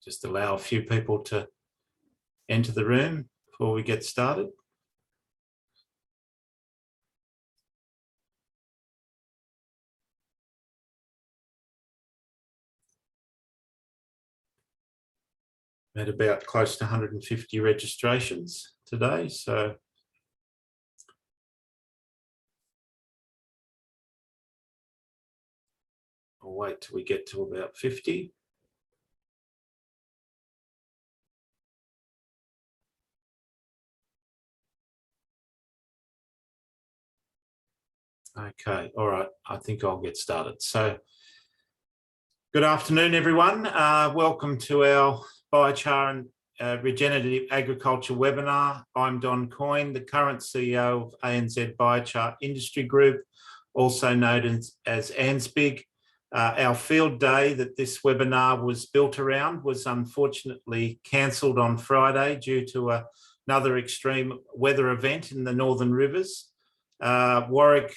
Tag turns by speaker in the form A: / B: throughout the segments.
A: Just allow a few people to enter the room before we get started. Had about close to 150 registrations today, so I'll wait till we get to about 50. Okay, all right, I think I'll get started. So, good afternoon, everyone. Welcome to our Biochar and Regenerative Agriculture webinar. I'm Don Coyne, the current CEO of ANZ Biochar Industry Group, also known as ANZBIG. Our field day that this webinar was built around was unfortunately cancelled on Friday due to another extreme weather event in the Northern Rivers. Ureic,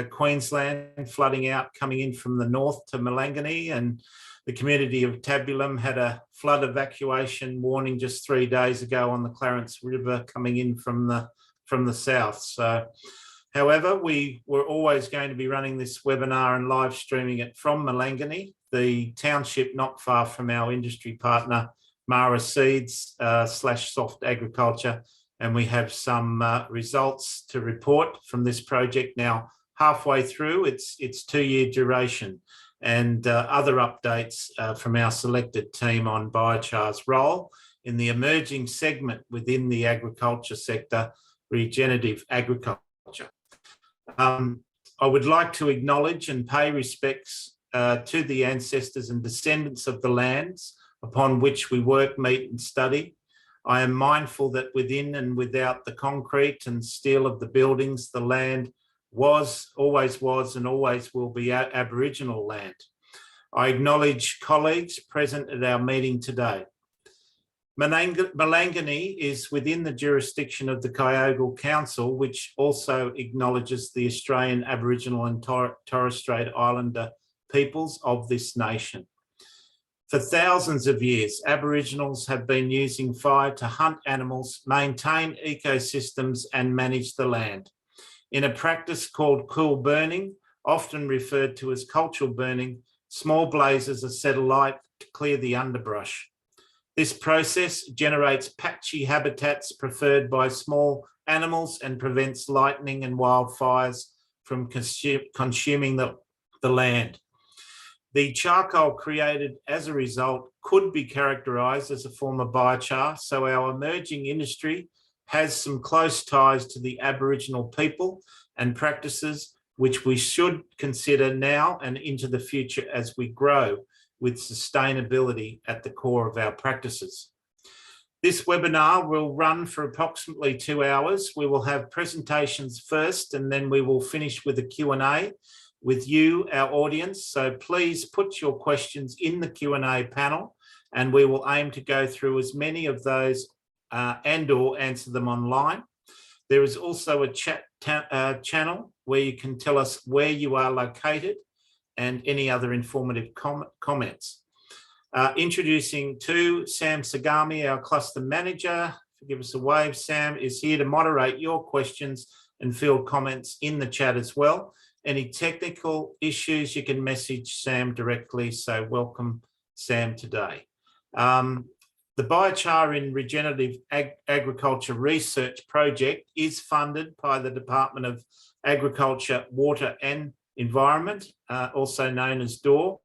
A: Queensland, flooding out coming in from the north to Mallanganee, and the community of Tabulum had a flood evacuation warning just 3 days ago on the Clarence River coming in from the south. So, however, we were always going to be running this webinar and live streaming it from Mallanganee, the township not far from our industry partner, Mara Seeds / Soft Agriculture. And we have some results to report from this project now halfway through its 2-year duration, and other updates from our selected team on biochar's role in the emerging segment within the agriculture sector, regenerative agriculture. I would like to acknowledge and pay respects to the ancestors and descendants of the lands upon which we work, meet and study. I am mindful that within and without the concrete and steel of the buildings, the land always was and always will be Aboriginal land. I acknowledge colleagues present at our meeting today. Mallanganee is within the jurisdiction of the Kyogle Council, which also acknowledges the Australian Aboriginal and Torres Strait Islander peoples of this nation. For thousands of years, Aboriginals have been using fire to hunt animals, maintain ecosystems and manage the land. In a practice called cool burning, often referred to as cultural burning, small blazes are set alight to clear the underbrush. This process generates patchy habitats preferred by small animals and prevents lightning and wildfires from consuming the land. The charcoal created as a result could be characterised as a form of biochar, so our emerging industry has some close ties to the Aboriginal people and practices which we should consider now and into the future as we grow, with sustainability at the core of our practices. This webinar will run for approximately 2 hours. We will have presentations first, and then we will finish with a Q&A with you, our audience. So please put your questions in the Q&A panel, and we will aim to go through as many of those and/or answer them online. There is also a chat channel where you can tell us where you are located and any other informative comments. Introducing to Sam Sagami, our cluster manager. Give us a wave. Sam is here to moderate your questions and field comments in the chat as well. Any technical issues, you can message Sam directly. So welcome, Sam, today. The Biochar in Regenerative Agriculture Research Project is funded by the Department of Agriculture, Water and Environment, also known as DOR.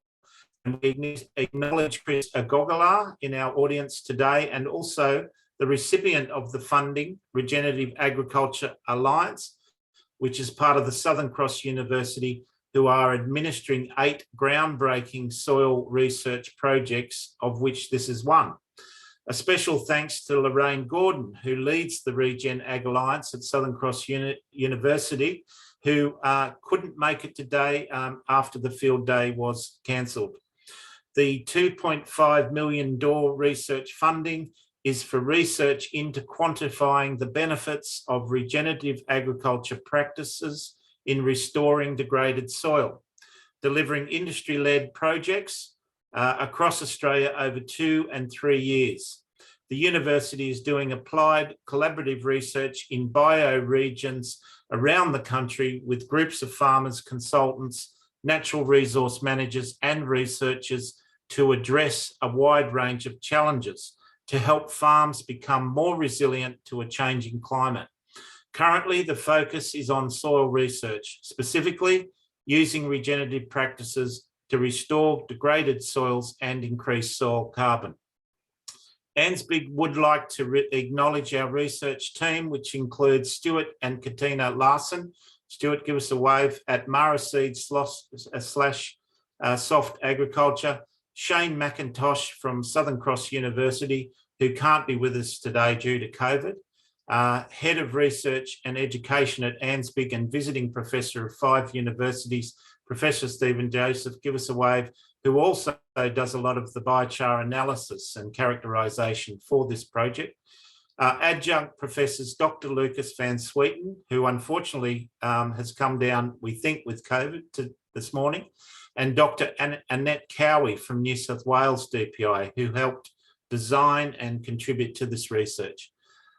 A: And we acknowledge Chris Agogala in our audience today, and also the recipient of the funding, Regenerative Agriculture Alliance, which is part of the Southern Cross University, who are administering 8 groundbreaking soil research projects, of which this is one. A special thanks to Lorraine Gordon, who leads the Regen Ag Alliance at Southern Cross University, who couldn't make it today after the field day was cancelled. The $2.5 million DOR research funding is for research into quantifying the benefits of regenerative agriculture practices in restoring degraded soil, delivering industry-led projects across Australia over 2 and 3 years. The university is doing applied collaborative research in bioregions around the country with groups of farmers, consultants, natural resource managers and researchers to address a wide range of challenges to help farms become more resilient to a changing climate. Currently, the focus is on soil research, specifically using regenerative practices to restore degraded soils and increase soil carbon. ANZBIG would like to acknowledge our research team, which includes Stuart and Katina Larson. Stuart, give us a wave. At Mara Seeds / Soft Agriculture. Shane McIntosh from Southern Cross University, who can't be with us today due to COVID. Head of Research and Education at ANZBIG and visiting professor of 5 universities, Professor Stephen Joseph, give us a wave, who also does a lot of the biochar analysis and characterisation for this project. Adjunct Professors Dr. Lucas van Swieten, who unfortunately has come down, we think, with COVID this morning, and Dr. Annette Cowie from New South Wales DPI, who helped design and contribute to this research.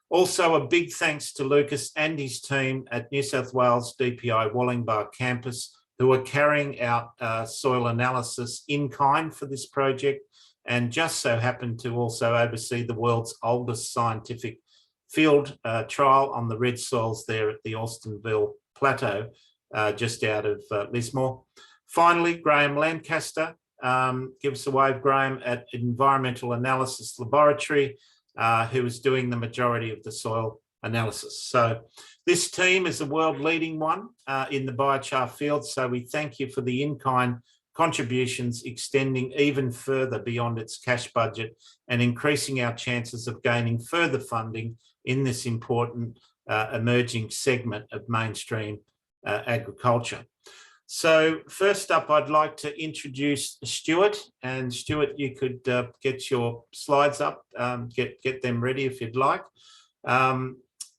A: Also, a big thanks to Lucas and his team at New South Wales DPI Wollongbar campus, who are carrying out soil analysis in kind for this project, and just so happen to also oversee the world's oldest scientific field trial on the red soils there at the Alstonville Plateau, just out of Lismore. Finally, Graham Lancaster, give us a wave, Graham, at Environmental Analysis Laboratory, who is doing the majority of the soil analysis. So this team is a world leading one in the biochar field, so we thank you for the in-kind contributions extending even further beyond its cash budget and increasing our chances of gaining further funding in this important emerging segment of mainstream agriculture. So first up, I'd like to introduce Stuart, and Stuart, you could get your slides up, get them ready if you'd like.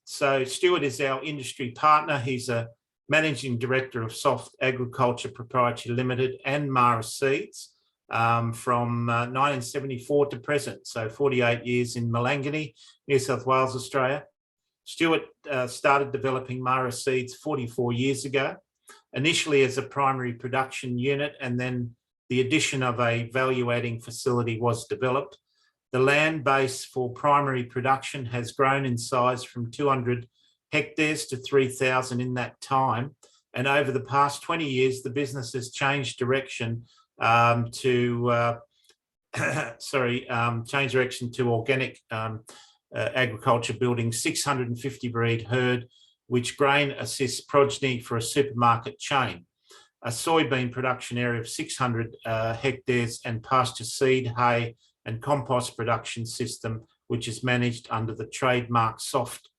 A: So Stuart is our industry partner. He's a Managing Director of Soft Agriculture Proprietary Limited and Mara Seeds from 1974 to present, so 48 years in Mallanganee, New South Wales, Australia. Stuart started developing Mara Seeds 44 years ago, initially as a primary production unit, and then the addition of a value-adding facility was developed. The land base for primary production has grown in size from 200 hectares to 3,000 in that time. And over the past 20 years, the business has changed direction to organic agriculture, building 650 breed herd, which grain assists progeny for a supermarket chain, a soybean production area of 600 hectares, and pasture seed, hay, and compost production system, which is managed under the trademark SOFT,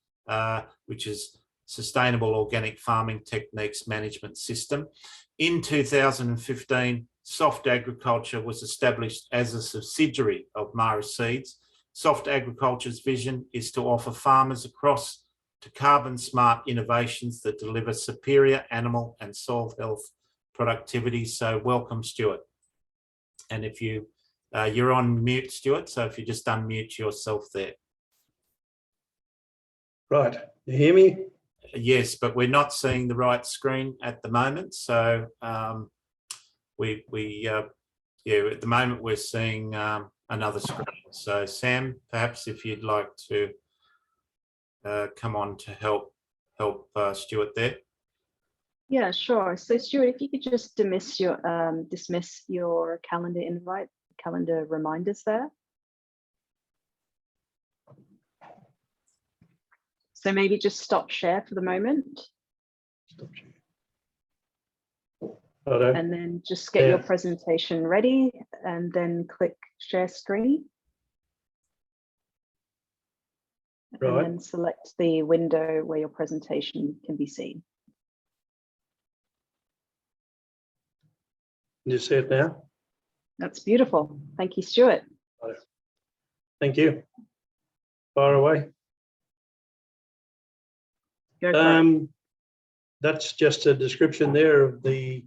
A: which is Sustainable Organic Farming Techniques Management System. In 2015, Soft Agriculture was established as a subsidiary of Mara Seeds. Soft Agriculture's vision is to offer farmers across to carbon smart innovations that deliver superior animal and soil health productivity. So welcome, Stuart. And if you're on mute, Stuart, so if you just unmute yourself there.
B: Right, you hear me?
A: Yes, but we're not seeing the right screen at the moment. So at the moment we're seeing another screen. So Sam, perhaps if you'd like to come on to help Stuart there.
C: Yeah, sure. So Stuart, if you could just dismiss your calendar reminders there. So maybe just stop share for the moment.
B: Stop share.
C: And then just get your presentation ready and then click share screen.
B: Right.
C: And then select the window where your presentation can be seen.
B: Can you see it now?
C: That's beautiful. Thank you, Stuart.
B: Thank you. Far away. That's just a description there of the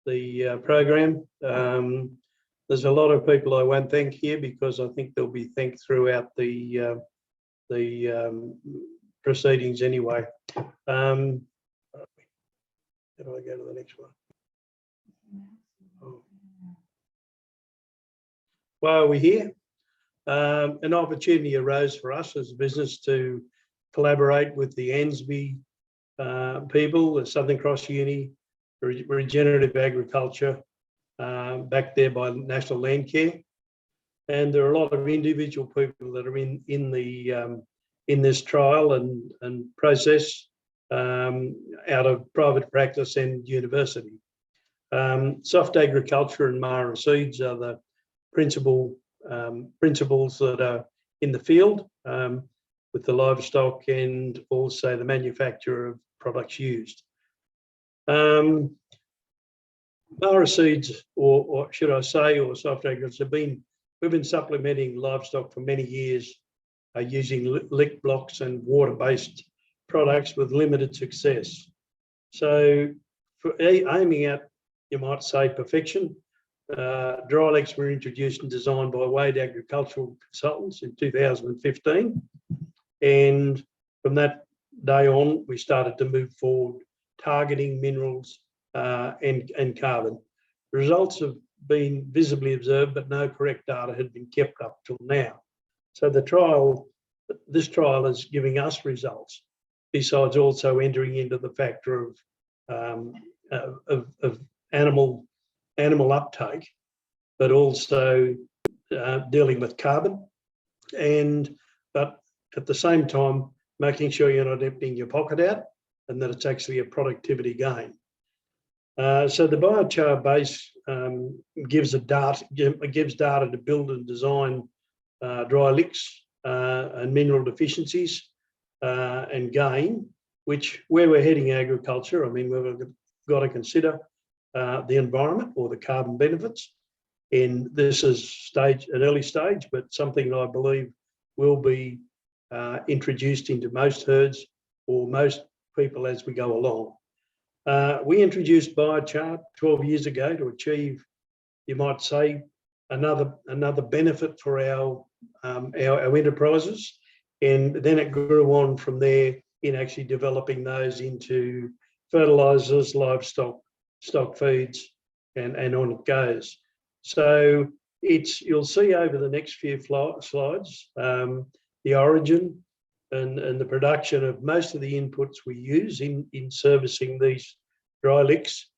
B: program. The There's a lot of people I won't thank here because I think they'll be thanked throughout the proceedings anyway. How do I go to the next one? Oh. Why are we here? An opportunity arose for us as a business to collaborate with the ANZBIG people, the Southern Cross Uni, Regenerative Agriculture, back there by National Land Care. And there are a lot of individual people that are in this trial and process out of private practice and university. Soft agriculture and Mara seeds are the principles that are in the field with the livestock and also the manufacture of products used. Mara seeds, or should I say, or soft agriculture, we've been supplementing livestock for many years using lick blocks and water-based products with limited success. So for aiming at, you might say, perfection, dry licks were introduced and designed by Wade Agricultural Consultants in 2015. And from that day on, we started to move forward, targeting minerals and carbon. The results have been visibly observed, but no correct data had been kept up till now. So this trial is giving us results, besides also entering into the factor of animal uptake, but also dealing with carbon, but at the same time making sure you're not emptying your pocket out and that it's actually a productivity gain. So the biochar base gives data to build and design dry licks and mineral deficiencies and gain, which where we're heading agriculture, I mean, we've got to consider the environment or the carbon benefits. And this is an early stage, but something I believe will be introduced into most herds or most people as we go along. We introduced biochar 12 years ago to achieve, you might say, another benefit for our enterprises, and then it grew on from there in actually developing those into fertilisers, livestock, stock feeds, and on it goes. So you'll see over the next few slides the origin and the production of most of the inputs we use in servicing these dry licks,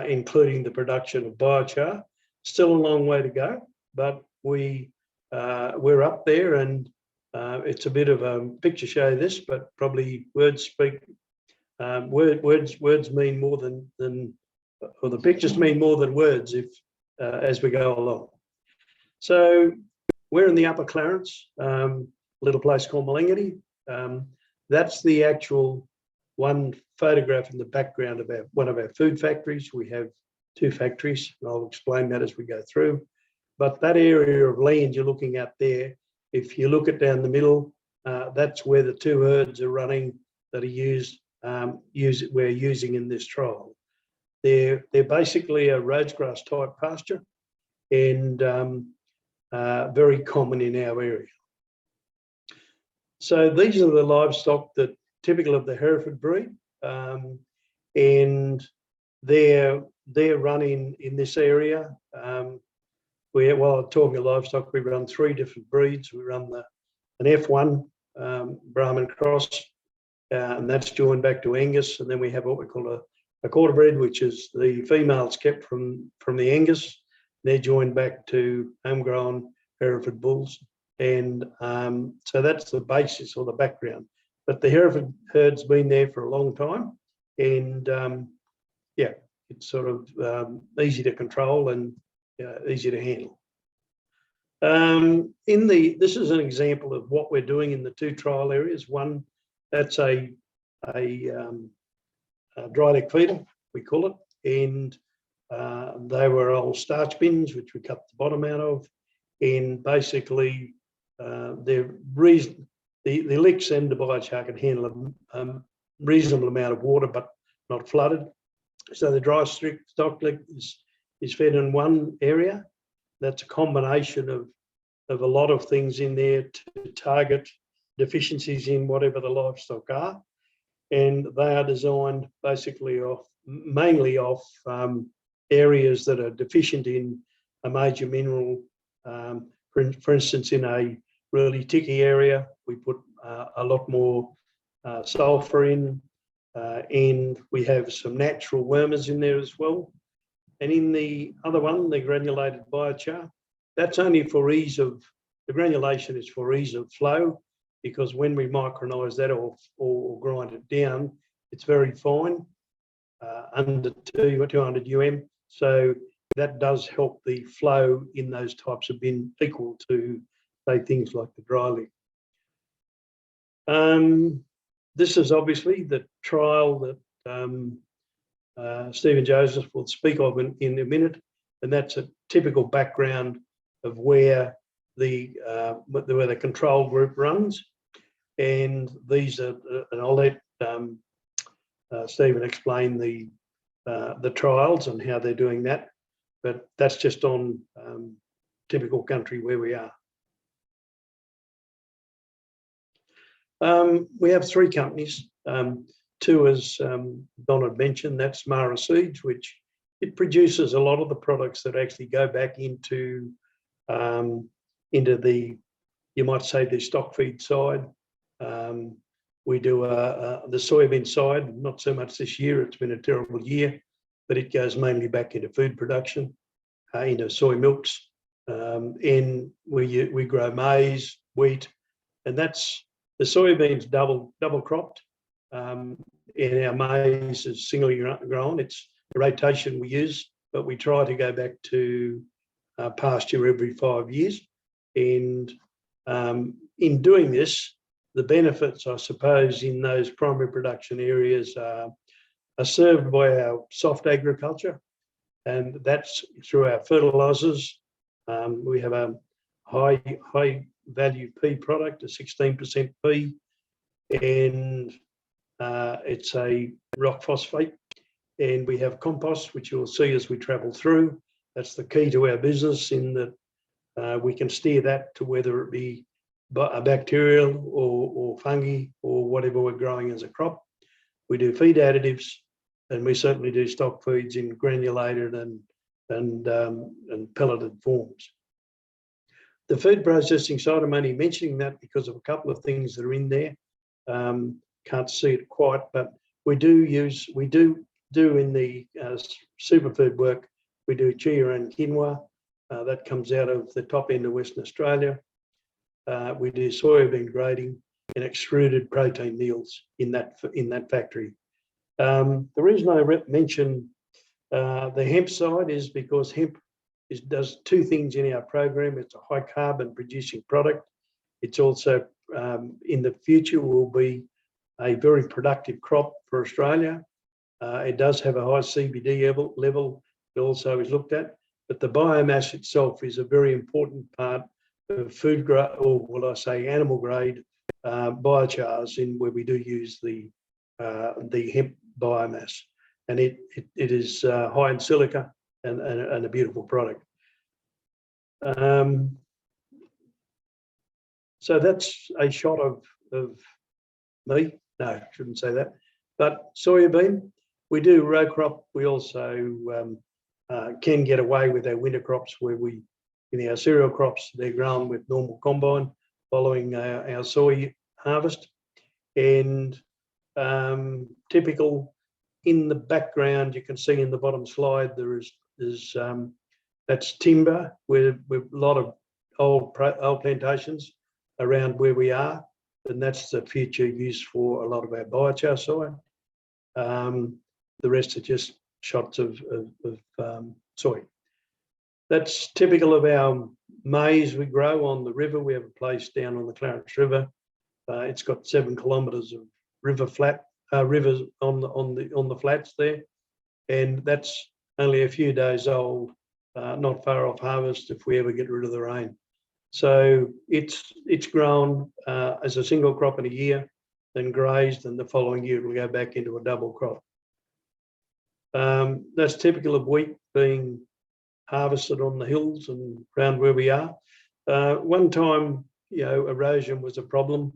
B: including the production of biochar. Still a long way to go, but we're up there, and it's a bit of a picture show this, but probably words speak. Words mean more than, or the pictures mean more than words as we go along. So we're in the Upper Clarence, a little place called Mallanganee. That's the actual one photograph in the background of one of our food factories. We have 2 factories, and I'll explain that as we go through. But that area of land you're looking at there, if you look at down the middle, that's where the 2 herds are running that are we're using in this trial. They're basically a rhodes grass type pasture, and very common in our area. So these are the livestock that typical of the Hereford breed, and they're running in this area. While talking of livestock, we run 3 different breeds. We run an F1 Brahman cross, and that's joined back to Angus, and then we have what we call a quarter bred, which is the females kept from the Angus. They're joined back to homegrown Hereford bulls, and so that's the basis or the background. But the Hereford herd's been there for a long time, and yeah, it's sort of easy to control and easy to handle. This is an example of what we're doing in the 2 trial areas. One, that's a dry lick feeder, we call it, and they were old starch bins, which we cut the bottom out of, and basically the licks and the biochar can handle a reasonable amount of water, but not flooded. So the dry stock lick is fed in one area. that's a combination of a lot of things in there to target deficiencies in whatever the livestock are. And they are designed basically mainly off areas that are deficient in a major mineral. For instance, in a really ticky area, we put a lot more sulphur in, and we have some natural wormers in there as well. And in the other one, the granulated biochar, that's only for ease of, the granulation is for ease of flow, because when we micronise that or grind it down, it's very fine, under 200 so that does help the flow in those types of bin equal to, say, things like the dry lick. This is obviously the trial that Stephen Joseph will speak of in a minute, and that's a typical background of where the control group runs. And these are, and I'll let Stephen explain the trials and how they're doing that, but that's just on typical country where we are. We have 3 companies. 2, as Don had mentioned, that's Mara Seeds, which it produces a lot of the products that actually go back into the, you might say, the stock feed side. We do the soybean side, not so much this year, it's been a terrible year, but it goes mainly back into food production, into soy milks, and we grow maize, wheat, and that's, the soybeans double cropped, and our maize is singly grown. It's the rotation we use, but we try to go back to pasture every 5 years. And in doing this, the benefits, I suppose, in those primary production areas are served by our soft agriculture, and that's through our fertilisers. We have a high value P product, a 16% P, and it's a rock phosphate. And we have compost, which you'll see as we travel through. That's the key to our business, in that we can steer that to whether it be a bacterial or fungi or whatever we're growing as a crop. We do feed additives, and we certainly do stock feeds in granulated and pelleted forms. The food processing side, I'm only mentioning that because of a couple of things that are in there. Can't see it quite, but we do in the superfood work, we do chia and quinoa. That comes out of the top end of Western Australia. We do soybean grading and extruded protein meals in that factory. The reason I mention the hemp side is because hemp does 2 things in our program. It's a high carbon producing product. It's also in the future will be a very productive crop for Australia. It does have a high CBD level. It also is looked at, but the biomass itself is a very important part of food grade, or will I say animal grade biochars, in where we do use the hemp biomass, and it is high in silica and a beautiful product. So that's a shot of me. No, I shouldn't say that. But soybean, we do row crop. We also can get away with our winter crops, where in our cereal crops, they're grown with normal combine following our soy harvest. And typical in the background, you can see in the bottom slide, that's timber, with a lot of old plantations around where we are, and that's the future use for a lot of our biochar soy. The rest are just shots of soy. That's typical of our maize we grow on the river. We have a place down on the Clarence River. It's got 7 kilometres of rivers on the flats there, and that's only a few days old, not far off harvest if we ever get rid of the rain. So it's grown as a single crop in a year, then grazed, and the following year it will go back into a double crop. That's typical of wheat being harvested on the hills and around where we are. One time, erosion was a problem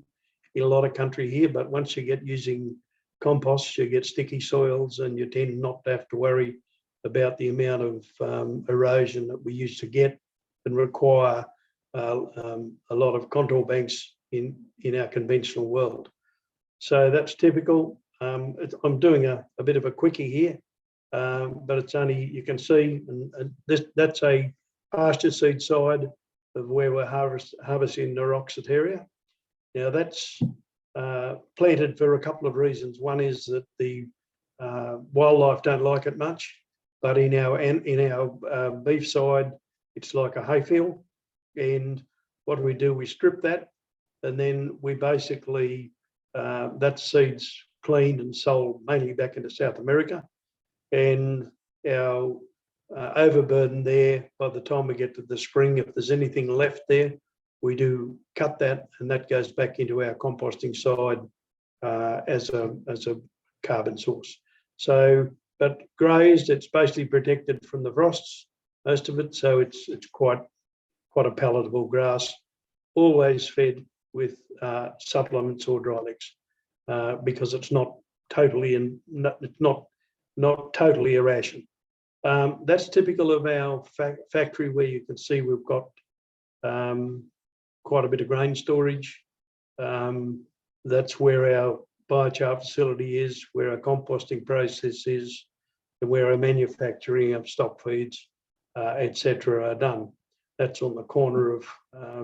B: in a lot of country here, but once you get using compost, you get sticky soils and you tend not to have to worry about the amount of erosion that we used to get and require a lot of contour banks in our conventional world. So that's typical. I'm doing a bit of a quickie here, but it's only, you can see, and that's a pasture seed side of where we're harvesting the Ureic. Now that's planted for a couple of reasons. One is that the wildlife don't like it much, but in our beef side, it's like a hayfield. And what do? We strip that, and then we basically, that seed's cleaned and sold mainly back into South America. And our overburden there, by the time we get to the spring, if there's anything left there, we do cut that, and that goes back into our composting side as a carbon source. So, but grazed, it's basically protected from the frosts, most of it. So it's quite a palatable grass, always fed with supplements or dry licks, because it's not totally not totally a ration. That's typical of our factory, where you can see we've got quite a bit of grain storage. That's where our biochar facility is, where our composting process is, and where our manufacturing of stock feeds, etc. are done. That's on the corner of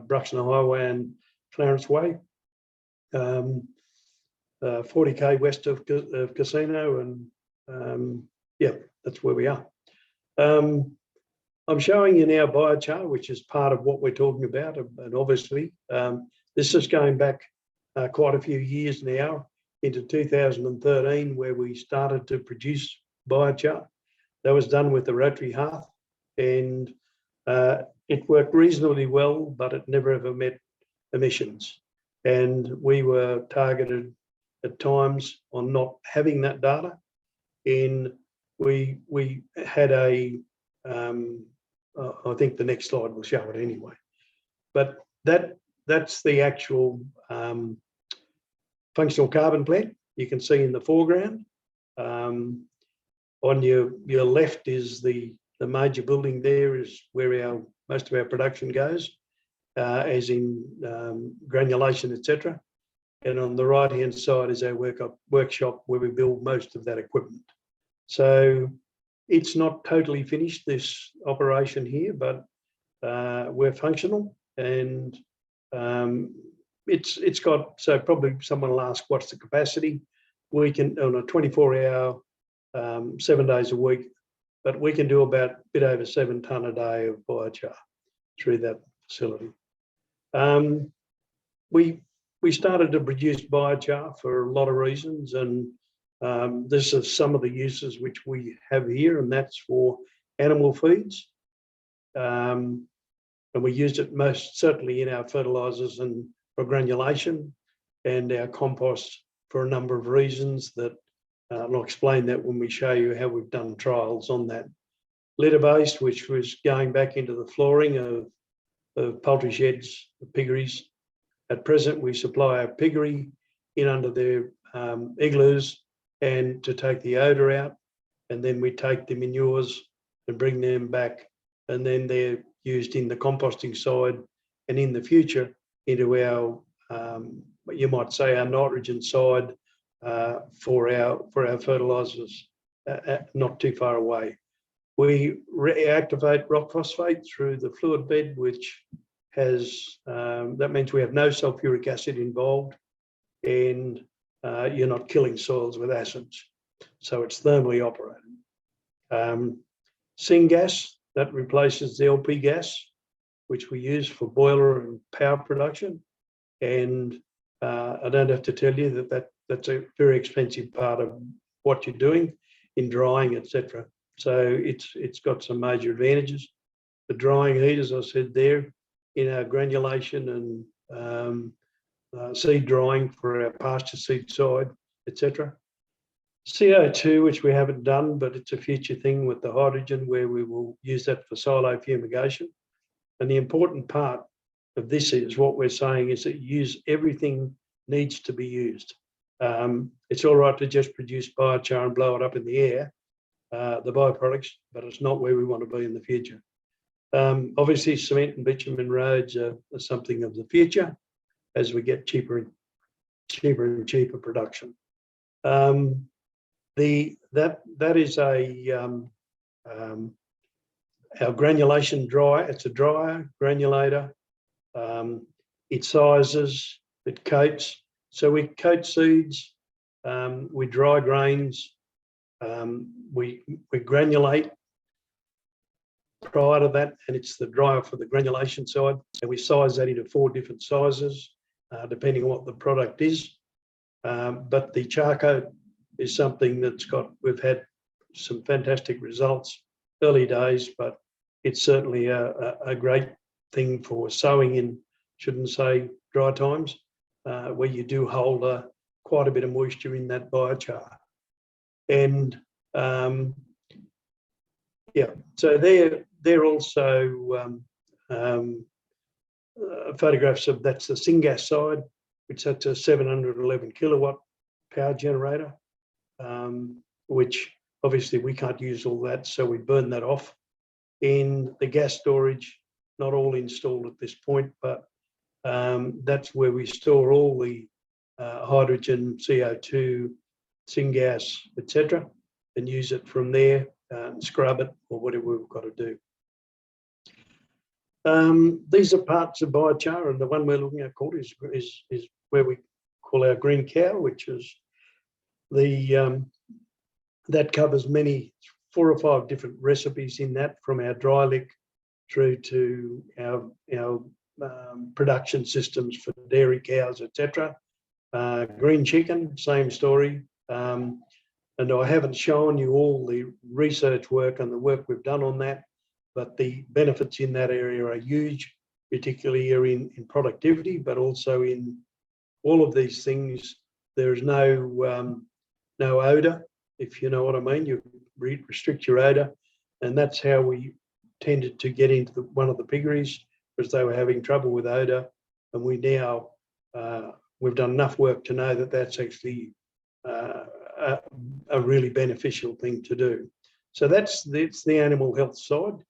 B: Bruxner Highway and Clarence Way, 40k west of Casino, and yeah, that's where we are. I'm showing you now biochar, which is part of what we're talking about, and obviously this is going back quite a few years now, into 2013, where we started to produce biochar. That was done with the rotary hearth, and it worked reasonably well, but it never ever met emissions. And we were targeted at times on not having that data. And we had a, I think the next slide will show it anyway. But that's the actual functional carbon plant you can see in the foreground. On your left is the major building. There is where most of our production goes, as in granulation, etc. And on the right-hand side is our workshop where we build most of that equipment. So it's not totally finished, this operation here, but we're functional, and it's got, so probably someone will ask, what's the capacity? We can, on a 24-hour, 7 days a week, but we can do about a bit over 7 tonne a day of biochar through that facility. We started to produce biochar for a lot of reasons, and this is some of the uses which we have here, and that's for animal feeds. And we used it most certainly in our fertilisers and for granulation, and our compost for a number of reasons that I'll explain that when we show you how we've done trials on that. Litter-based, which was going back into the flooring of poultry sheds, the piggeries. At present, we supply our piggery in under their igloos, and to take the odour out, and then we take the manures and bring them back, and then they're used in the composting side, and in the future into our, you might say, our nitrogen side for our fertilisers, not too far away. We reactivate rock phosphate through the fluid bed, which has, that means we have no sulfuric acid involved, and you're not killing soils with acids. So it's thermally operated. Syngas, that replaces the LP gas, which we use for boiler and power production. And I don't have to tell you that's a very expensive part of what you're doing in drying, etc. So it's got some major advantages. The drying heat, as I said there, in our granulation and seed drying for our pasture seed side, etc. CO2, which we haven't done, but it's a future thing with the hydrogen, where we will use that for silo fumigation. And the important part of this is what we're saying is that everything needs to be used. It's all right to just produce biochar and blow it up in the air, the byproducts, but it's not where we want to be in the future. Obviously, cement and bitumen roads are something of the future as we get cheaper and cheaper production. That is our granulation dryer. It's a dryer, granulator. It sizes, it coats. So we coat seeds, we dry grains, we granulate prior to that, and it's the dryer for the granulation side. And we size that into 4 different sizes, depending on what the product is. But the char coat is something we've had some fantastic results, early days, but it's certainly a great thing for sowing in, shouldn't say dry times, where you do hold quite a bit of moisture in that biochar. And yeah, so they're also photographs of, that's the syngas side, which that's a 711 kilowatt power generator, which obviously we can't use all that, so we burn that off. In the gas storage, not all installed at this point, but that's where we store all the hydrogen, CO2, syngas, etc., and use it from there, scrub it, or whatever we've got to do. These are parts of biochar, and the one we're looking at called is where we call our green cow, which is that covers 4 or 5 different recipes in that, from our dry lick through to our production systems for dairy cows, etc. Green chicken, same story. And I haven't shown you all the research work and the work we've done on that, but the benefits in that area are huge, particularly in productivity, but also in all of these things. There is no odour, if you know what I mean. You restrict your odour, and that's how we tended to get into one of the piggeries, because they were having trouble with odour, and we now we've done enough work to know that that's actually a really beneficial thing to do. So that's the animal health side.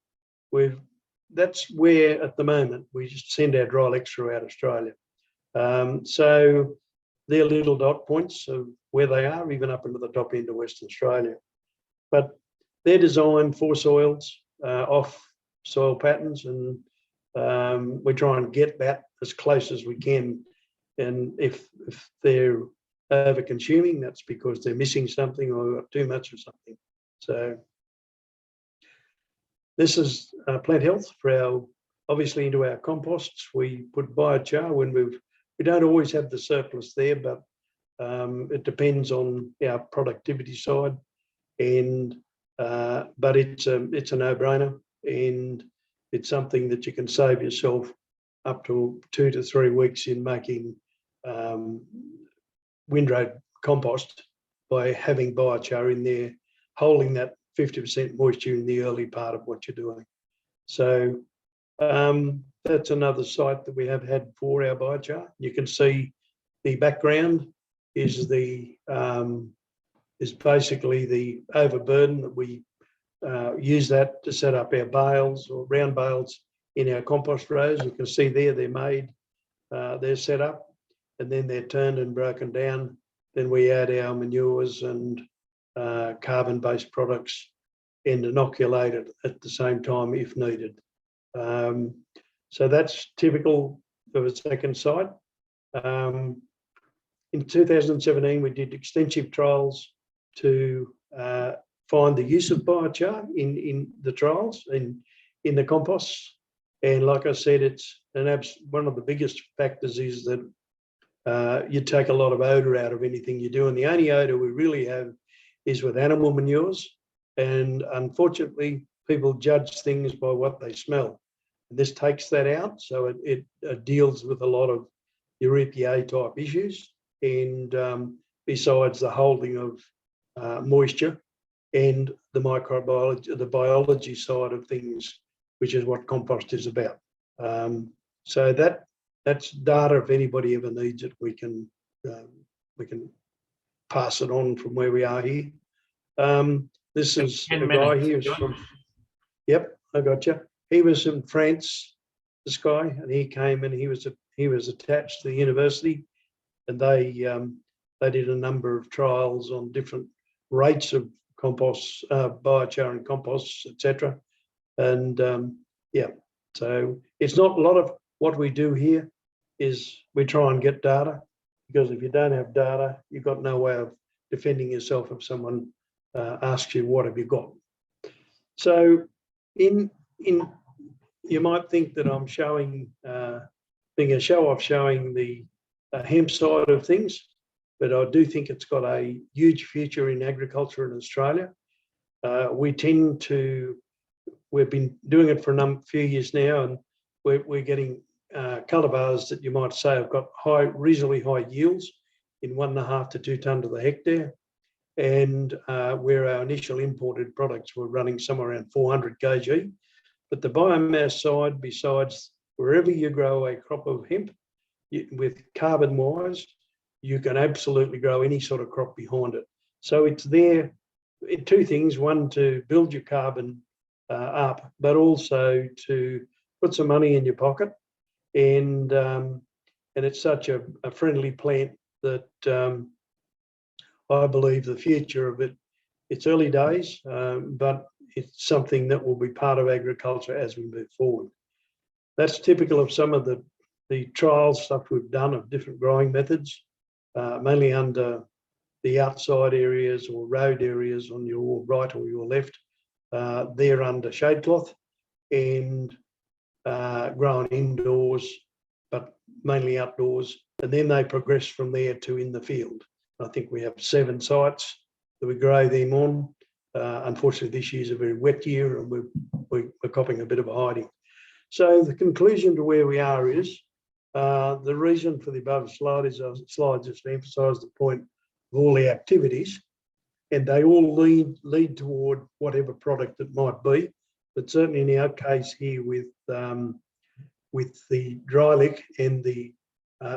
B: That's where at the moment we just send our dry licks throughout Australia. So they're little dot points of where they are, even up into the top end of Western Australia. But they're designed for soils, off soil patterns, and we try and get that as close as we can. And if they're over consuming, that's because they're missing something or too much of something. So this is plant health for obviously into our composts. We put biochar when we don't always have the surplus there, but it depends on our productivity side. And but it's a no-brainer, and it's something that you can save yourself up to 2 to 3 weeks in making windrow compost by having biochar in there, holding that 50% moisture in the early part of what you're doing. So that's another site that we have had for our biochar. You can see the background is basically the overburden that we use that to set up our bales or round bales in our compost rows. You can see there they're made, they're set up, and then they're turned and broken down. Then we add our manures and carbon-based products and inoculate it at the same time if needed. So that's typical of a second site. In 2017, we did extensive trials to find the use of biochar in the trials, in the composts. And like I said, it's one of the biggest factors is that you take a lot of odour out of anything you do. And the only odour we really have is with animal manures. And unfortunately, people judge things by what they smell. And this takes that out. So it deals with a lot of Ureic type issues. And besides the holding of moisture, and the microbiology, the biology side of things, which is what compost is about. So that's data. If anybody ever needs it, we can pass it on from where we are here. This is a guy here from. Yep, I got you. He was in France, this guy, and he came and he was attached to the university, and they did a number of trials on different rates of compost, biochar and composts, etc. And yeah, so it's not a lot of what we do here is we try and get data, because if you don't have data, you've got no way of defending yourself if someone asks you, what have you got? So you might think that I'm showing, being a show off, showing the hemp side of things, but I do think it's got a huge future in agriculture in Australia. We've been doing it for a few years now, and we're getting cultivars that you might say have got reasonably high yields in 1.5 to 2 tonne to the hectare. And where our initial imported products were running somewhere around 400 kg. But the biomass side, besides wherever you grow a crop of hemp, with carbon wise, you can absolutely grow any sort of crop behind it. So it's there in 2 things: one, to build your carbon up, but also to put some money in your pocket. And it's such a friendly plant that I believe the future of it, it's early days, but it's something that will be part of agriculture as we move forward. That's typical of some of the trial stuff we've done of different growing methods, mainly under the outside areas or road areas on your right or your left. They're under shade cloth and grown indoors, but mainly outdoors. And then they progress from there to in the field. I think we have 7 sites that we grow them on. Unfortunately, this year's a very wet year, and we're copping a bit of a hiding. So the conclusion to where we are is, the reason for the above slide is just to emphasise the point of all the activities, and they all lead toward whatever product it might be. But certainly in our case here with the dry lick and the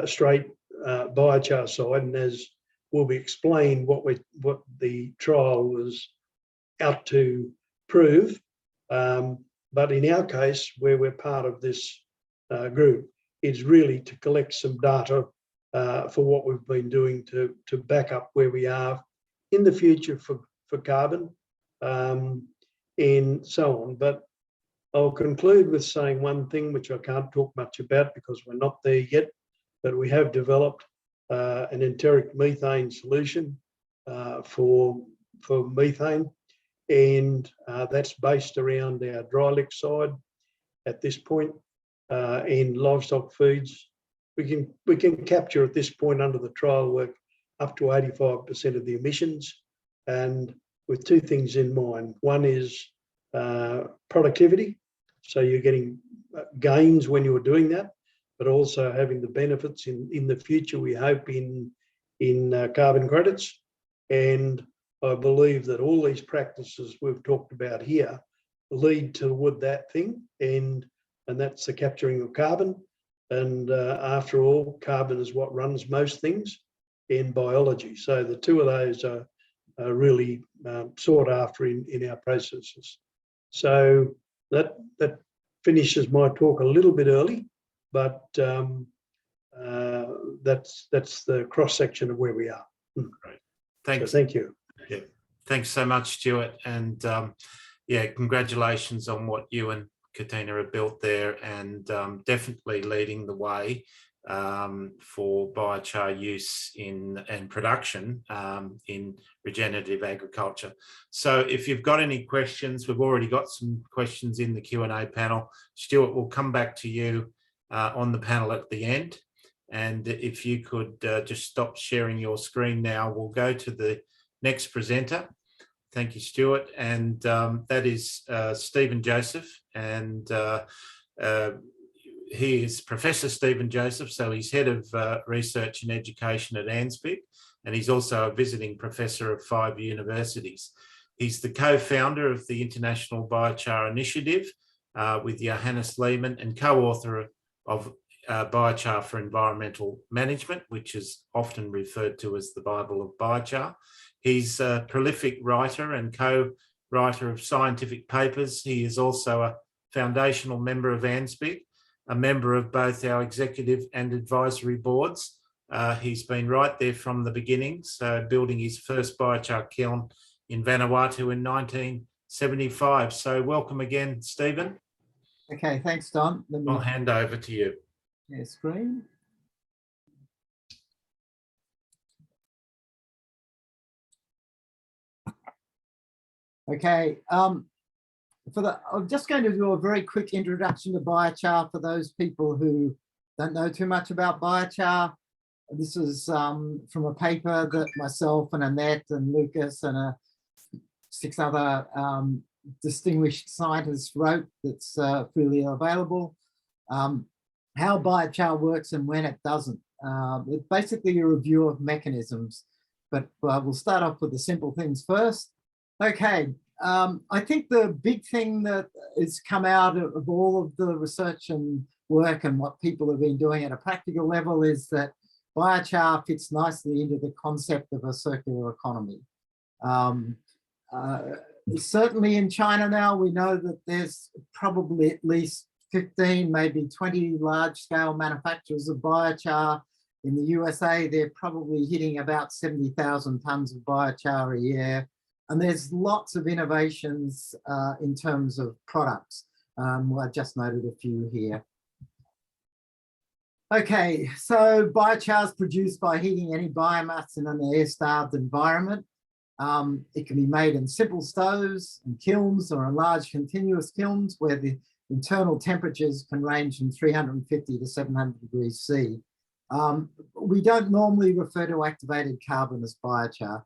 B: straight biochar side, and as will be explained what the trial was out to prove. But in our case, where we're part of this group, is really to collect some data for what we've been doing to back up where we are in the future for carbon and so on. But I'll conclude with saying one thing, which I can't talk much about because we're not there yet, but we have developed an enteric methane solution for methane, and that's based around our dry lick side at this point. In livestock feeds, we can capture at this point under the trial work up to 85% of the emissions, and with 2 things in mind. One is productivity, so you're getting gains when you're doing that, but also having the benefits in the future, we hope, in carbon credits. And I believe that all these practices we've talked about here lead toward that thing, and that's the capturing of carbon. And after all, carbon is what runs most things in biology. So the 2 of those are really sought after in our processes. So that finishes my talk a little bit early, but that's the cross section of where we are.
A: Great. Thanks.
B: So thank you.
A: Yeah. Thanks so much, Stuart. And yeah, congratulations on what you and Katina have built there, and definitely leading the way for biochar use and production in regenerative agriculture. So if you've got any questions, we've already got some questions in the Q&A panel. Stuart, we'll come back to you on the panel at the end. And if you could just stop sharing your screen now, we'll go to the next presenter. Thank you, Stuart. And that is Stephen Joseph. And he is Professor Stephen Joseph, so he's Head of Research and Education at ANZBIG. and he's also a visiting professor of 5 universities. He's the co-founder of the International Biochar Initiative with Johannes Lehmann, and co-author of Biochar for Environmental Management, which is often referred to as the Bible of Biochar. He's a prolific writer and co-writer of scientific papers. He is also a foundational member of ANZBIG, a member of both our executive and advisory boards. He's been right there from the beginning, so building his first biochar kiln in Vanuatu in 1975. So welcome again, Stephen.
D: Okay, thanks, Don.
A: I'll hand over to you.
D: Share screen. Okay, I'm just going to do a very quick introduction to biochar for those people who don't know too much about biochar. This is from a paper that myself and Annette and Lucas and 6 other distinguished scientists wrote that's freely available. How biochar works and when it doesn't. It's basically a review of mechanisms, but we'll start off with the simple things first. Okay, I think the big thing that has come out of all of the research and work and what people have been doing at a practical level is that biochar fits nicely into the concept of a circular economy. Certainly in China now, we know that there's probably at least 15, maybe 20 large-scale manufacturers of biochar. In the USA, they're probably hitting about 70,000 tons of biochar a year. And there's lots of innovations in terms of products. I just noted a few here. Okay, so biochar is produced by heating any biomass in an air-starved environment. It can be made in simple stoves and kilns or in large continuous kilns where the internal temperatures can range from 350 to 700 degrees C. We don't normally refer to activated carbon as biochar.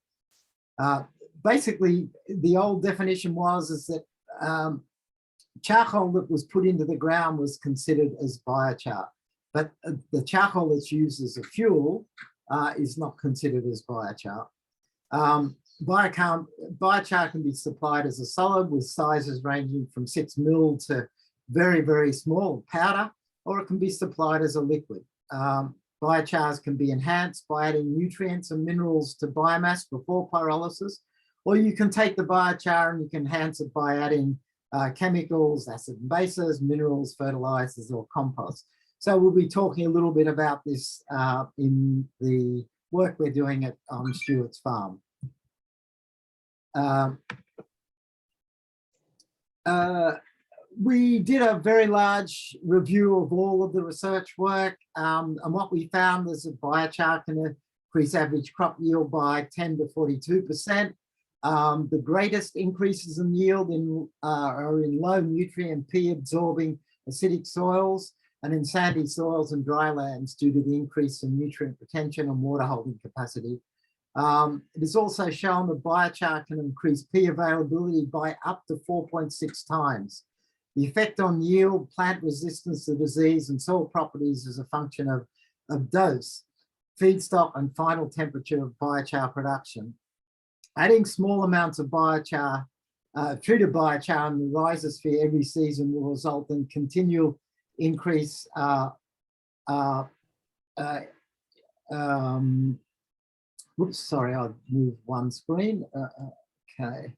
D: Basically, the old definition is that charcoal that was put into the ground was considered as biochar, but the charcoal that's used as a fuel is not considered as biochar. Biochar can be supplied as a solid with sizes ranging from 6 mil to very, very small powder, or it can be supplied as a liquid. Biochars can be enhanced by adding nutrients and minerals to biomass before pyrolysis, or you can take the biochar and you can enhance it by adding chemicals, acid and bases, minerals, fertilizers, or compost. So we'll be talking a little bit about this in the work we're doing on Stuart's farm. We did a very large review of all of the research work, and what we found was that biochar can increase average crop yield by 10 to 42%. The greatest increases in yield are in low nutrient P-absorbing acidic soils and in sandy soils and dry lands due to the increase in nutrient retention and water holding capacity. It is also shown that biochar can increase P availability by up to 4.6 times. The effect on yield, plant resistance to disease, and soil properties is a function of dose, feedstock, and final temperature of biochar production. Adding small amounts of biochar, treated biochar in the rhizosphere every season will result in continual increase. Whoops, sorry, I'll move one screen. Okay.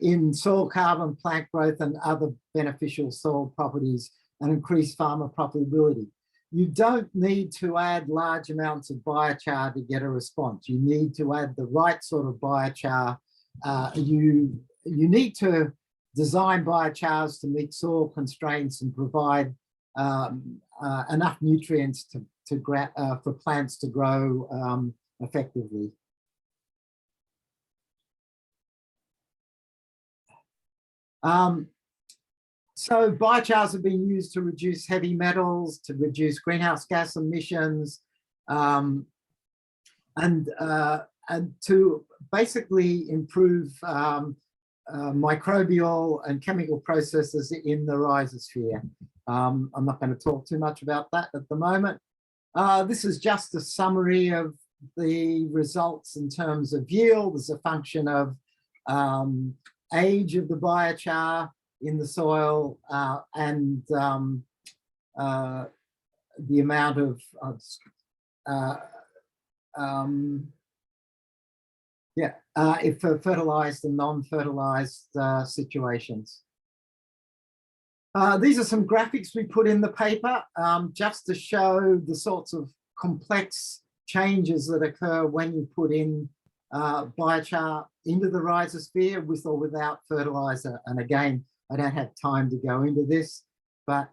D: In soil carbon, plant growth, and other beneficial soil properties, and increase farmer profitability. You don't need to add large amounts of biochar to get a response. You need to add the right sort of biochar. You need to design biochars to meet soil constraints and provide enough nutrients for plants to grow effectively. So biochars have been used to reduce heavy metals, to reduce greenhouse gas emissions, and to basically improve microbial and chemical processes in the rhizosphere. I'm not going to talk too much about that at the moment. This is just a summary of the results in terms of yield as a function of age of the biochar in the soil and the amount of if fertilized and non-fertilized situations. These are some graphics we put in the paper just to show the sorts of complex changes that occur when you put in biochar into the rhizosphere with or without fertilizer. And again, I don't have time to go into this, but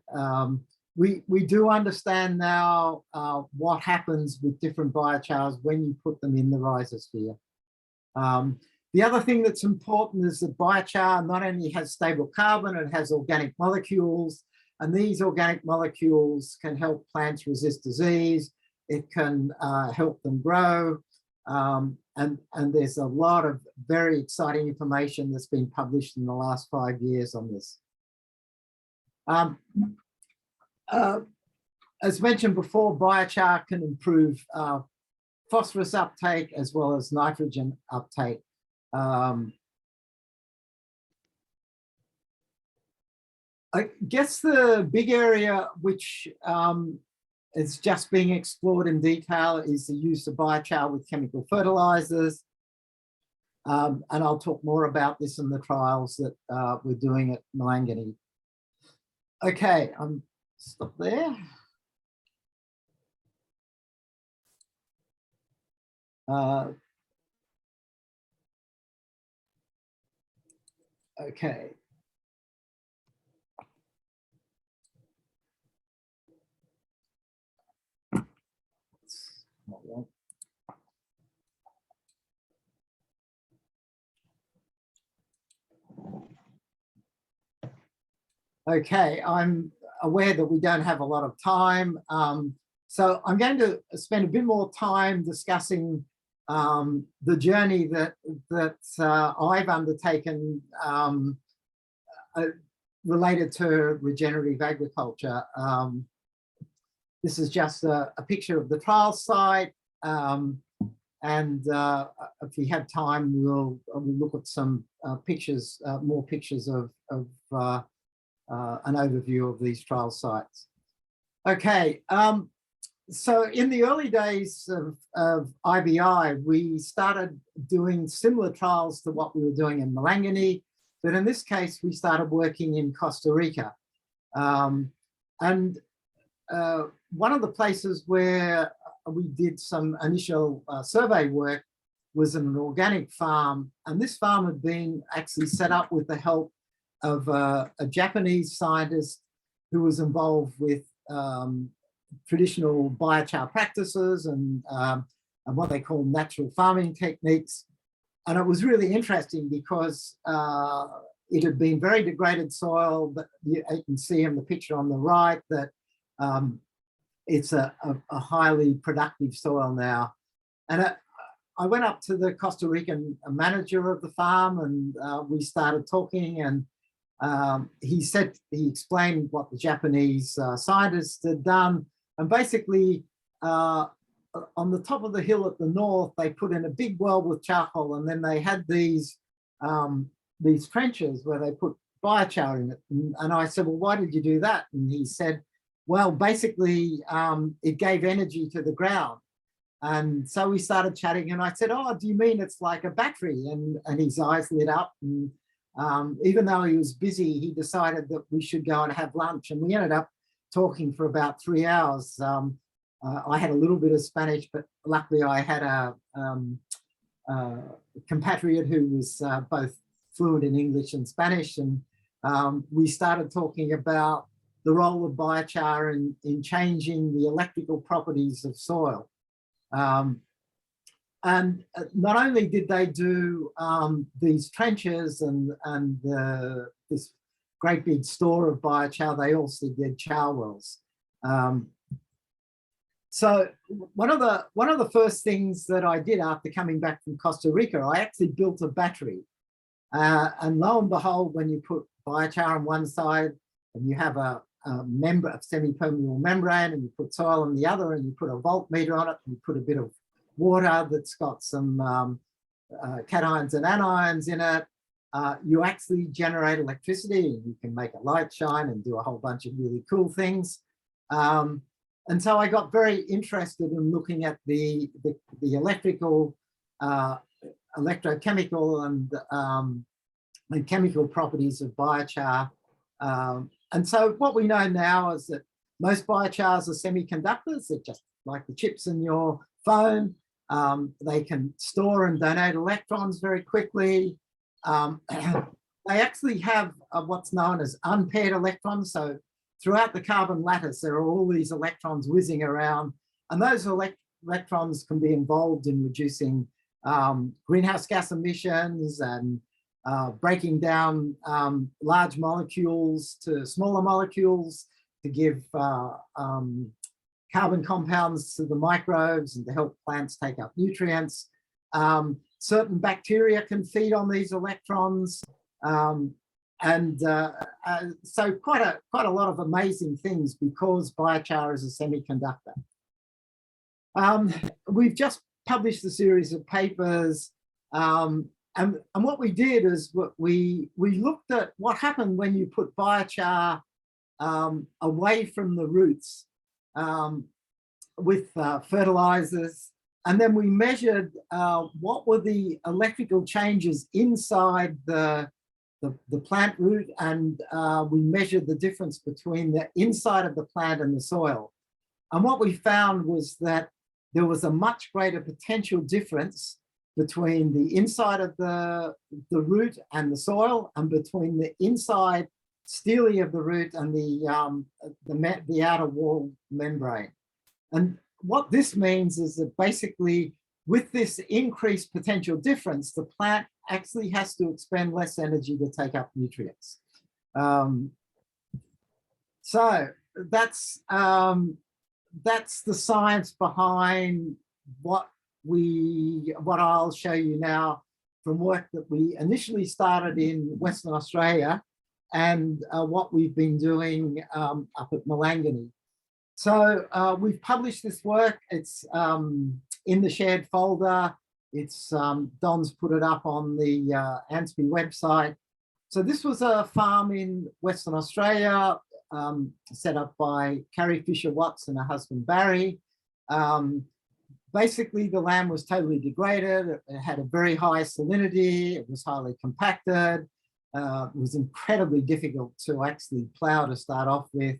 D: we do understand now what happens with different biochars when you put them in the rhizosphere. The other thing that's important is that biochar not only has stable carbon, it has organic molecules, and these organic molecules can help plants resist disease. It can help them grow. And there's a lot of very exciting information that's been published in the last 5 years on this. As mentioned before, biochar can improve phosphorus uptake as well as nitrogen uptake. I guess the big area which is just being explored in detail is the use of biochar with chemical fertilizers. And I'll talk more about this in the trials that we're doing at Mallanganee. Okay, I'm stop there. Okay. Okay, I'm aware that we don't have a lot of time. So I'm going to spend a bit more time discussing the journey that I've undertaken related to regenerative agriculture. This is just a picture of the trial site. And if we have time, we'll look at some pictures, more pictures of an overview of these trial sites. Okay, so in the early days of IBI, we started doing similar trials to what we were doing in Mallanganee, but in this case, we started working in Costa Rica. And one of the places where we did some initial survey work was in an organic farm, and this farm had been actually set up with the help of a Japanese scientist who was involved with traditional biochar practices and what they call natural farming techniques. And it was really interesting because it had been very degraded soil, but you can see in the picture on the right that it's a highly productive soil now. And I went up to the Costa Rican manager of the farm and we started talking, and he explained what the Japanese scientists had done. And basically on the top of the hill at the north, they put in a big well with charcoal, and then they had these trenches where they put biochar in it. And I said, well, why did you do that? And he said, well, basically it gave energy to the ground. And so we started chatting, and I said, oh, do you mean it's like a battery? And his eyes lit up, and even though he was busy, he decided that we should go and have lunch, and we ended up talking for about 3 hours. I had a little bit of Spanish, but luckily I had a compatriot who was both fluent in English and Spanish, and we started talking about the role of biochar in changing the electrical properties of soil. And not only did they do these trenches and this great big store of biochar, they also did char wells. So one of the first things that I did after coming back from Costa Rica, I actually built a battery. And lo and behold, when you put biochar on one side and you have a semi-permeable membrane, and you put soil on the other, and you put a voltmeter on it, and you put a bit of water that's got some cations and anions in it, you actually generate electricity. You can make a light shine and do a whole bunch of really cool things. And so I got very interested in looking at the electrical, electrochemical and chemical properties of biochar. And so what we know now is that most biochars are semiconductors. They're just like the chips in your phone. They can store and donate electrons very quickly. They actually have what's known as unpaired electrons. So throughout the carbon lattice, there are all these electrons whizzing around, and those electrons can be involved in reducing greenhouse gas emissions and breaking down large molecules to smaller molecules to give carbon compounds to the microbes and to help plants take up nutrients. Certain bacteria can feed on these electrons. So quite a lot of amazing things because biochar is a semiconductor. We've just published a series of papers, and what we did is we looked at what happened when you put biochar away from the roots with fertilizers, and then we measured what were the electrical changes inside the plant root, and we measured the difference between the inside of the plant and the soil. And what we found was that there was a much greater potential difference between the inside of the root and the soil, and between the inside stele of the root and the outer wall membrane. And what this means is that basically with this increased potential difference, the plant actually has to expend less energy to take up nutrients. So that's the science behind what I'll show you now from work that we initially started in Western Australia and what we've been doing up at Mallanganee. So we've published this work. It's in the shared folder. It's Don's put it up on the ANZBIG website. So this was a farm in Western Australia set up by Carrie Fisher-Watts and her husband Barry. Basically, the land was totally degraded. It had a very high salinity. It was highly compacted. It was incredibly difficult to actually plough to start off with.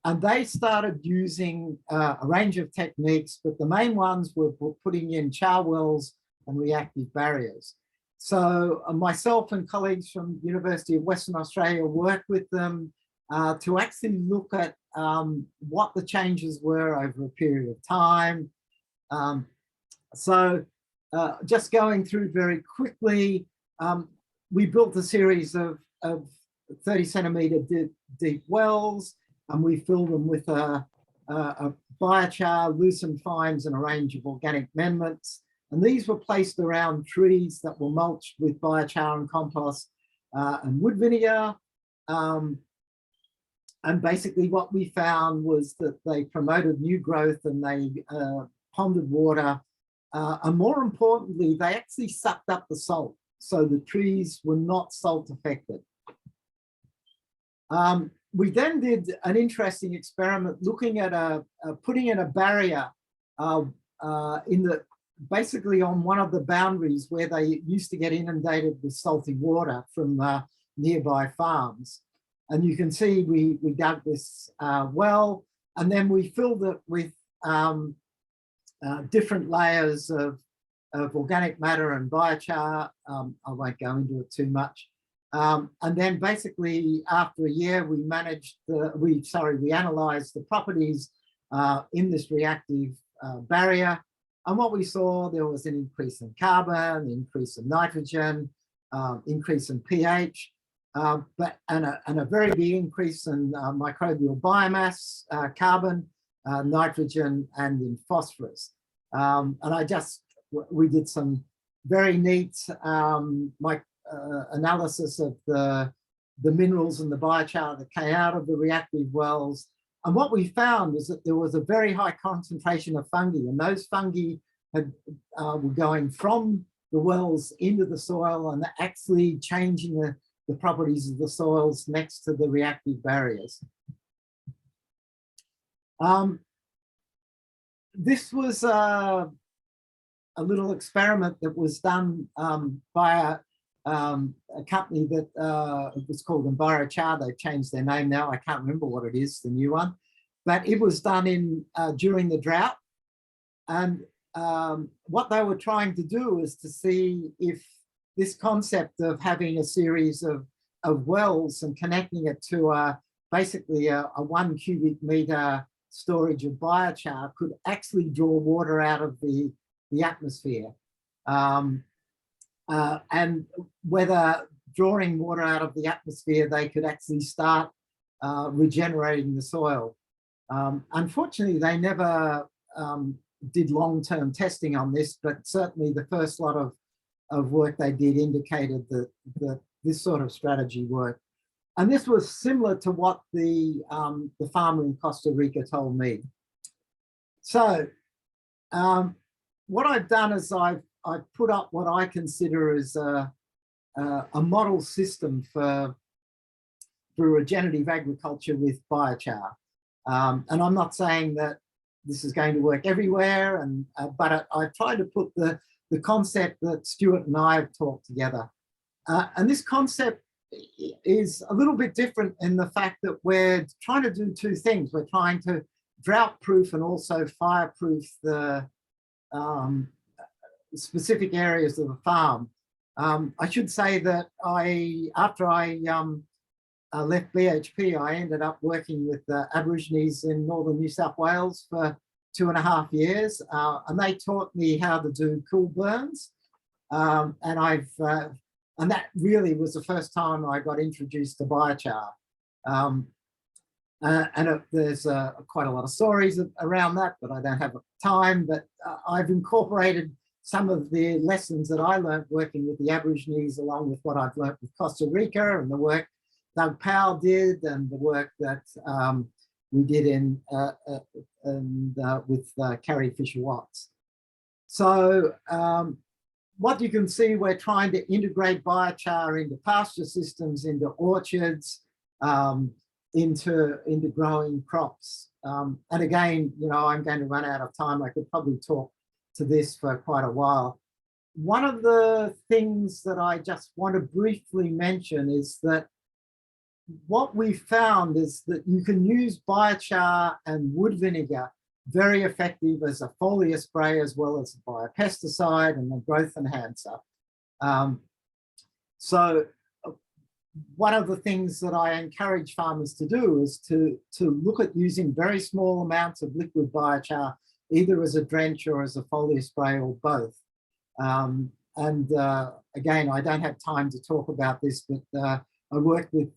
D: And they started using a range of techniques, but the main ones were putting in char wells and reactive barriers. So myself and colleagues from the University of Western Australia worked with them to actually look at what the changes were over a period of time. Just going through very quickly, we built a series of 30 centimetre deep wells, and we filled them with a biochar, loosened fines, and a range of organic amendments. And these were placed around trees that were mulched with biochar and compost and wood vinegar. And basically what we found was that they promoted new growth and they ponded water. And more importantly, they actually sucked up the salt. So the trees were not salt affected. We then did an interesting experiment looking at putting in a barrier basically on one of the boundaries where they used to get inundated with salty water from nearby farms. And you can see we dug this well, and then we filled it with different layers of organic matter and biochar. I won't go into it too much. And then basically after a year, we analyzed the properties in this reactive barrier. And what we saw, there was an increase in carbon, increase in nitrogen, increase in pH, and a very big increase in microbial biomass, carbon, nitrogen, and in phosphorus. And we did some very neat analysis of the the minerals and the biochar that came out of the reactive wells. And what we found was that there was a very high concentration of fungi, and those fungi were going from the wells into the soil and actually changing the properties of the soils next to the reactive barriers. This was a little experiment that was done by a company that was called EnviroChar. They've changed their name now. I can't remember what it is, the new one. But it was done during the drought. And what they were trying to do is to see if this concept of having a series of wells and connecting it to basically a 1 cubic meter storage of biochar could actually draw water out of the atmosphere. And whether drawing water out of the atmosphere, they could actually start regenerating the soil. Unfortunately, they never did long-term testing on this, but certainly the first lot of work they did indicated that this sort of strategy worked. And this was similar to what the farmer in Costa Rica told me. So what I've done is I've put up what I consider as a model system for regenerative agriculture with biochar. And I'm not saying that this is going to work everywhere, but I've tried to put the concept that Stuart and I have talked together. And this concept is a little bit different in the fact that we're trying to do two things. We're trying to drought-proof and also fire-proof the specific areas of the farm. I should say that after I left BHP, I ended up working with the Aborigines in northern New South Wales for 2.5 years, and they taught me how to do cool burns. And that really was the first time I got introduced to biochar. There's quite a lot of stories around that, but I don't have time. But I've incorporated some of the lessons that I learned working with the Aborigines, along with what I've learned with Costa Rica and the work Doug Powell did, and the work that we did with Carrie Fisher-Watts. So what you can see, we're trying to integrate biochar into pasture systems, into orchards, into growing crops. And again, I'm going to run out of time. I could probably talk to this for quite a while. One of the things that I just want to briefly mention is that what we found is that you can use biochar and wood vinegar very effective as a foliar spray, as well as a biopesticide and a growth enhancer. So one of the things that I encourage farmers to do is to look at using very small amounts of liquid biochar, either as a drench or as a foliar spray, or both. Again, I don't have time to talk about this, but I worked with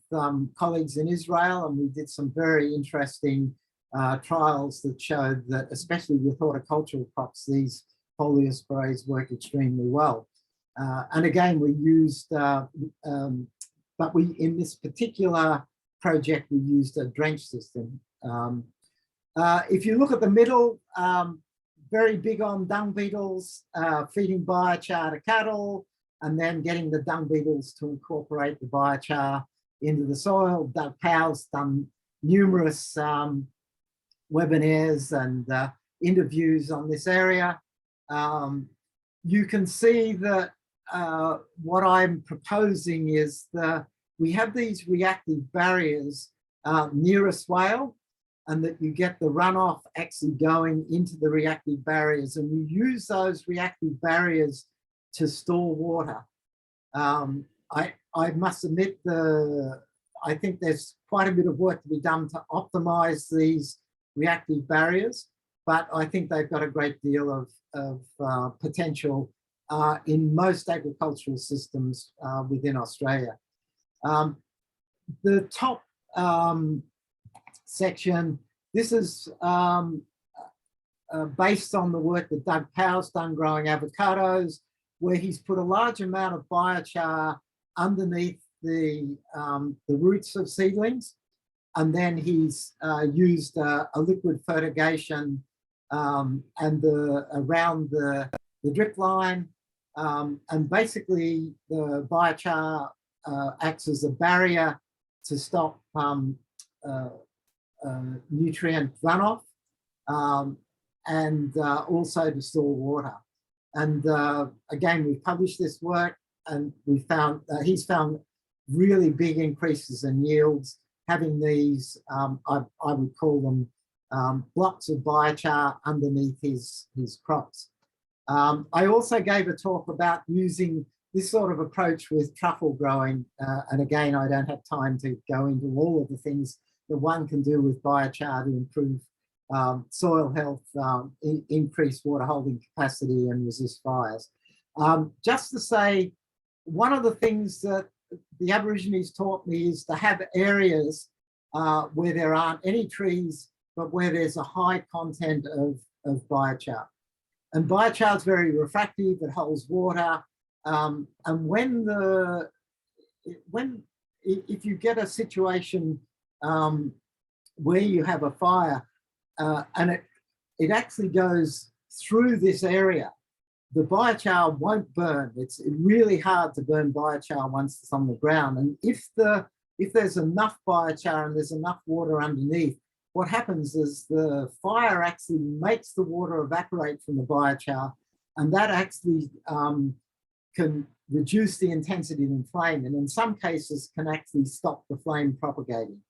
D: colleagues in Israel, and we did some very interesting trials that showed that, especially with horticultural crops, these foliar sprays work extremely well. And again, we used, in this particular project, we used a drench system. If you look at the middle, very big on dung beetles, feeding biochar to cattle, and then getting the dung beetles to incorporate the biochar into the soil. Doug Powell's done numerous webinars and interviews on this area. You can see that what I'm proposing is that we have these reactive barriers near a swale, and that you get the runoff actually going into the reactive barriers, and you use those reactive barriers to store water. I must admit, I think there's quite a bit of work to be done to optimize these reactive barriers, but I think they've got a great deal of potential in most agricultural systems within Australia. The top section, this is based on the work that Doug Powell's done growing avocados, where he's put a large amount of biochar underneath the roots of seedlings, and then he's used a liquid fertigation and around the drip line, and basically the biochar acts as a barrier to stop nutrient runoff, and also to store water. And again, we've published this work, and we found he's found really big increases in yields having these, I would call them blocks of biochar underneath his crops. I also gave a talk about using this sort of approach with truffle growing. And again, I don't have time to go into all of the things that one can do with biochar to improve soil health, increase water holding capacity and resist fires. Just to say, one of the things that the Aborigines taught me is to have areas where there aren't any trees, but where there's a high content of biochar. And biochar is very refractive, it holds water. And if you get a situation where you have a fire and it actually goes through this area, the biochar won't burn. It's really hard to burn biochar once it's on the ground. And if there's enough biochar and there's enough water underneath, what happens is the fire actually makes the water evaporate from the biochar, and that actually can reduce the intensity of the flame, and in some cases can actually stop the flame propagating.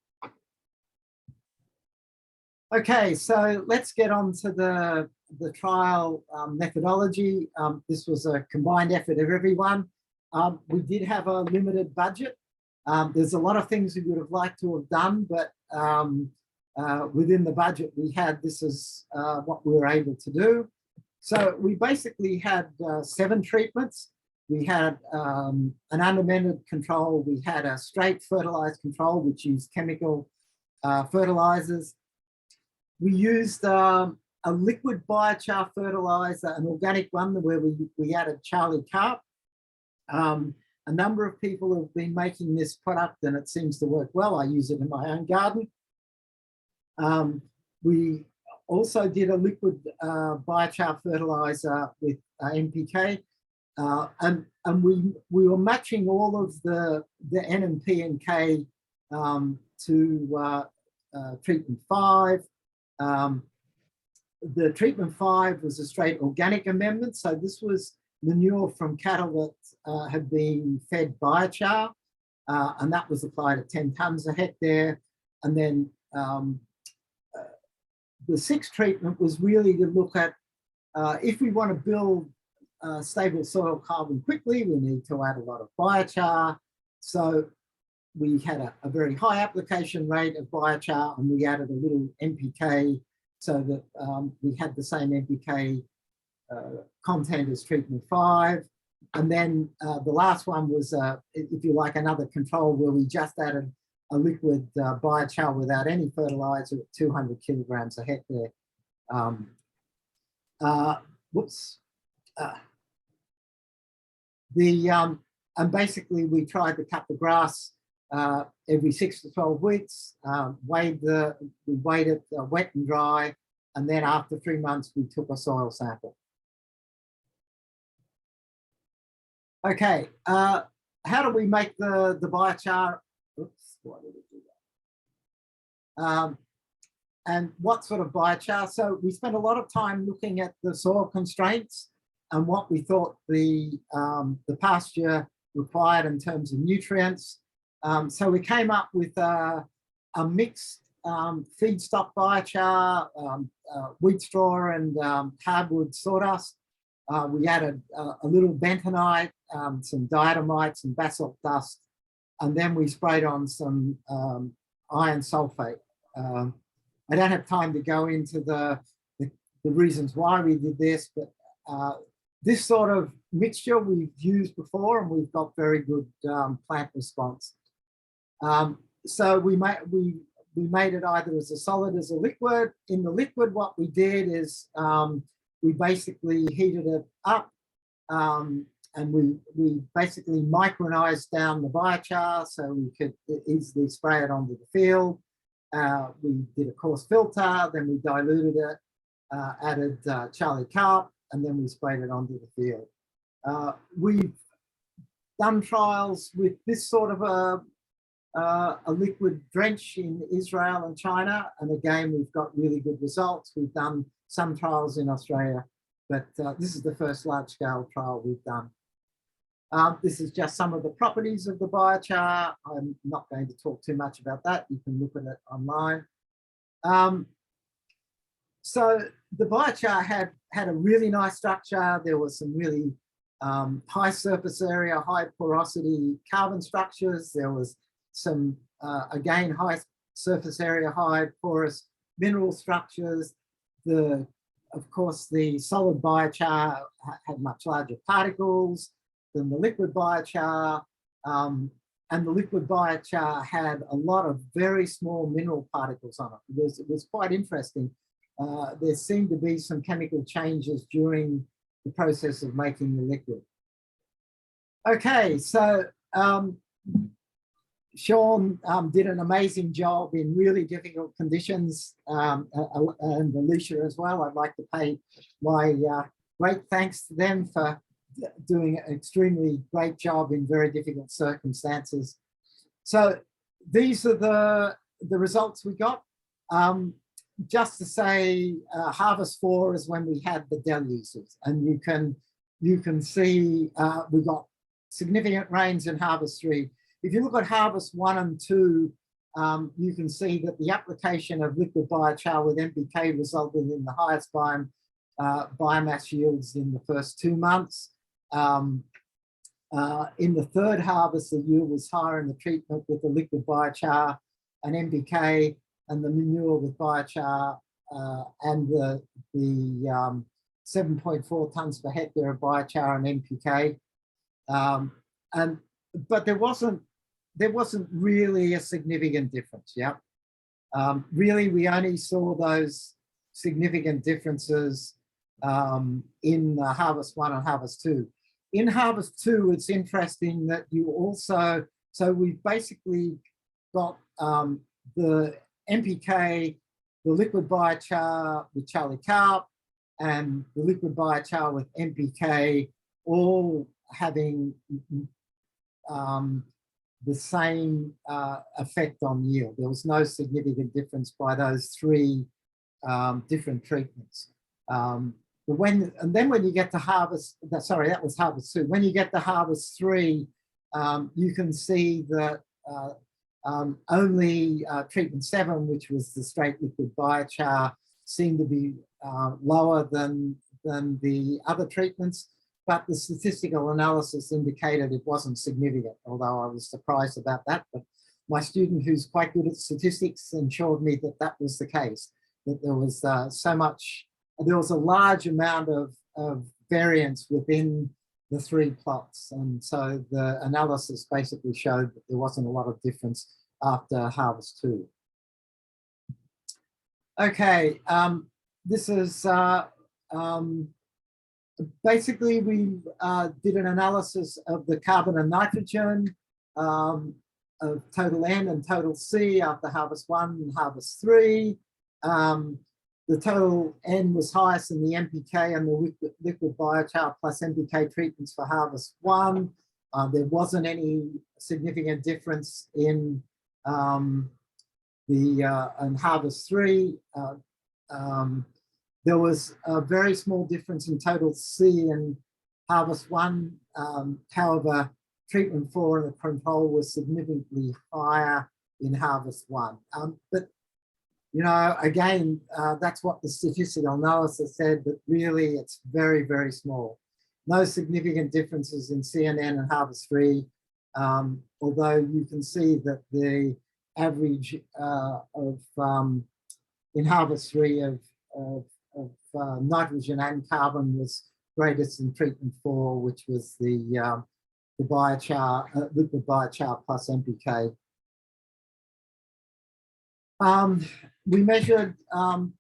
D: Okay, so let's get on to the trial methodology. This was a combined effort of everyone. We did have a limited budget. There's a lot of things we would have liked to have done, but within the budget we had, this is what we were able to do. So we basically had 7 treatments. We had an unamended control. We had a straight fertilized control, which used chemical fertilizers. We used a liquid biochar fertilizer, an organic one, where we added Charlie Carp. A number of people have been making this product and it seems to work well. I use it in my own garden. We also did a liquid biochar fertilizer with NPK, and we were matching all of the N and P and K to treatment 5. The treatment 5 was a straight organic amendment. So this was manure from cattle that had been fed biochar, and that was applied at 10 tonnes a hectare. And then the 6th treatment was really to look at if we want to build stable soil carbon quickly, we need to add a lot of biochar. So we had a very high application rate of biochar, and we added a little NPK so that we had the same NPK content as treatment 5. And then the last one was, if you like, another control where we just added a liquid biochar without any fertilizer at 200 kilograms a hectare. And basically we tried to cut the grass every 6 to 12 weeks, we weighed it wet and dry, and then after 3 months we took a soil sample. Okay, how do we make the biochar? Oops, why did it do that? And what sort of biochar? So we spent a lot of time looking at the soil constraints and what we thought the pasture required in terms of nutrients. So we came up with a mixed feedstock biochar, wheat straw and hardwood sawdust. We added a little bentonite, some diatomites and basalt dust, and then we sprayed on some iron sulfate. I don't have time to go into the reasons why we did this, but this sort of mixture we've used before and we've got very good plant response. So we made it either as a solid as a liquid. In the liquid, what we did is we basically heated it up and we basically micronized down the biochar so we could easily spray it onto the field. We did a coarse filter, then we diluted it, added Charlie Carp, and then we sprayed it onto the field. We've done trials with this sort of a liquid drench in Israel and China, and again, we've got really good results. We've done some trials in Australia, but this is the first large-scale trial we've done. This is just some of the properties of the biochar. I'm not going to talk too much about that. You can look at it online. So the biochar had a really nice structure. There was some really high surface area, high porosity carbon structures. There was some, again, high surface area, high porous mineral structures. Of course, the solid biochar had much larger particles than the liquid biochar. And the liquid biochar had a lot of very small mineral particles on it. It was quite interesting. There seemed to be some chemical changes during the process of making the liquid. Okay, so Sean did an amazing job in really difficult conditions, and Alicia as well. I'd like to pay my great thanks to them for doing an extremely great job in very difficult circumstances. So these are the results we got. Just to say, harvest 4 is when we had the deluges, and you can see we got significant rains in harvest 3. If you look at harvest 1 and 2, you can see that the application of liquid biochar with NPK resulted in the highest biomass yields in the first 2 months. In the third harvest, the yield was higher in the treatment with the liquid biochar and NPK, and the manure with biochar and the 7.4 tonnes per hectare of biochar and NPK. But there wasn't really a significant difference. Yeah, really, we only saw those significant differences in harvest 1 and harvest 2. In harvest 2, it's interesting that you also, so we've basically got the NPK, the liquid biochar with Charlie Carp, and the liquid biochar with NPK, all having the same effect on yield. There was no significant difference by those 3 different treatments. And then when you get to harvest, sorry, that was harvest 2. When you get to harvest 3, you can see that only treatment 7, which was the straight liquid biochar, seemed to be lower than the other treatments, but the statistical analysis indicated it wasn't significant, although I was surprised about that. But my student, who's quite good at statistics, assured me that that was the case, that there was there was a large amount of variance within the 3 plots. And so the analysis basically showed that there wasn't a lot of difference after harvest 2. Okay, this is basically we did an analysis of the carbon and nitrogen of total N and total C after harvest 1 and harvest 3. The total N was highest in the NPK and the liquid biochar plus NPK treatments for harvest 1. There wasn't any significant difference in harvest 3. There was a very small difference in total C in harvest 1. However, treatment 4 and the control was significantly higher in harvest 1. But you know, again, that's what the statistical analysis said, but really it's very, very small. No significant differences in CNN and harvest 3, although you can see that the average in harvest 3 of nitrogen and carbon was greatest in treatment 4, which was the biochar, liquid biochar plus NPK. We measured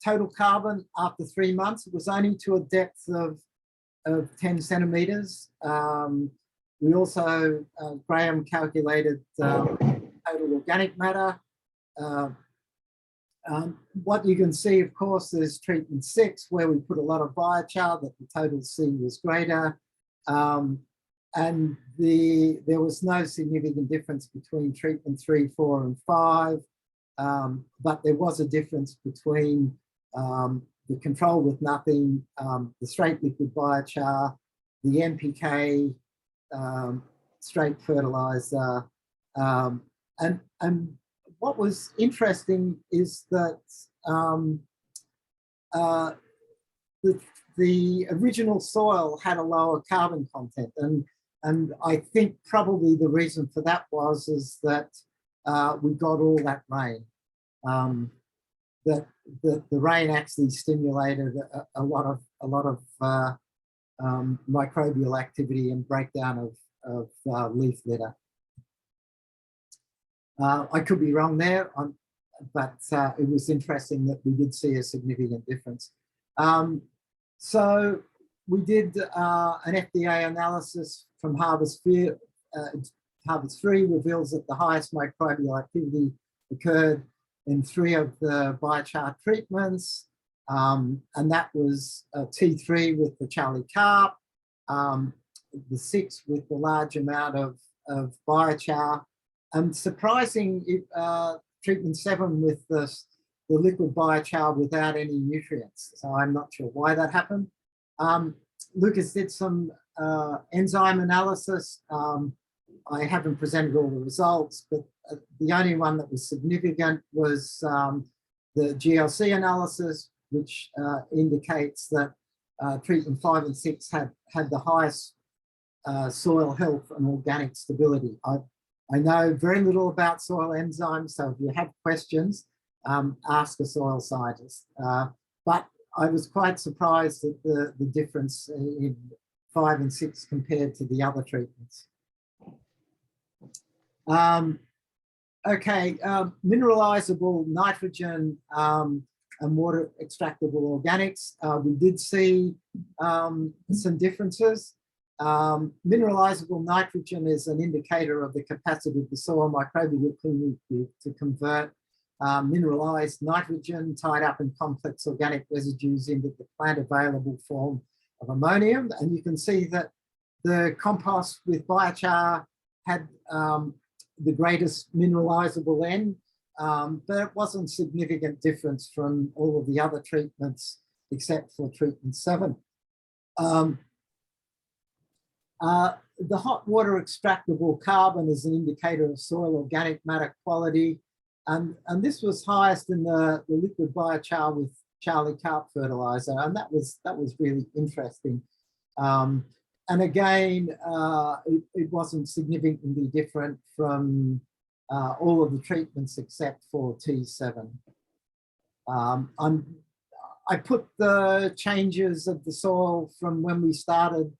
D: total carbon after 3 months. It was only to a depth of of 10 centimetres. We also, Graham calculated total organic matter. What you can see, of course, is treatment 6, where we put a lot of biochar, that the total C was greater. And there was no significant difference between treatment 3, 4, and 5. But there was a difference between the control with nothing, the straight liquid biochar, the NPK, straight fertiliser. And what was interesting is that the original soil had a lower carbon content, and I think probably the reason for that is that we got all that rain. That the rain actually stimulated a lot of microbial activity and breakdown of leaf litter. I could be wrong there, but it was interesting that we did see a significant difference. So we did an FDA analysis from Harvest 3 reveals that the highest microbial activity occurred in 3 of the biochar treatments, and that was T3 with the Charlie Carp, the 6 with the large amount of biochar, and surprising treatment 7 with the liquid biochar without any nutrients. So I'm not sure why that happened. Lucas did some enzyme analysis. I haven't presented all the results, but the only one that was significant was the GLC analysis, which indicates that treatment 5 and 6 had the highest soil health and organic stability. I know very little about soil enzymes, so if you have questions, ask a soil scientist. But I was quite surprised at the difference in 5 and 6 compared to the other treatments. Okay, mineralizable nitrogen and water extractable organics. We did see some differences. Mineralizable nitrogen is an indicator of the capacity of the soil microbial community to convert mineralized nitrogen tied up in complex organic residues into the plant available form of ammonium. And you can see that the compost with biochar had the greatest mineralizable N, but it wasn't significant difference from all of the other treatments except for treatment 7. The hot water extractable carbon is an indicator of soil organic matter quality, and this was highest in the liquid biochar with Charlie Carp fertiliser, and that was really interesting. And again, it wasn't significantly different from all of the treatments except for T7. I put the changes of the soil from when we started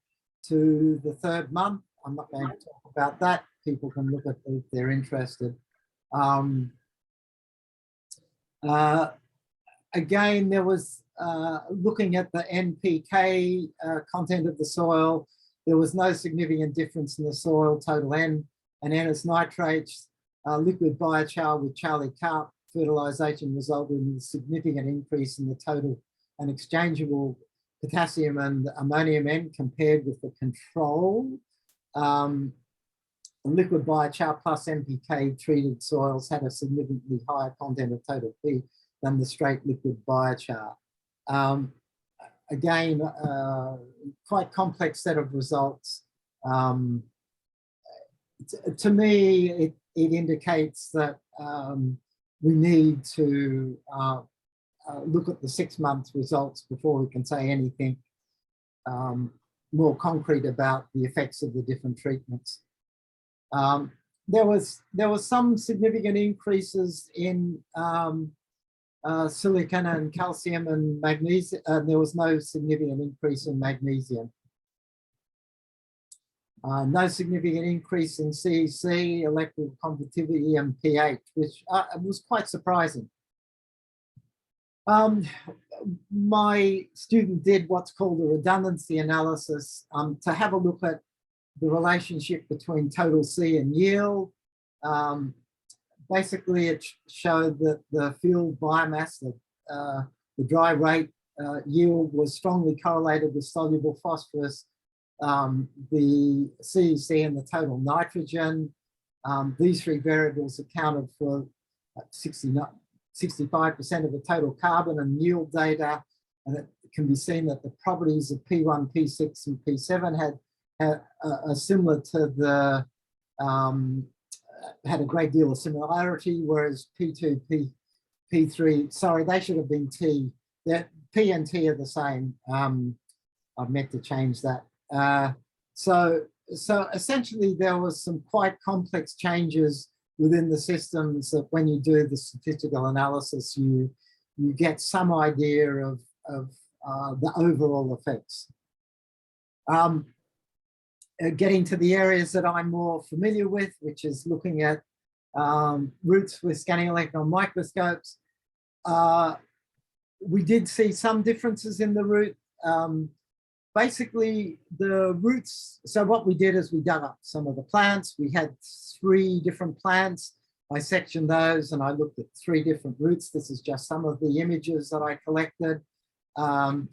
D: to the 3rd month. I'm not going to talk about that. People can look at it if they're interested. Again, there was looking at the NPK content of the soil. There was no significant difference in the soil total N and N as nitrates. Liquid biochar with Charlie Carp fertilisation resulted in a significant increase in the total and exchangeable potassium and ammonium N compared with the control. Liquid biochar plus NPK treated soils had a significantly higher content of total P than the straight liquid biochar. Again, quite complex set of results. To me, it indicates that we need to look at the 6-month results before we can say anything more concrete about the effects of the different treatments. There was some significant increases in silicon and calcium and magnesium. There was no significant increase in magnesium. No significant increase in CEC, electrical conductivity, and pH, which was quite surprising. My student did what's called a redundancy analysis to have a look at the relationship between total C and yield. Basically, it showed that the field biomass, the dry rate yield was strongly correlated with soluble phosphorus, the CEC and the total nitrogen. These three variables accounted for 65% of the total carbon and yield data. And it can be seen that the properties of P1, P6 and P7 are similar to the, had a great deal of similarity, whereas P2, P3, sorry, they should have been T. P and T are the same. I've meant to change that. So essentially there was some quite complex changes within the systems that when you do the statistical analysis, you get some idea of the overall effects. Getting to the areas that I'm more familiar with, which is looking at roots with scanning electron microscopes. We did see some differences in the root. Basically, the roots, so what we did is we dug up some of the plants. We had 3 different plants. I sectioned those and I looked at 3 different roots. This is just some of the images that I collected. And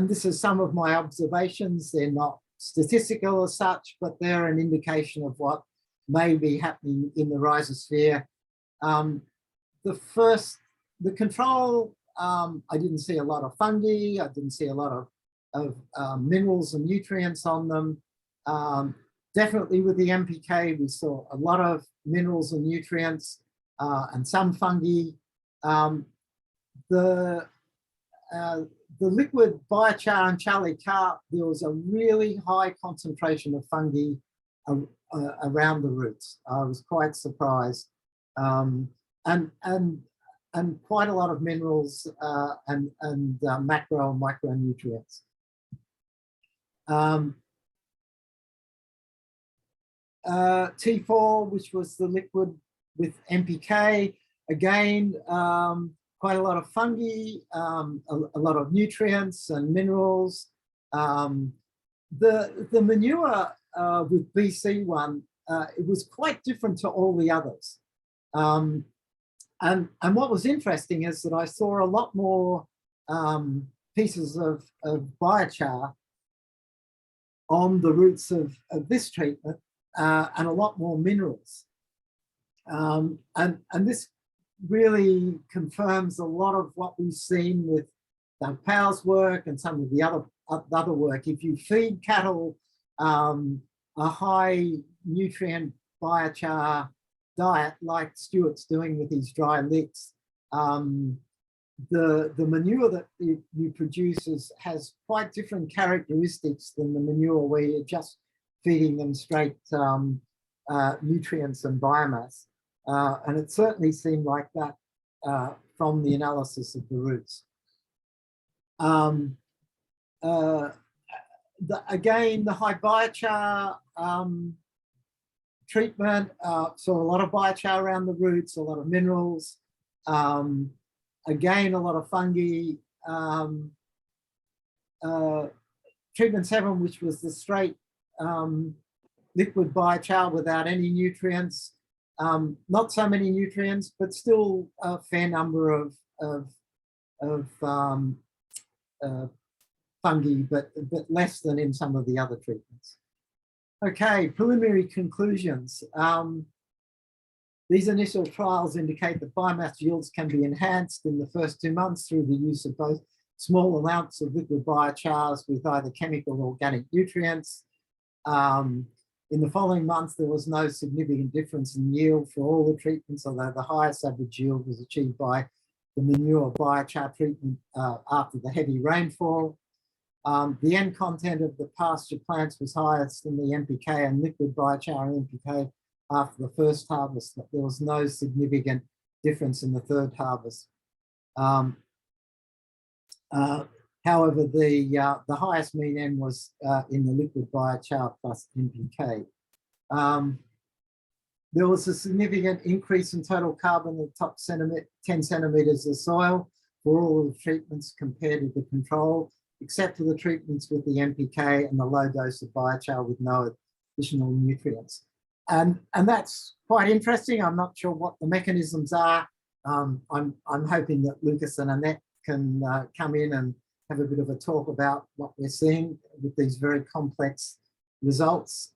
D: this is some of my observations. They're not statistical as such, but they're an indication of what may be happening in the rhizosphere. The control, I didn't see a lot of fungi. I didn't see a lot of minerals and nutrients on them. Definitely with the NPK, we saw a lot of minerals and nutrients and some fungi. The liquid biochar and Charlie carp, there was a really high concentration of fungi around the roots. I was quite surprised. And quite a lot of minerals and macro and micronutrients. T4, which was the liquid with NPK, again, quite a lot of fungi, a lot of nutrients and minerals. The manure with BC1, it was quite different to all the others. And what was interesting is that I saw a lot more pieces of biochar on the roots of this treatment and a lot more minerals. And this really confirms a lot of what we've seen with Doug Powell's work and some of the other work. If you feed cattle a high nutrient biochar diet like Stuart's doing with these dry licks, the manure that you produce has quite different characteristics than the manure where you're just feeding them straight nutrients and biomass. And it certainly seemed like that from the analysis of the roots. Again, the high biochar treatment, saw a lot of biochar around the roots, a lot of minerals, again, a lot of fungi. Treatment 7, which was the straight liquid biochar without any nutrients, not so many nutrients, but still a fair number of fungi, but less than in some of the other treatments. Okay, preliminary conclusions. These initial trials indicate that biomass yields can be enhanced in the first 2 months through the use of both small amounts of liquid biochars with either chemical or organic nutrients. In the following months, there was no significant difference in yield for all the treatments, although the highest average yield was achieved by the manure biochar treatment after the heavy rainfall. The N content of the pasture plants was highest in the NPK and liquid biochar and NPK after the first harvest. There was no significant difference in the third harvest. However, the highest mean N was in the liquid biochar plus NPK. There was a significant increase in total carbon in the top 10 centimetres of soil for all of the treatments compared with the control, except for the treatments with the NPK and the low dose of biochar with no additional nutrients. And that's quite interesting. I'm not sure what the mechanisms are. I'm hoping that Lucas and Annette can come in and have a bit of a talk about what we're seeing with these very complex results.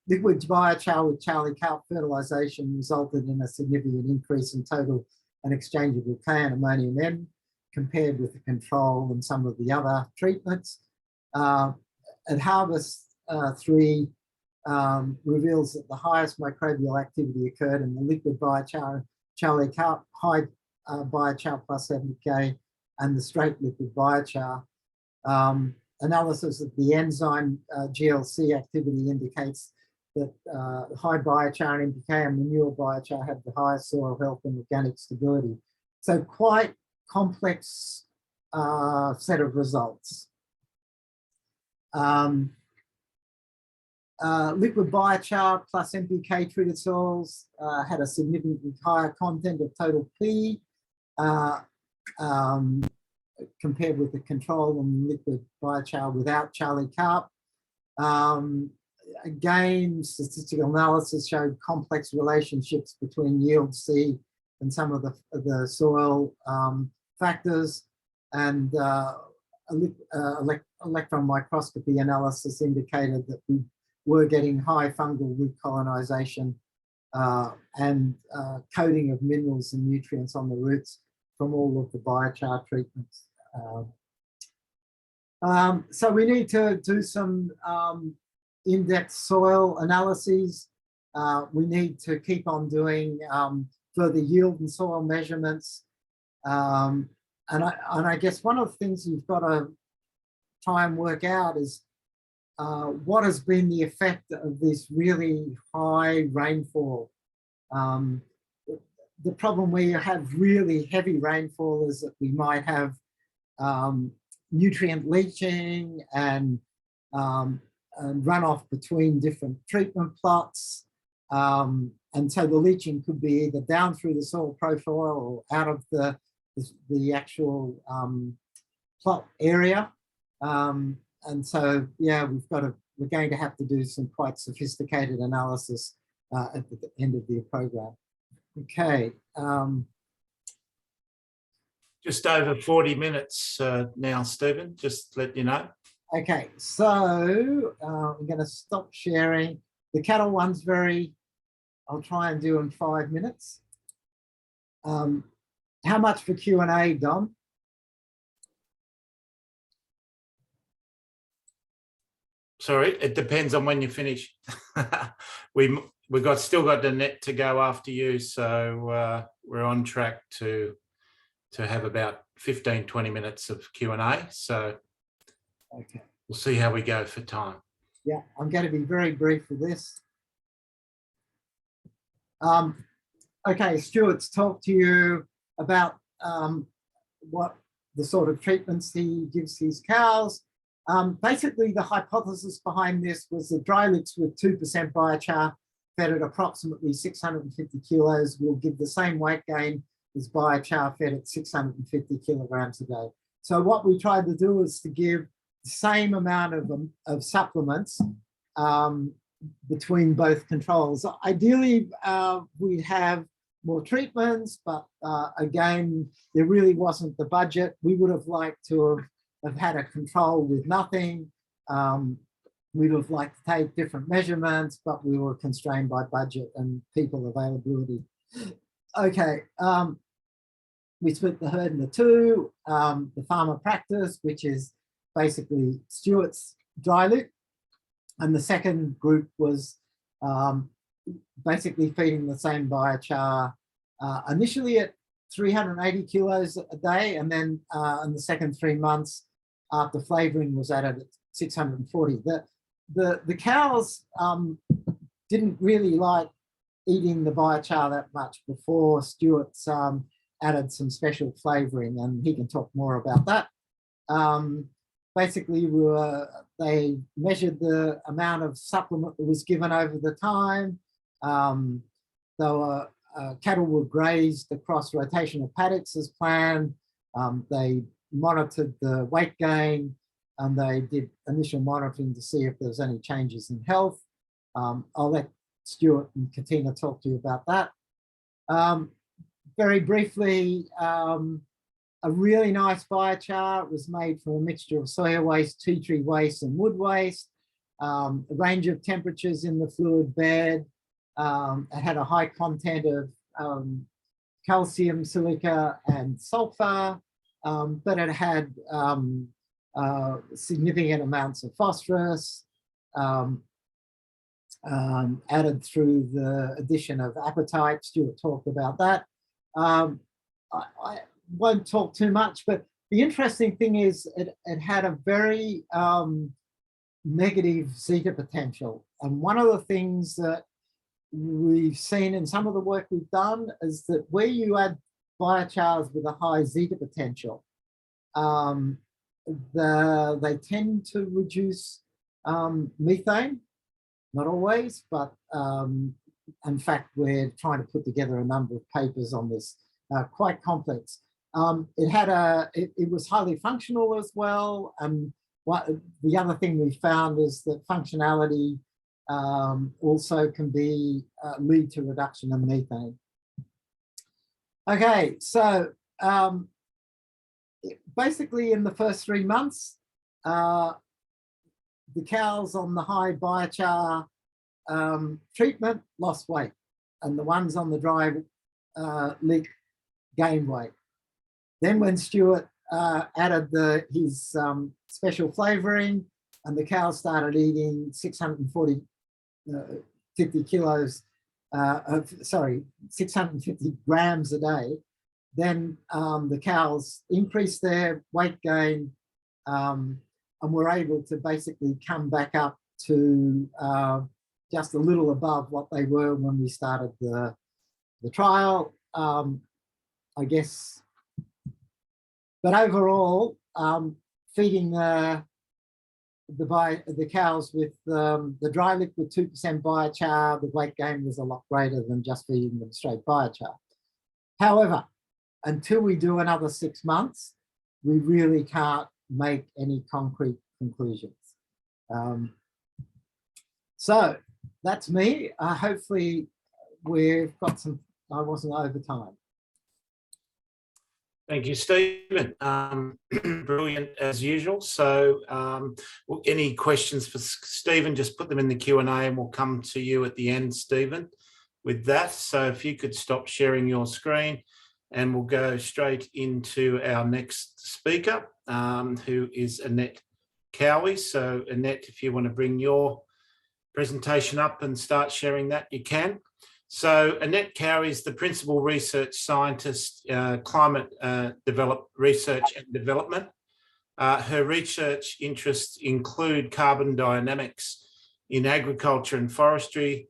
D: Liquid biochar with Charlie Carp fertilisation resulted in a significant increase in total and exchangeable K and ammonium N compared with the control and some of the other treatments. At harvest 3 reveals that the highest microbial activity occurred in the liquid biochar, Charlie Carp, high biochar plus NPK, and the straight liquid biochar. Analysis of the enzyme GLC activity indicates that high biochar and NPK and manure biochar have the highest soil health and organic stability. So quite complex set of results. Liquid biochar plus NPK treated soils had a significantly higher content of total P compared with the control and liquid biochar without Charlie Carp. Again, statistical analysis showed complex relationships between yield C and some of the soil factors, and electron microscopy analysis indicated that we were getting high fungal root colonization and coating of minerals and nutrients on the roots from all of the biochar treatments. So we need to do some in-depth soil analyses. We need to keep on doing further yield and soil measurements. And I guess one of the things you've got to try and work out is what has been the effect of this really high rainfall. The problem where you have really heavy rainfall is that we might have nutrient leaching and runoff between different treatment plots. And so the leaching could be either down through the soil profile or out of the actual plot area. And so, yeah, we're going to have to do some quite sophisticated analysis at the end of the program. Okay.
A: Just over 40 minutes now, Stephen, just to let you know.
D: Okay, so I'm going to stop sharing. The cattle one's I'll try and do in 5 minutes. How much for Q&A, Dom?
A: Sorry, it depends on when you finish. We've still got the net to go after you, so we're on track to have about 15-20 minutes of Q&A. So
D: okay,
A: we'll see how we go for time.
D: Yeah, I'm going to be very brief with this. Okay, Stuart's talked to you about what the sort of treatments he gives his cows. Basically, the hypothesis behind this was that dry licks with 2% biochar fed at approximately 650 kilos will give the same weight gain as biochar fed at 650 kilograms a day. So what we tried to do is to give the same amount of supplements between both controls. Ideally, we have more treatments, but again, there really wasn't the budget. We would have liked to have had a control with nothing. We'd have liked to take different measurements, but we were constrained by budget and people availability. Okay, we split the herd into two. The farmer practice, which is basically Stuart's dry lick, and the second group was basically feeding the same biochar initially at 380 kilos a day, and then in the second 3 months after flavouring was added at 640. The cows didn't really like eating the biochar that much before Stuart's added some special flavouring, and he can talk more about that. Basically, they measured the amount of supplement that was given over the time. Cattle were grazed across rotational paddocks as planned. They monitored the weight gain, and they did initial monitoring to see if there was any changes in health. I'll let Stuart and Katina talk to you about that. Very briefly, a really nice biochar. It was made from a mixture of soya waste, tea tree waste, and wood waste. A range of temperatures in the fluid bed. It had a high content of calcium, silica, and sulfur, but it had significant amounts of phosphorus, added through the addition of apatite. Stuart talked about that. I won't talk too much, but the interesting thing is it had a very negative zeta potential. And one of the things that we've seen in some of the work we've done is that where you add biochars with a high zeta potential, they tend to reduce methane. Not always, but in fact, we're trying to put together a number of papers on this, quite complex. It was highly functional as well. And the other thing we found is that functionality also can be lead to reduction in methane. Okay, so basically in the first 3 months, the cows on the high biochar treatment lost weight, and the ones on the dry lick gained weight. Then when Stuart added his special flavouring, and the cows started eating 650 grams a day, then the cows increased their weight gain, and were able to basically come back up to just a little above what they were when we started the trial, I guess. But overall, feeding the cows with the dry liquid 2% biochar, the weight gain was a lot greater than just feeding them straight biochar. However, until we do another 6 months, we really can't make any concrete conclusions. So that's me. Hopefully we've got some, I wasn't over time.
A: Thank you, Stephen. Brilliant as usual. So any questions for Stephen, just put them in the Q&A and we'll come to you at the end, Stephen, with that. So if you could stop sharing your screen, and we'll go straight into our next speaker, who is Annette Cowie. So Annette, if you want to bring your presentation up and start sharing that, you can. So Annette Cowie is the Principal Research Scientist, Climate Research and Development. Her research interests include carbon dynamics in agriculture and forestry,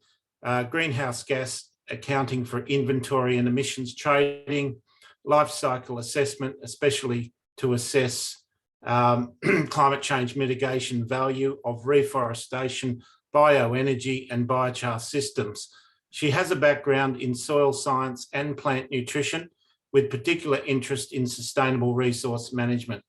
A: greenhouse gas accounting for inventory and emissions trading, life cycle assessment, especially to assess climate change mitigation value of reforestation, bioenergy and biochar systems. She has a background in soil science and plant nutrition, with particular interest in sustainable resource management.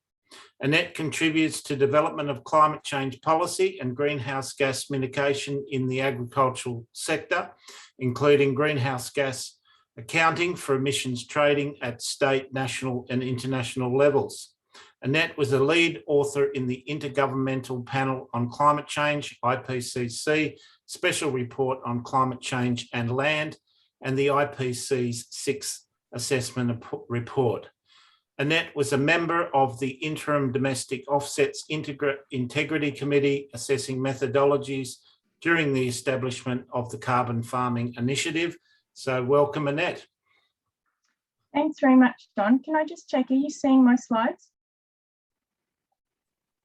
A: Annette contributes to development of climate change policy and greenhouse gas mitigation in the agricultural sector, including greenhouse gas accounting for emissions trading at state, national and international levels. Annette was a lead author in the Intergovernmental Panel on Climate Change, IPCC, Special Report on Climate Change and Land, and the IPCC's 6th Assessment Report. Annette was a member of the Interim Domestic Offsets Integrity Committee assessing methodologies during the establishment of the Carbon Farming Initiative. So welcome, Annette.
E: Thanks very much, Don. Can I just check, are you seeing my slides?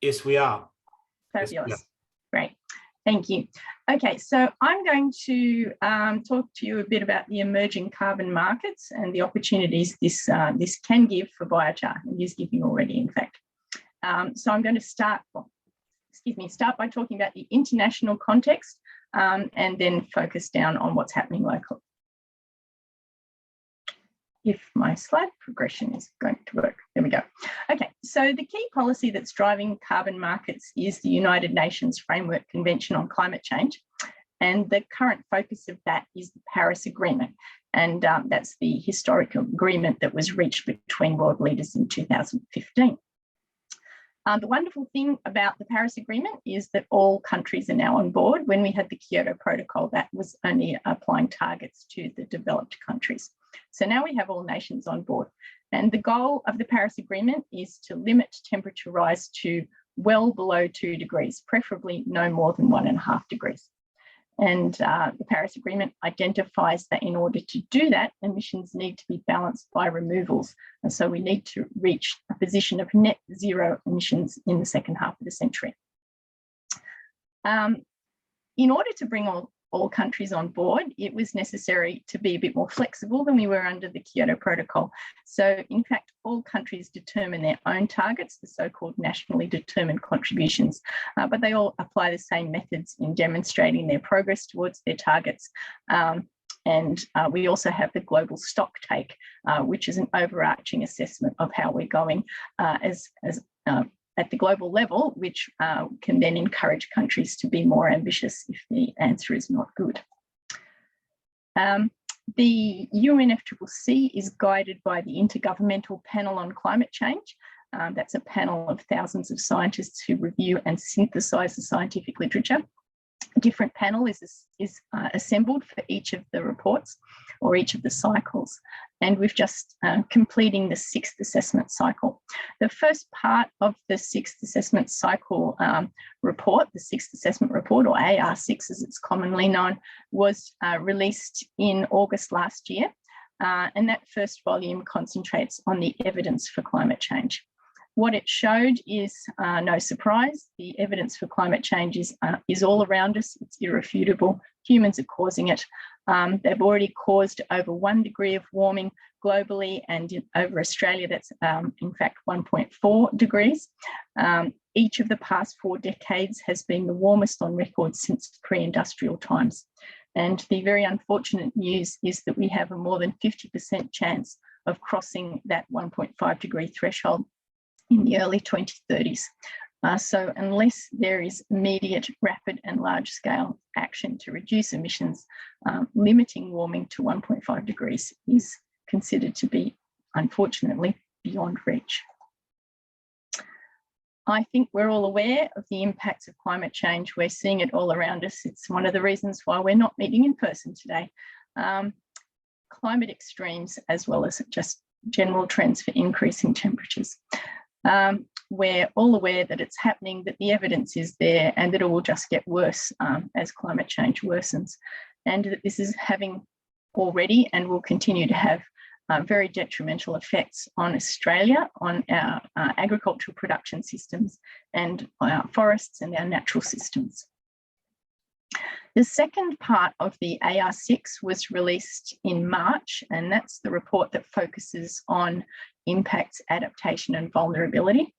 A: Yes, we are.
E: Fabulous.
A: Yes, we are.
E: Great. Thank you. Okay, so I'm going to talk to you a bit about the emerging carbon markets and the opportunities this can give for biochar, and is giving already, in fact. So I'm going to start by talking about the international context and then focus down on what's happening locally. if my slide progression is going to work. There we go. Okay, so the key policy that's driving carbon markets is the United Nations Framework Convention on Climate Change. And the current focus of that is the Paris Agreement. And that's the historic agreement that was reached between world leaders in 2015. The wonderful thing about the Paris Agreement is that all countries are now on board. When we had the Kyoto Protocol, that was only applying targets to the developed countries. So now we have all nations on board. And the goal of the Paris Agreement is to limit temperature rise to well below 2 degrees, preferably no more than 1.5 degrees. And the Paris Agreement identifies that in order to do that, emissions need to be balanced by removals. And so we need to reach a position of net zero emissions in the second half of the century. In order to bring all countries on board, it was necessary to be a bit more flexible than we were under the Kyoto Protocol. So in fact, all countries determine their own targets, the so-called nationally determined contributions, but they all apply the same methods in demonstrating their progress towards their targets. And we also have the global stock take, which is an overarching assessment of how we're going at the global level, which can then encourage countries to be more ambitious if the answer is not good. The UNFCCC is guided by the Intergovernmental Panel on Climate Change. That's a panel of thousands of scientists who review and synthesize the scientific literature. A different panel is assembled for each of the reports or each of the cycles. And we've just completing the 6th assessment cycle. The first part of the 6th assessment cycle report, the 6th assessment report, or AR6 as it's commonly known, was released in August last year. And that first volume concentrates on the evidence for climate change. What it showed is, no surprise, the evidence for climate change is all around us. It's irrefutable. Humans are causing it. They've already caused over 1 degree of warming globally, and over Australia, that's in fact 1.4 degrees. Each of the past 4 decades has been the warmest on record since pre-industrial times. And the very unfortunate news is that we have a more than 50% chance of crossing that 1.5 degree threshold in the early 2030s. So unless there is immediate, rapid and large-scale action to reduce emissions, limiting warming to 1.5 degrees is considered to be, unfortunately, beyond reach. I think we're all aware of the impacts of climate change. We're seeing it all around us. It's one of the reasons why we're not meeting in person today. Climate extremes, as well as just general trends for increasing temperatures. We're all aware that it's happening, that the evidence is there, and that it will just get worse as climate change worsens, and that this is having already and will continue to have very detrimental effects on Australia, on our agricultural production systems and our forests and our natural systems. The second part of the AR6 was released in March, and that's the report that focuses on impacts, adaptation and vulnerability.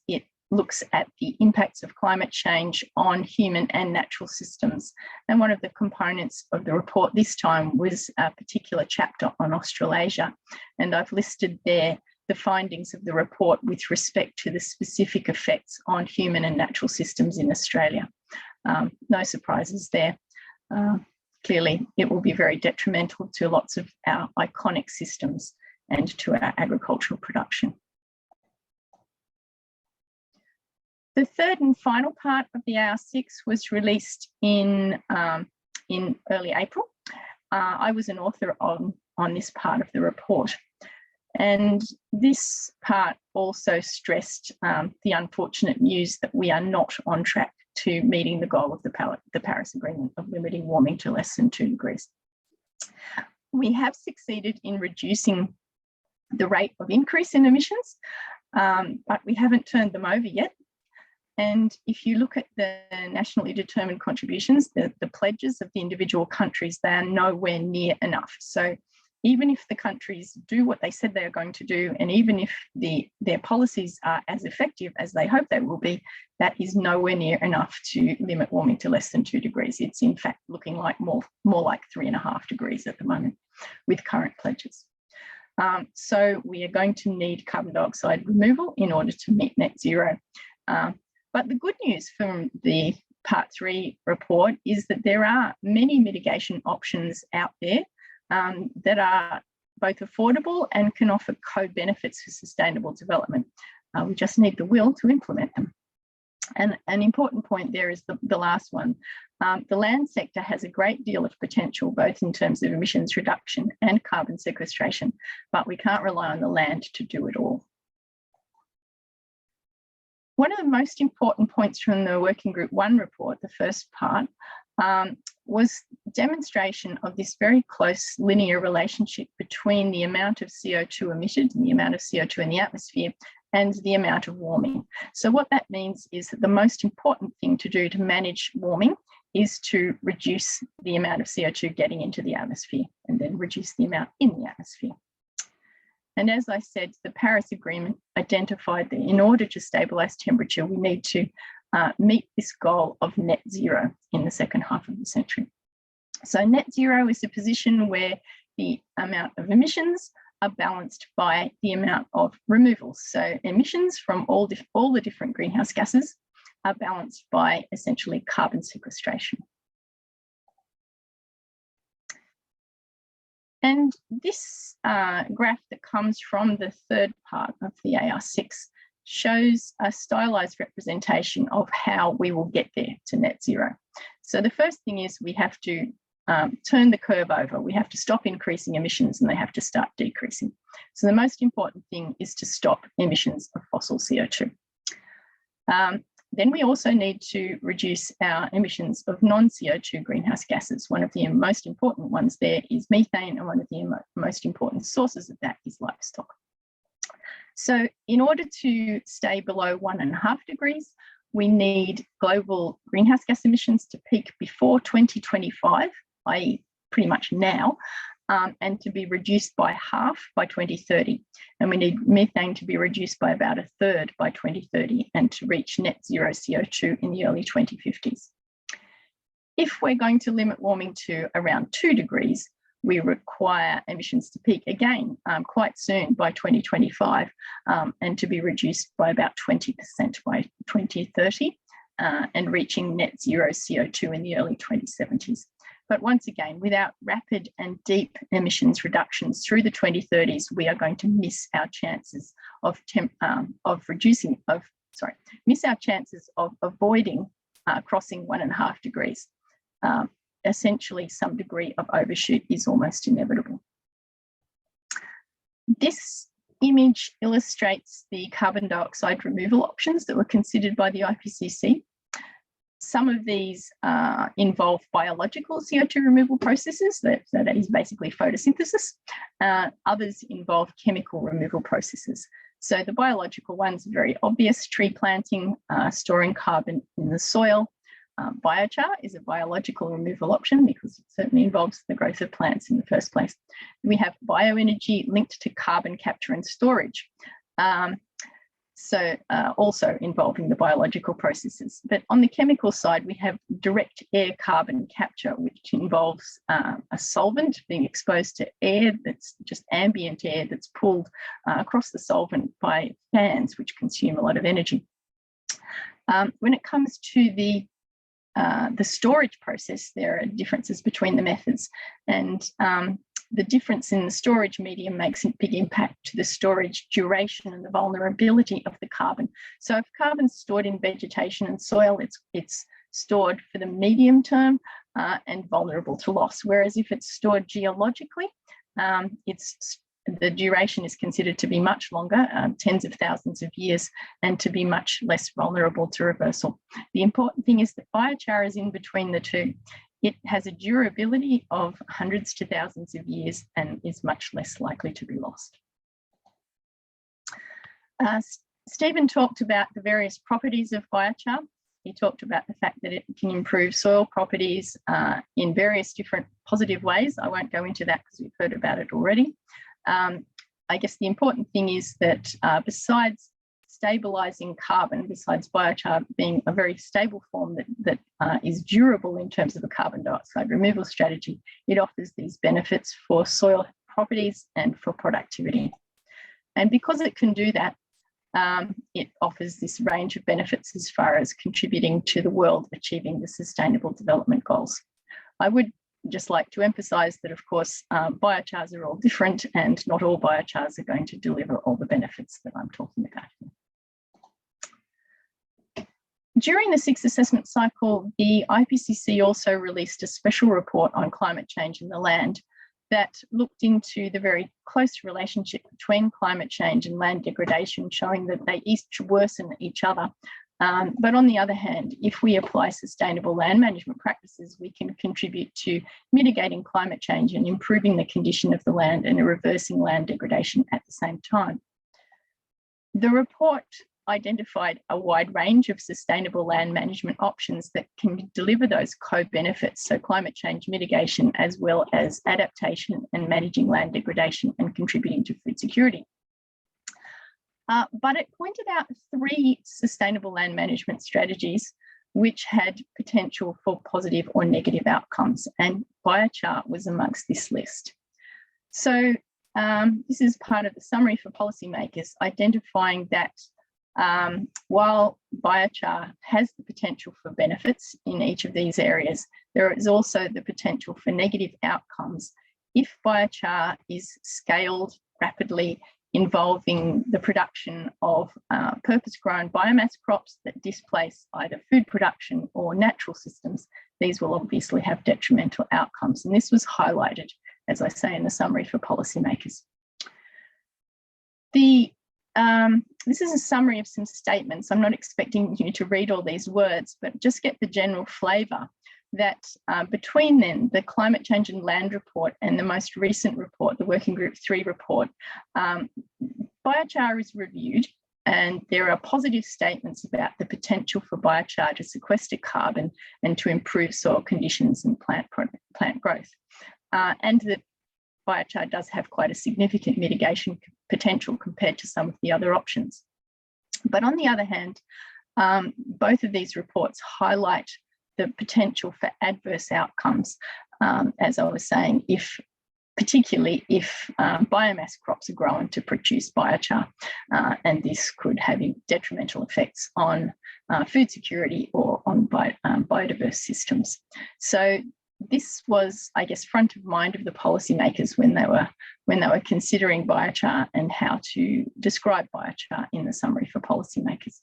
E: It looks at the impacts of climate change on human and natural systems. And one of the components of the report this time was a particular chapter on Australasia. And I've listed there the findings of the report with respect to the specific effects on human and natural systems in Australia. No surprises there. Clearly, it will be very detrimental to lots of our iconic systems and to our agricultural production. The third and final part of the AR6 was released in early April. I was an author on this part of the report. And this part also stressed the unfortunate news that we are not on track to meeting the goal of the Paris Agreement of limiting warming to less than 2 degrees. We have succeeded in reducing the rate of increase in emissions, but we haven't turned them over yet. And if you look at the nationally determined contributions, the pledges of the individual countries, they are nowhere near enough. So even if the countries do what they said they are going to do, and even if their policies are as effective as they hope they will be, that is nowhere near enough to limit warming to less than 2 degrees. It's in fact looking like more like 3.5 degrees at the moment with current pledges. So we are going to need carbon dioxide removal in order to meet net zero. But the good news from the Part 3 report is that there are many mitigation options out there that are both affordable and can offer co-benefits for sustainable development. We just need the will to implement them. And an important point there is the last one. The land sector has a great deal of potential, both in terms of emissions reduction and carbon sequestration, but we can't rely on the land to do it all. One of the most important points from the Working Group 1 report, the first part, was demonstration of this very close linear relationship between the amount of CO2 emitted and the amount of CO2 in the atmosphere and the amount of warming. So what that means is that the most important thing to do to manage warming is to reduce the amount of CO2 getting into the atmosphere and then reduce the amount in the atmosphere. And as I said, the Paris Agreement identified that in order to stabilise temperature, we need to meet this goal of net zero in the second half of the century. So net zero is a position where the amount of emissions are balanced by the amount of removals. So emissions from all the different greenhouse gases are balanced by essentially carbon sequestration. And this graph that comes from the third part of the AR6 shows a stylized representation of how we will get there to net zero. So the first thing is we have to turn the curve over. We have to stop increasing emissions and they have to start decreasing. So the most important thing is to stop emissions of fossil CO2. Then we also need to reduce our emissions of non-CO2 greenhouse gases. One of the most important ones there is methane, and one of the most important sources of that is livestock. So in order to stay below 1.5 degrees, we need global greenhouse gas emissions to peak before 2025, i.e. pretty much now, and to be reduced by half by 2030. And we need methane to be reduced by about 1/3 by 2030 and to reach net zero CO2 in the early 2050s. If we're going to limit warming to around 2 degrees, we require emissions to peak again quite soon by 2025 and to be reduced by about 20% by 2030 and reaching net zero CO2 in the early 2070s. But once again, without rapid and deep emissions reductions through the 2030s, we are going to miss our chances of avoiding crossing 1.5 degrees. Essentially, some degree of overshoot is almost inevitable. This image illustrates the carbon dioxide removal options that were considered by the IPCC. Some of these involve biological CO2 removal processes, so that is basically photosynthesis. Others involve chemical removal processes. So the biological ones are very obvious: tree planting, storing carbon in the soil. Biochar is a biological removal option because it certainly involves the growth of plants in the first place. We have bioenergy linked to carbon capture and storage. Also involving the biological processes. But on the chemical side, we have direct air carbon capture, which involves a solvent being exposed to air that's just ambient air that's pulled across the solvent by fans, which consume a lot of energy. When it comes to the storage process, there are differences between the methods, and the difference in the storage medium makes a big impact to the storage duration and the vulnerability of the carbon. So if carbon's stored in vegetation and soil, it's stored for the medium term and vulnerable to loss. Whereas if it's stored geologically, the duration is considered to be much longer, tens of thousands of years, and to be much less vulnerable to reversal. The important thing is that biochar is in between the two. It has a durability of hundreds to thousands of years and is much less likely to be lost. Stephen talked about the various properties of biochar. He talked about the fact that it can improve soil properties in various different positive ways. I won't go into that because we've heard about it already. I guess the important thing is that besides stabilizing carbon, besides biochar being a very stable form that is durable in terms of a carbon dioxide removal strategy, it offers these benefits for soil properties and for productivity. And because it can do that, it offers this range of benefits as far as contributing to the world achieving the Sustainable Development Goals. I would just like to emphasise that, of course, biochars are all different and not all biochars are going to deliver all the benefits that I'm talking about here. During the 6th assessment cycle, the IPCC also released a special report on climate change in the land that looked into the very close relationship between climate change and land degradation, showing that they each worsen each other. But on the other hand, if we apply sustainable land management practices, we can contribute to mitigating climate change and improving the condition of the land and reversing land degradation at the same time. The report identified a wide range of sustainable land management options that can deliver those co-benefits, so climate change mitigation, as well as adaptation and managing land degradation and contributing to food security. But it pointed out 3 sustainable land management strategies which had potential for positive or negative outcomes, and biochar was amongst this list. So this is part of the summary for policymakers, identifying that while biochar has the potential for benefits in each of these areas, there is also the potential for negative outcomes if biochar is scaled rapidly, involving the production of purpose-grown biomass crops that displace either food production or natural systems. These will obviously have detrimental outcomes, and this was highlighted, as I say, in the summary for policymakers. This is a summary of some statements. I'm not expecting you to read all these words, but just get the general flavour that between then, the Climate Change and Land report and the most recent report, the Working Group 3 report, biochar is reviewed, and there are positive statements about the potential for biochar to sequester carbon and to improve soil conditions and plant growth, and that biochar does have quite a significant mitigation potential compared to some of the other options. But on the other hand, both of these reports highlight the potential for adverse outcomes, as I was saying, particularly if biomass crops are grown to produce biochar, and this could have detrimental effects on food security or on biodiverse systems. So this was, I guess, front of mind of the policymakers when they were considering biochar and how to describe biochar in the summary for policymakers.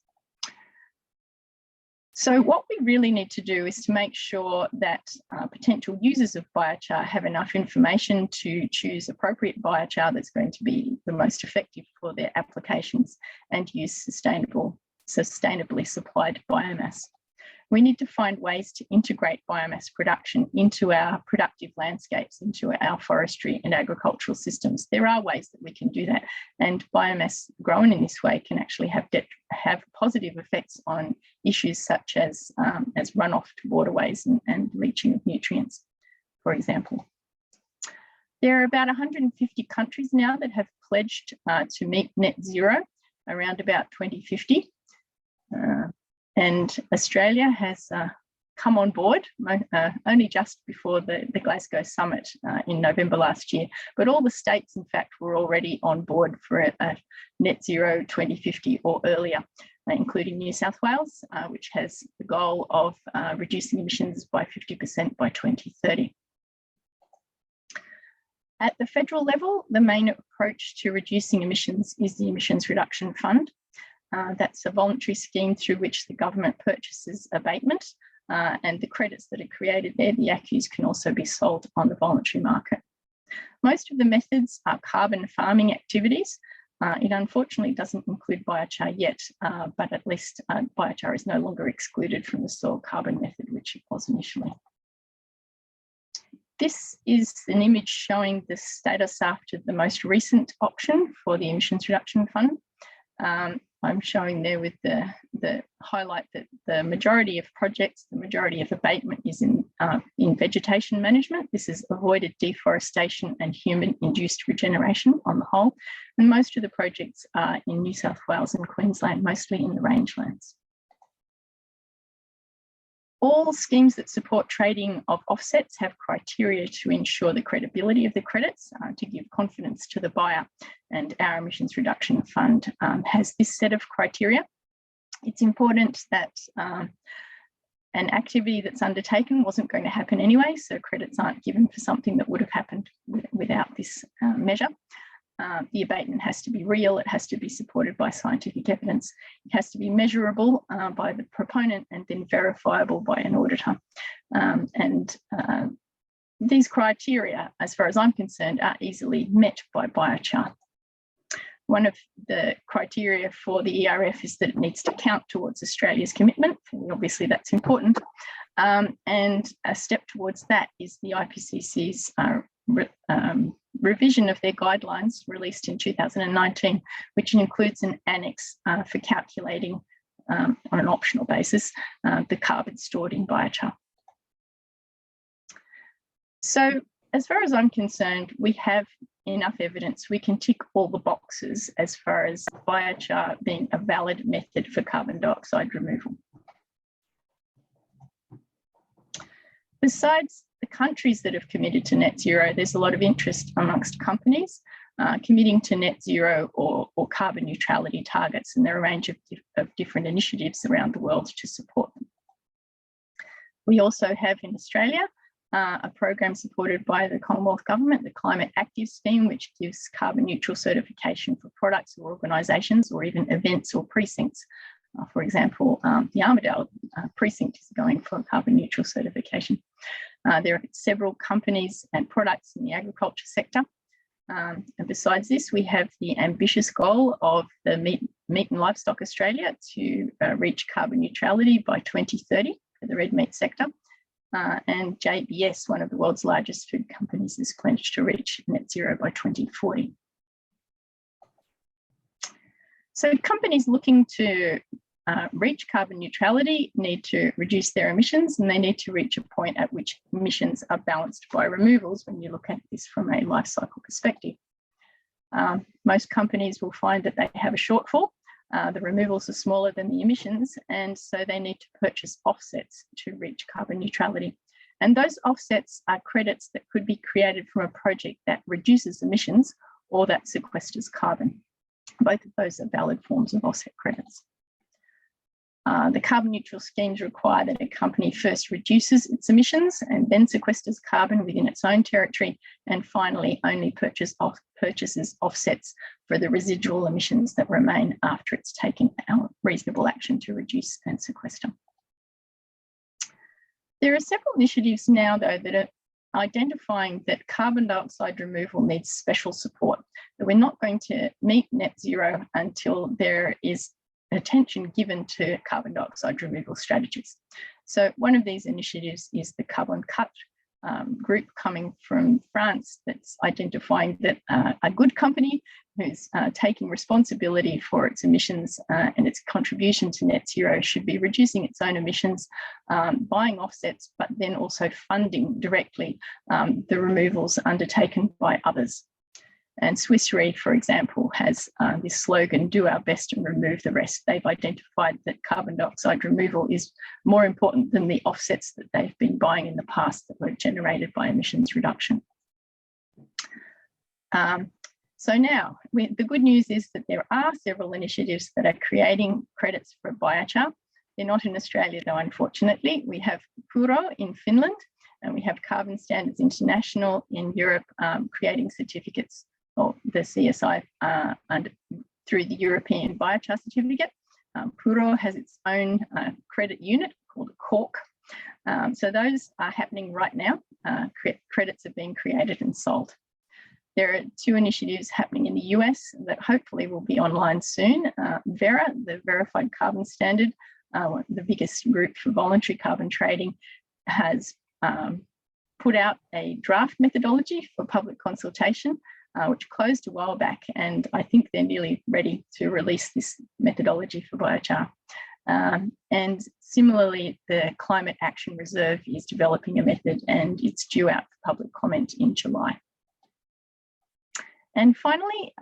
E: So what we really need to do is to make sure that potential users of biochar have enough information to choose appropriate biochar that's going to be the most effective for their applications and use sustainably supplied biomass. We need to find ways to integrate biomass production into our productive landscapes, into our forestry and agricultural systems. There are ways that we can do that, and biomass grown in this way can actually have positive effects on issues such as runoff to waterways and leaching of nutrients, for example. There are about 150 countries now that have pledged to meet net zero around about 2050. And Australia has come on board only just before the Glasgow summit in November last year. But all the states, in fact, were already on board for a net zero 2050 or earlier, including New South Wales, which has the goal of reducing emissions by 50% by 2030. At the federal level, the main approach to reducing emissions is the Emissions Reduction Fund. That's a voluntary scheme through which the government purchases abatement, and the credits that are created there, the ACCUs, can also be sold on the voluntary market. Most of the methods are carbon farming activities. It unfortunately doesn't include biochar yet, but at least biochar is no longer excluded from the soil carbon method, which it was initially. This is an image showing the status after the most recent option for the Emissions Reduction Fund. I'm showing there with the highlight that the majority of projects, the majority of abatement is in vegetation management. This is avoided deforestation and human-induced regeneration on the whole. And most of the projects are in New South Wales and Queensland, mostly in the rangelands. All schemes that support trading of offsets have criteria to ensure the credibility of the credits, to give confidence to the buyer. And our Emissions Reduction Fund has this set of criteria. It's important that an activity that's undertaken wasn't going to happen anyway, so credits aren't given for something that would have happened without this measure. The abatement has to be real, it has to be supported by scientific evidence, it has to be measurable by the proponent and then verifiable by an auditor. These criteria, as far as I'm concerned, are easily met by biochar. One of the criteria for the ERF is that it needs to count towards Australia's commitment. Obviously, that's important. And a step towards that is the IPCC's revision of their guidelines released in 2019, which includes an annex for calculating on an optional basis the carbon stored in biochar. So as far as I'm concerned, we have enough evidence. We can tick all the boxes as far as biochar being a valid method for carbon dioxide removal. Besides the countries that have committed to net zero, there's a lot of interest amongst companies committing to net zero or carbon neutrality targets, and there are a range of different initiatives around the world to support them. We also have in Australia a program supported by the Commonwealth Government, the Climate Active Scheme, which gives carbon neutral certification for products or organisations or even events or precincts. For example, the Armidale precinct is going for carbon neutral certification. There are several companies and products in the agriculture sector. And besides this, we have the ambitious goal of the Meat and Livestock Australia to reach carbon neutrality by 2030 for the red meat sector. And JBS, one of the world's largest food companies, is pledged to reach net zero by 2040. So companies looking to reach carbon neutrality need to reduce their emissions, and they need to reach a point at which emissions are balanced by removals when you look at this from a life cycle perspective. Most companies will find that they have a shortfall. The removals are smaller than the emissions, and so they need to purchase offsets to reach carbon neutrality. And those offsets are credits that could be created from a project that reduces emissions or that sequesters carbon. Both of those are valid forms of offset credits. The carbon neutral schemes require that a company first reduces its emissions and then sequesters carbon within its own territory, and finally only purchases offsets for the residual emissions that remain after it's taken reasonable action to reduce and sequester. There are several initiatives now, though, that are identifying that carbon dioxide removal needs special support, that we're not going to meet net zero until there is attention given to carbon dioxide removal strategies. So one of these initiatives is the Carbon Cut group coming from France that's identifying that a good company who's taking responsibility for its emissions and its contribution to net zero should be reducing its own emissions, buying offsets, but then also funding directly the removals undertaken by others. And Swiss Re, for example, has this slogan, "Do our best and remove the rest." They've identified that carbon dioxide removal is more important than the offsets that they've been buying in the past that were generated by emissions reduction. So now, the good news is that there are several initiatives that are creating credits for biochar. They're not in Australia, though, unfortunately. We have Puro in Finland, and we have Carbon Standards International in Europe creating certificates, or the CSI through the European Biochar Certificate. Puro has its own credit unit called a Cork. So those are happening right now. Credits are being created and sold. There are two initiatives happening in the US that hopefully will be online soon. Verra, the Verified Carbon Standard, the biggest group for voluntary carbon trading, has put out a draft methodology for public consultation, which closed a while back, and I think they're nearly ready to release this methodology for biochar. And similarly, the Climate Action Reserve is developing a method, and it's due out for public comment in July. And finally,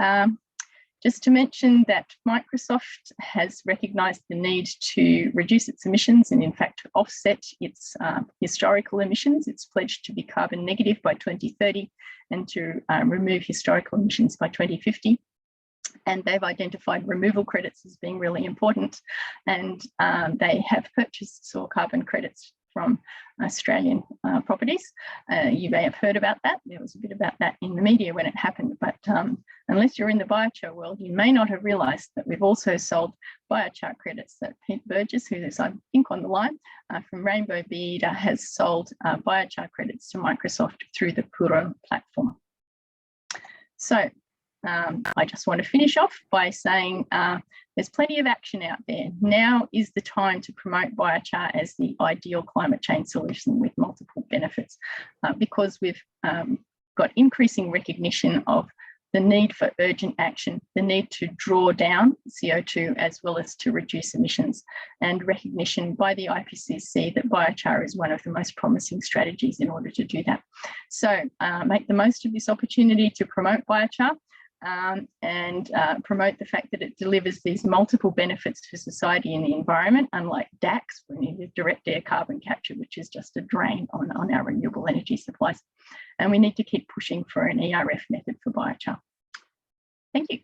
E: Just to mention that Microsoft has recognised the need to reduce its emissions and in fact to offset its historical emissions. It's pledged to be carbon negative by 2030 and to remove historical emissions by 2050. And they've identified removal credits as being really important. And they have purchased soil carbon credits from Australian properties. You may have heard about that. There was a bit about that in the media when it happened, but unless you're in the biochar world, you may not have realised that we've also sold biochar credits. That Pete Burgess, who is, I think, on the line from Rainbow Beta, has sold biochar credits to Microsoft through the Puro platform. So I just want to finish off by saying there's plenty of action out there. Now is the time to promote biochar as the ideal climate change solution with multiple benefits, because we've got increasing recognition of the need for urgent action, the need to draw down CO2 as well as to reduce emissions, and recognition by the IPCC that biochar is one of the most promising strategies in order to do that. So make the most of this opportunity to promote biochar. And promote the fact that it delivers these multiple benefits for society and the environment, unlike DACs, we need direct air carbon capture, which is just a drain on our renewable energy supplies. And we need to keep pushing for an ERF method for biochar. Thank you.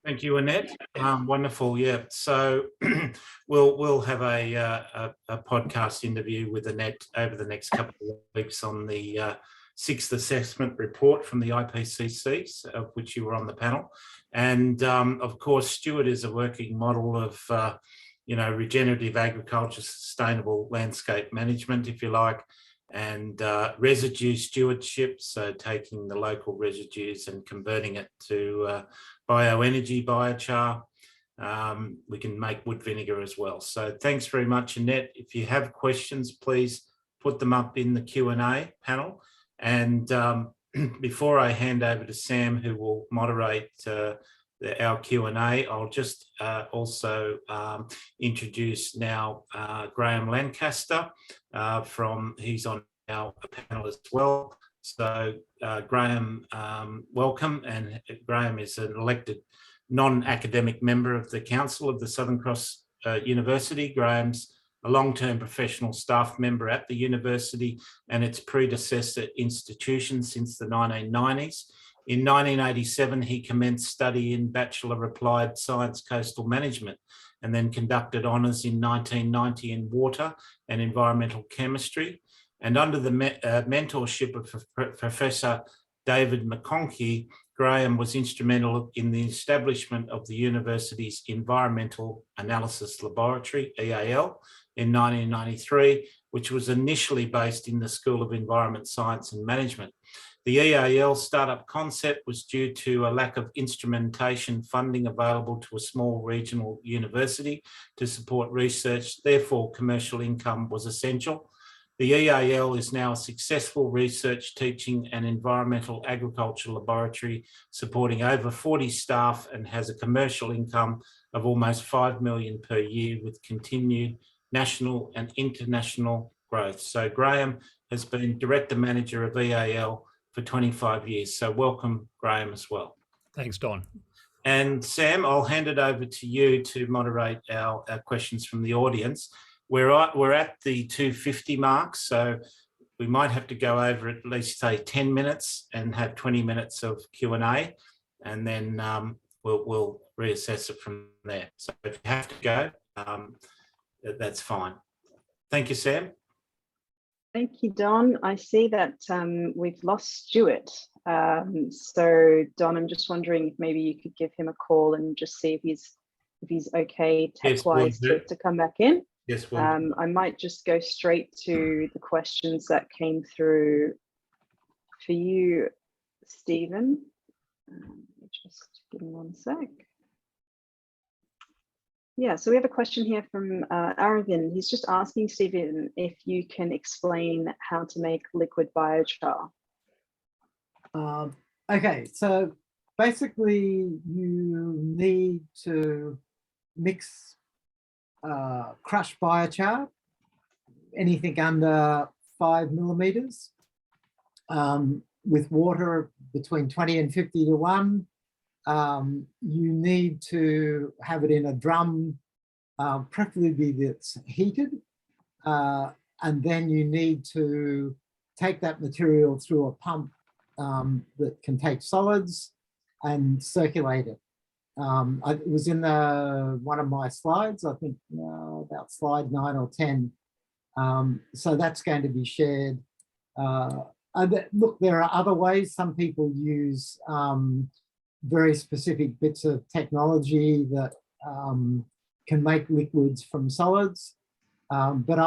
A: Thank you, Annette. Wonderful. Yeah. So we'll have a podcast interview with Annette over the next couple of weeks on the 6th assessment report from the IPCC, of which you were on the panel. And of course, Stuart is a working model of, regenerative agriculture, sustainable landscape management, if you like, and residue stewardship, so taking the local residues and converting it to bioenergy, biochar. We can make wood vinegar as well. So thanks very much, Annette. If you have questions, please put them up in the Q&A panel. And before I hand over to Sam, who will moderate our Q&A, I'll just also introduce now Graham Lancaster he's on our panel as well. So Graham, welcome. And Graham is an elected non-academic member of the Council of the Southern Cross University. Graham's a long-term professional staff member at the university and its predecessor institution since the 1990s. In 1987, he commenced study in Bachelor of Applied Science Coastal Management and then conducted honours in 1990 in Water and Environmental Chemistry. And under the mentorship of Professor David McConkie, Graham was instrumental in the establishment of the university's Environmental Analysis Laboratory, EAL, in 1993, which was initially based in the School of Environment Science and Management. The EAL startup concept was due to a lack of instrumentation funding available to a small regional university to support research. Therefore, commercial income was essential. The EAL is now a successful research, teaching and environmental agriculture laboratory supporting over 40 staff and has a commercial income of almost $5 million per year with continued national and international growth. So Graham has been Director Manager of EAL for 25 years. So welcome, Graham, as well.
F: Thanks, Don.
A: And Sam, I'll hand it over to you to moderate our questions from the audience. We're at the 2:50 mark, so we might have to go over at least, say, 10 minutes and have 20 minutes of Q&A, and then we'll reassess it from there. So if you have to go, that's fine. Thank you, Sam.
C: Thank you, Don. I see that we've lost Stuart. So Don, I'm just wondering if maybe you could give him a call and just see if he's okay tech-wise to come back in.
A: Yes, well.
C: I might just go straight to the questions that came through for you, Stephen. Just give me one sec. Yeah, so we have a question here from Aravind. He's just asking Stephen if you can explain how to make liquid biochar.
D: Okay, so basically you need to mix crushed biochar, anything under 5 millimeters, with water between 20 and 50 to 1. you need to have it in a drum, preferably that's heated. And then you need to take that material through a pump that can take solids and circulate it. It was in one of my slides, I think about slide 9 or 10. So that's going to be shared. Look, there are other ways. Some people use very specific bits of technology that can make liquids from solids. But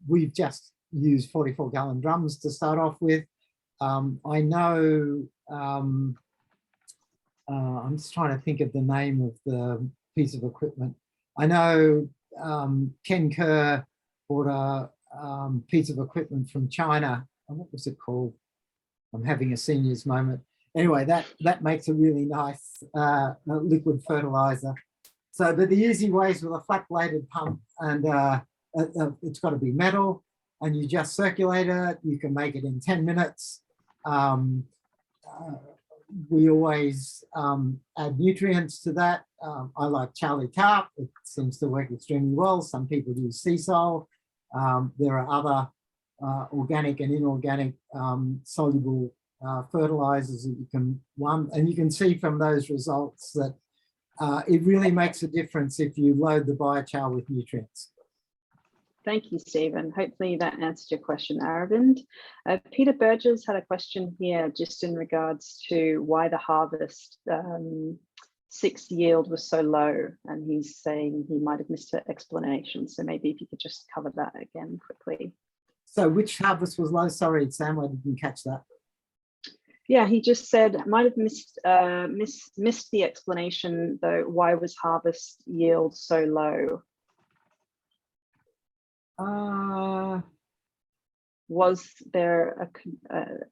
D: we've just used 44-gallon drums to start off with. I know, I'm just trying to think of the name of the piece of equipment. I know Ken Kerr bought a piece of equipment from China. What was it called? I'm having a seniors moment. Anyway, that makes a really nice liquid fertilizer. So, but the easy ways with a flat bladed pump, and it's got to be metal, and you just circulate it. You can make it in 10 minutes. We always add nutrients to that. I like Charlie Carp. It seems to work extremely well. Some people use sea salt. There are other organic and inorganic soluble fertilizers that you can and you can see from those results that it really makes a difference if you load the biochar with nutrients.
C: Thank you, Stephen. Hopefully that answered your question, Aravind. Peter Burgess had a question here just in regards to why the harvest 6th yield was so low, and he's saying he might have missed an explanation. So maybe if you could just cover that again quickly.
D: So which harvest was low? Sorry, Sam, I didn't catch that.
C: Yeah, he just said might have missed the explanation though. Why was harvest yield so low? Was there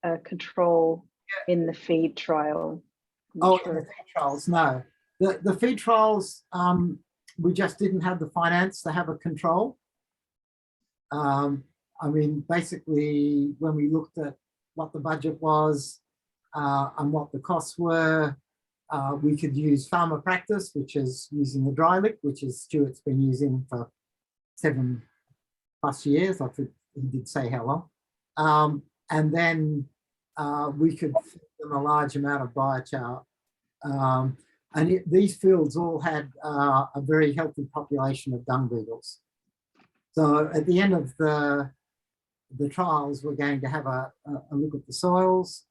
C: a control in the feed trial?
D: Oh, in the feed trials, no. The feed trials, we just didn't have the finance to have a control. I mean, basically, when we looked at what the budget was and what the costs were, we could use farmer practice, which is using the dry lick, which is Stuart's been using for 7+ years. I think he did say how long. And then we could feed them a large amount of biochar. And these fields all had a very healthy population of dung beetles. So at the end of the trials, we're going to have a look at the soils.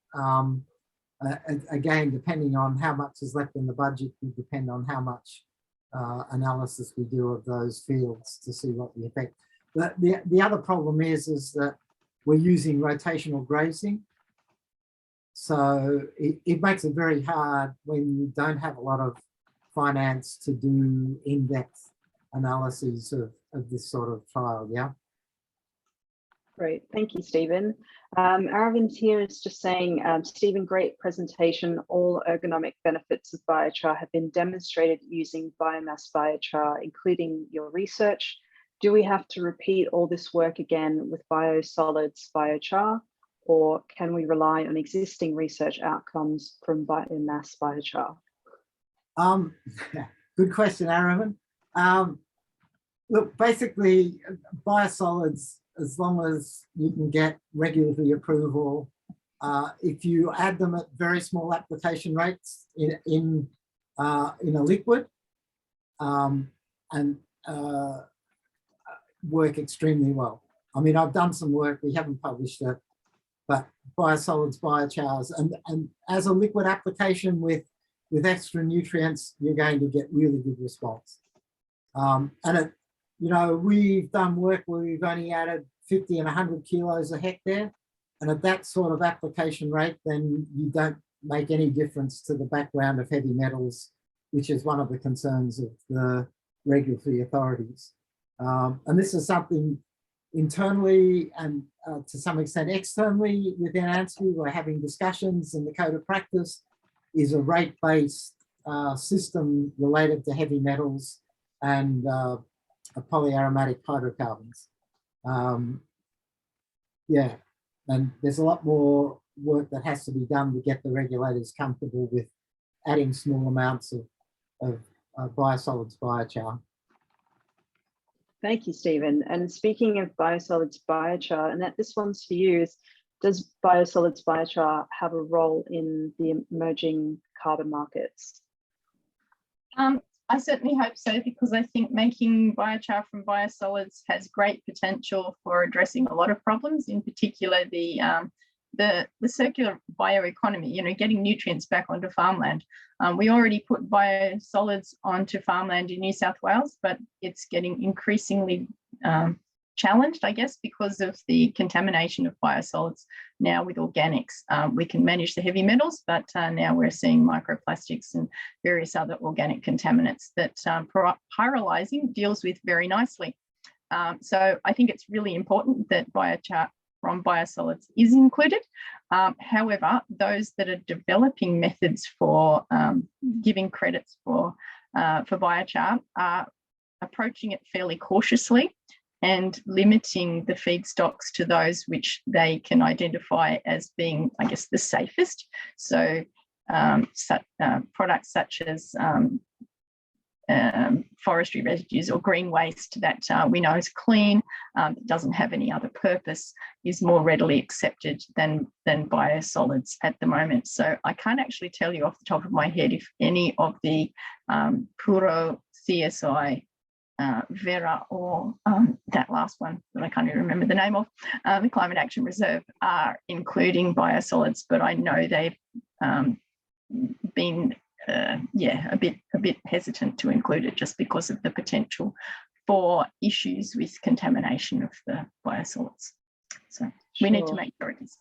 D: Again, depending on how much is left in the budget, will depend on how much analysis we do of those fields to see what the effect. The other problem is that we're using rotational grazing. So it makes it very hard when you don't have a lot of finance to do in-depth analyses of this sort of trial, yeah?
C: Great, thank you, Stephen. Aravind here is just saying, Stephen, great presentation. All ergonomic benefits of biochar have been demonstrated using biomass biochar, including your research. Do we have to repeat all this work again with biosolids biochar, or can we rely on existing research outcomes from biomass biochar?
D: Good question, Aravind. Look, basically, biosolids, as long as you can get regulatory approval, if you add them at very small application rates in a liquid, and work extremely well. I mean, I've done some work, we haven't published it, but biosolids, biochars, and as a liquid application with extra nutrients, you're going to get really good response. And we've done work where we've only added 50 and 100 kilos a hectare, and at that sort of application rate, then you don't make any difference to the background of heavy metals, which is one of the concerns of the regulatory authorities. And this is something internally and to some extent externally within ANZBIG, we're having discussions, and the code of practice is a rate-based system related to heavy metals and polyaromatic hydrocarbons. Yeah, and there's a lot more work that has to be done to get the regulators comfortable with adding small amounts of biosolids biochar.
C: Thank you, Stephen. And speaking of biosolids biochar, and this one's for you, does biosolids biochar have a role in the emerging carbon markets?
E: I certainly hope so, because I think making biochar from biosolids has great potential for addressing a lot of problems, in particular the circular bioeconomy, you know, getting nutrients back onto farmland. We already put biosolids onto farmland in New South Wales, but it's getting increasingly challenged, I guess, because of the contamination of biosolids now with organics. We can manage the heavy metals, but now we're seeing microplastics and various other organic contaminants that pyrolyzing deals with very nicely. So I think it's really important that biochar from biosolids is included. However, those that are developing methods for giving credits for biochar are approaching it fairly cautiously and limiting the feedstocks to those which they can identify as being, I guess, the safest. So products such as forestry residues or green waste that we know is clean, doesn't have any other purpose, is more readily accepted than biosolids at the moment. So I can't actually tell you off the top of my head if any of the Puro, CSI, Vera, or that last one that I can't even remember the name of, the Climate Action Reserve, are including biosolids, but I know they've been a bit hesitant to include it just because of the potential for issues with contamination of the biosolids. So we need to make sure it is.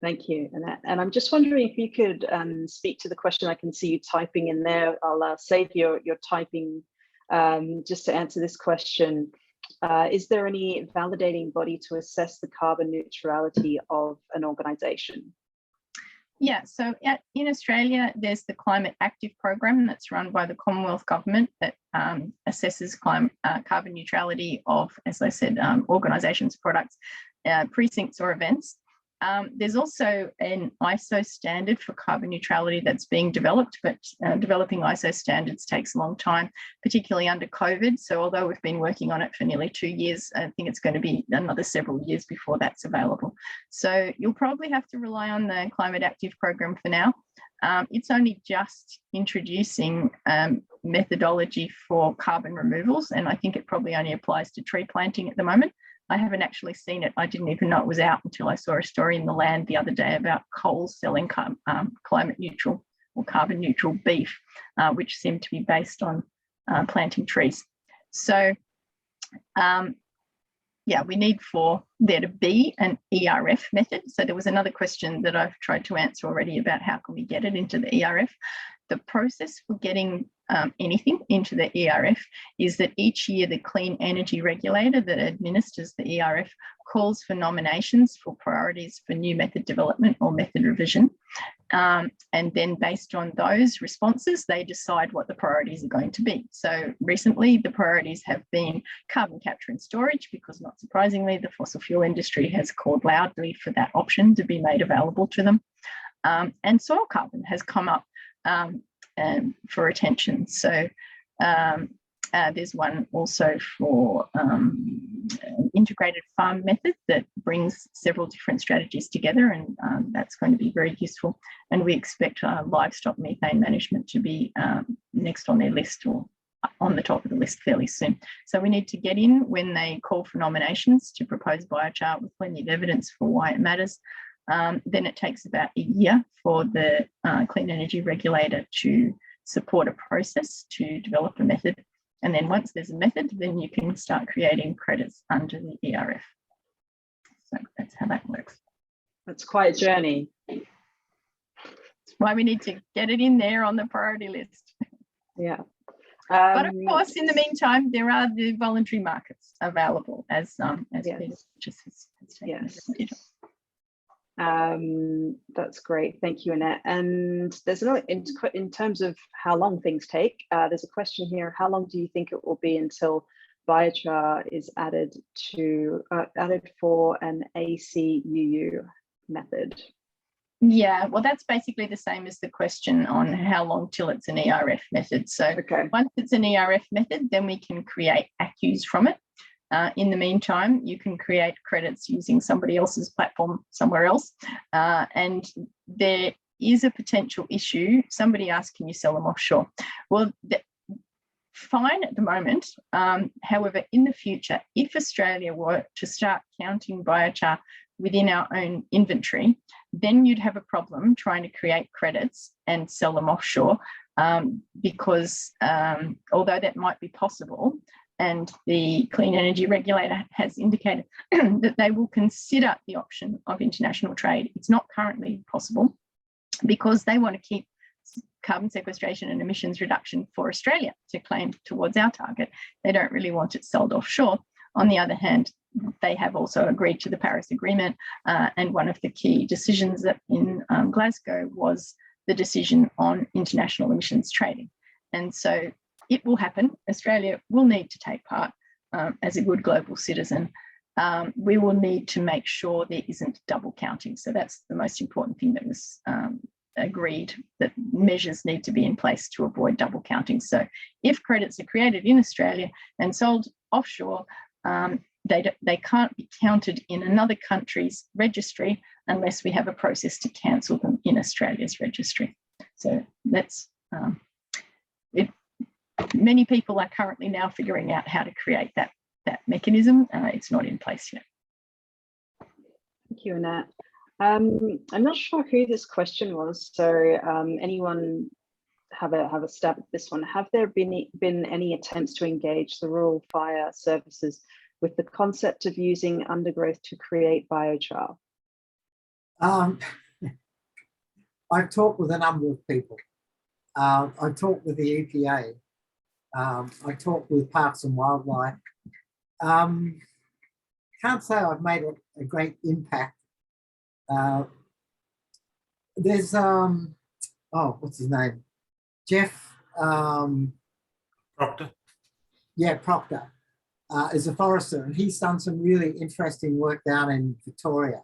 C: Thank you, Annette. And I'm just wondering if you could speak to the question. I can see you typing in there. I'll save your typing just to answer this question. Is there any validating body to assess the carbon neutrality of an organisation?
E: Yeah, so in Australia, there's the Climate Active program that's run by the Commonwealth Government that assesses carbon neutrality of, as I said, organisations, products, precincts or events. There's also an ISO standard for carbon neutrality that's being developed, but developing ISO standards takes a long time, particularly under COVID. So although we've been working on it for nearly 2 years, I think it's going to be another several years before that's available. So you'll probably have to rely on the Climate Active program for now. It's only just introducing methodology for carbon removals, and I think it probably only applies to tree planting at the moment. I haven't actually seen it. I didn't even know it was out until I saw a story in The Land the other day about Coles selling climate neutral or carbon neutral beef, which seemed to be based on planting trees. So yeah, we need for there to be an ERF method. So there was another question that I've tried to answer already about how can we get it into the ERF. The process for getting anything into the ERF is that each year the Clean Energy Regulator that administers the ERF calls for nominations for priorities for new method development or method revision. And then based on those responses, they decide what the priorities are going to be. So recently the priorities have been carbon capture and storage, because not surprisingly, the fossil fuel industry has called loudly for that option to be made available to them. And soil carbon has come up for attention. So there's one also for integrated farm method that brings several different strategies together, and that's going to be very useful. And we expect livestock methane management to be next on their list or on the top of the list fairly soon. So we need to get in when they call for nominations to propose biochar with plenty of evidence for why it matters. Then it takes about a year for the Clean Energy Regulator to support a process to develop a method. And then once there's a method, then you can start creating credits under the ERF. So that's how that works.
C: That's quite a journey.
E: That's why we need to get it in there on the priority list.
C: Yeah.
E: But of course, in the meantime, there are the voluntary markets available, as
C: yes.
E: Peter just has taken.
C: Yes. That's great. Thank you, Annette. And there's another, in terms of how long things take, there's a question here. How long do you think it will be until biochar is added for an ACUU method?
E: Yeah, well, that's basically the same as the question on how long till it's an ERF method. So
C: Okay.
E: once it's an ERF method, then we can create ACCUs from it. In the meantime, you can create credits using somebody else's platform somewhere else. And there is a potential issue. Somebody asked, can you sell them offshore? Well, fine at the moment. However, in the future, if Australia were to start counting biochar within our own inventory, then you'd have a problem trying to create credits and sell them offshore, because although that might be possible, and the Clean Energy Regulator has indicated that they will consider the option of international trade, it's not currently possible because they want to keep carbon sequestration and emissions reduction for Australia to claim towards our target. They don't really want it sold offshore. On the other hand, they have also agreed to the Paris Agreement, and one of the key decisions that in Glasgow was the decision on international emissions trading. And so it will happen. Australia will need to take part as a good global citizen. We will need to make sure there isn't double counting. So that's the most important thing that was agreed, that measures need to be in place to avoid double counting. So if credits are created in Australia and sold offshore, they can't be counted in another country's registry unless we have a process to cancel them in Australia's registry. So that's it. Many people are currently now figuring out how to create that mechanism. It's not in place yet.
C: Thank you, Annette. I'm not sure who this question was, so anyone have a stab at this one. Have there been any attempts to engage the rural fire services with the concept of using undergrowth to create biochar?
D: I've talked with a number of people. I talked with the EPA. I talked with Parks and Wildlife. Can't say I've made a great impact. There's what's his name? Jeff
A: Proctor.
D: Yeah, Proctor is a forester, and he's done some really interesting work down in Victoria.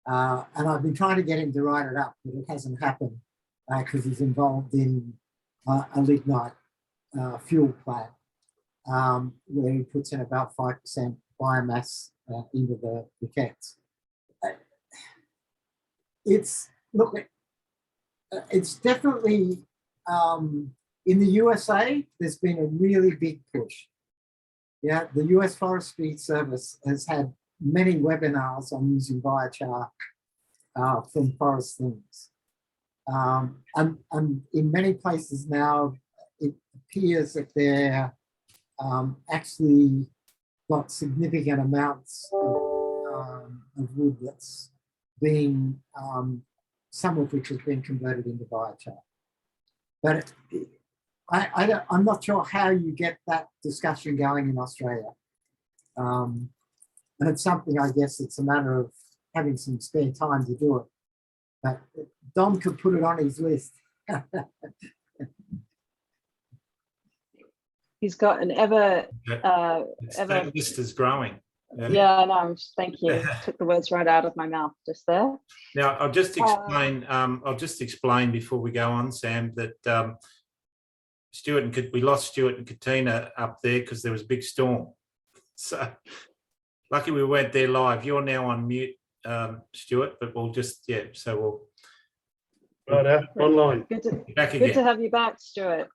D: And I've been trying to get him to write it up, but it hasn't happened because he's involved in a lignite fuel plant where he puts in about 5% biomass into the briquettes. It's definitely in the USA, there's been a really big push. Yeah, the US Forestry Service has had many webinars on using biochar from forest things. And in many places now, it appears that they're actually got significant amounts of wood that's being, some of which has been converted into biochar. But I'm not sure how you get that discussion going in Australia. And it's something, I guess, it's a matter of having some spare time to do it. But Dom could put it on his list.
C: He's got an ever
A: That list is growing.
C: Yeah, no, thank you. Took the words right out of my mouth just there.
A: Now, I'll just explain. I'll just explain before we go on, Sam, that we lost Stuart and Katina up there because there was a big storm. So lucky we weren't there live. You're now on mute, Stuart, but we'll just so we'll
B: Right, online.
C: Good
A: back again.
C: to have you back, Stuart.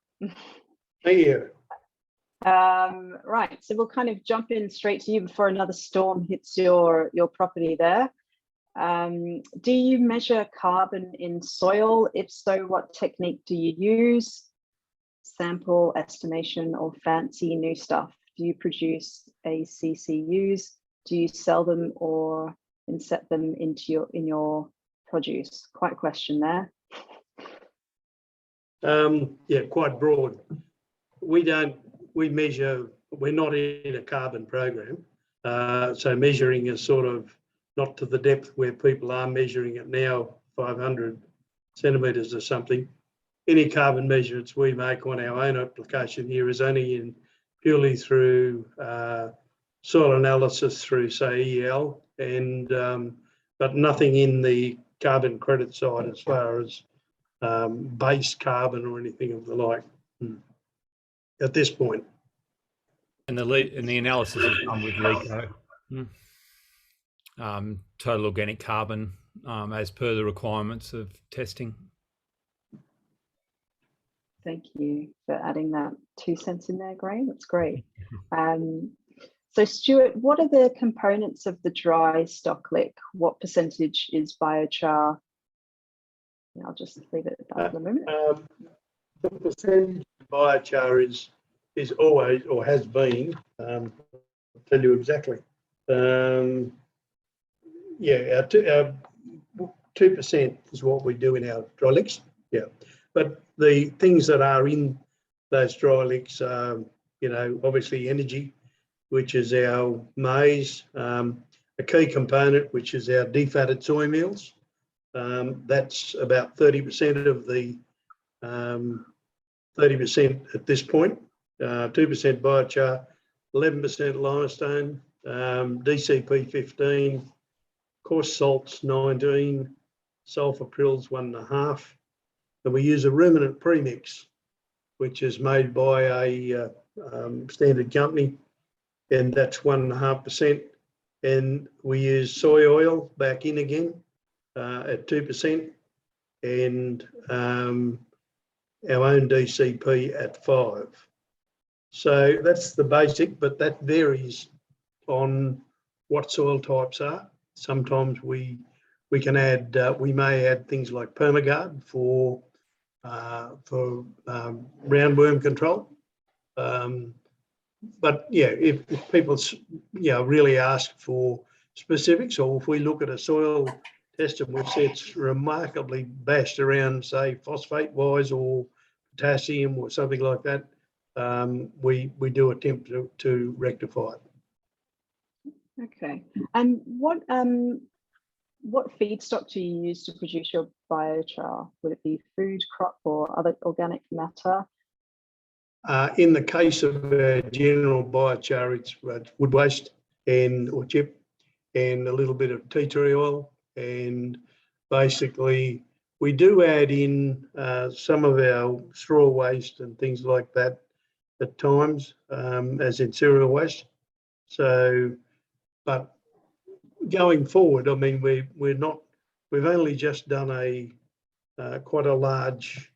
B: Thank you.
C: Right, so we'll kind of jump in straight to you before another storm hits your property there. Do you measure carbon in soil? If so, what technique do you use? Sample, estimation, or fancy new stuff? Do you produce ACCUs? Do you sell them or inset them into your produce? Quite a question there.
B: Yeah, quite broad. We measure, we're not in a carbon program. So measuring is sort of not to the depth where people are measuring it now, 500 centimetres or something. Any carbon measurements we make on our own application here is only purely through soil analysis through, say, EL, and but nothing in the carbon credit side as far as base carbon or anything of the like at this point.
F: And the analysis is done with LECO, total organic carbon, as per the requirements of testing.
C: Thank you for adding that 2 cents in there, Graham. That's great. So Stuart, what are the components of the dry stock lick? What percentage is biochar? Yeah, I'll just leave it at that for a moment.
B: The percentage of biochar is always, or has been, I'll tell you exactly. Yeah, our 2% is what we do in our dry licks. Yeah, but the things that are in those dry licks are, you know, obviously energy, which is our maize, a key component, which is our defatted soy meals. That's about 30% of the 30% at this point. 2% biochar, 11% limestone, DCP 15, coarse salts 19, sulphur prils 1.5, and we use a ruminant premix, which is made by a standard company, and that's 1.5%. And we use soy oil back in again at 2%, and our own DCP at 5%. So that's the basic, but that varies on what soil types are. Sometimes we can add, we may add things like Permagard for roundworm control. But yeah, if people really ask for specifics, or if we look at a soil test and we see it's remarkably bashed around, say, phosphate wise or potassium or something like that, we do attempt to rectify it.
C: Okay, and what feedstock do you use to produce your biochar? Would it be food, crop, or other organic matter?
B: In the case of general biochar, it's wood waste or chip, and a little bit of tea tree oil, and basically we do add in some of our straw waste and things like that at times, as in cereal waste. So, but going forward, I mean, we've only just done quite a large,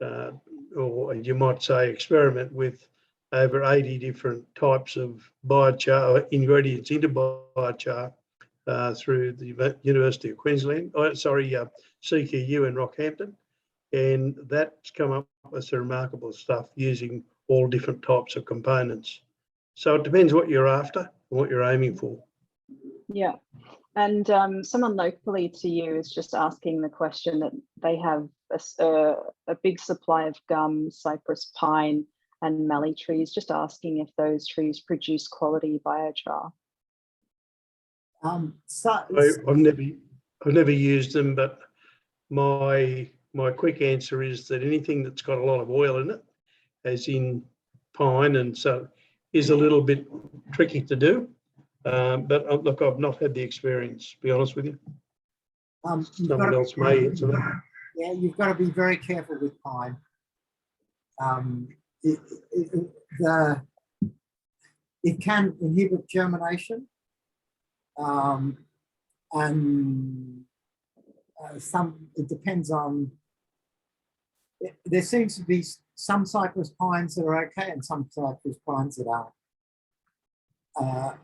B: or you might say, experiment with over 80 different types of biochar ingredients into biochar through the University of Queensland, CQU in Rockhampton, and that's come up with some remarkable stuff using all different types of components. So it depends what you're after and what you're aiming for.
C: Yeah, and someone locally to you is just asking the question that they have a big supply of gum, cypress, pine, and mallee trees. Just asking if those trees produce quality biochar.
B: I've never used them, but my quick answer is that anything that's got a lot of oil in it, as in pine, and so is a little bit tricky to do. But look, I've not had the experience, to be honest with you. Someone else may answer that.
D: Yeah, you've got to be very careful with pine. It can inhibit germination, and it depends on. There seems to be some cypress pines that are okay and some cypress pines that aren't.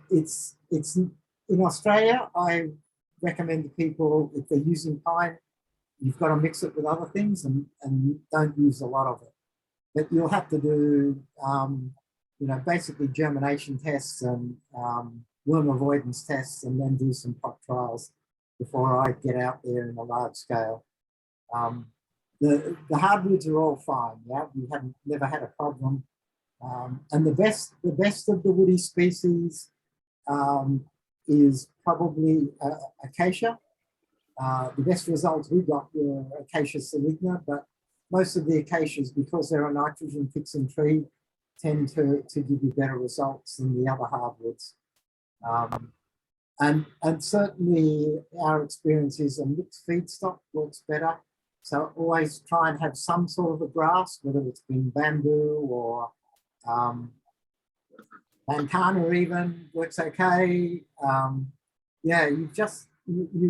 D: It's in Australia, I recommend to people, if they're using pine, you've got to mix it with other things and don't use a lot of it. But you'll have to do, basically germination tests and worm avoidance tests, and then do some pot trials before I get out there in a large scale. The hardwoods are all fine. Yeah, we never had a problem. And the best of the woody species is probably acacia. The best results we got were Acacia saligna, but most of the acacias, because they're a nitrogen fixing tree, tend to give you better results than the other hardwoods. And certainly our experience is a mixed feedstock works better. So always try and have some sort of a grass, whether it's been bamboo or lantana even works okay. Yeah, you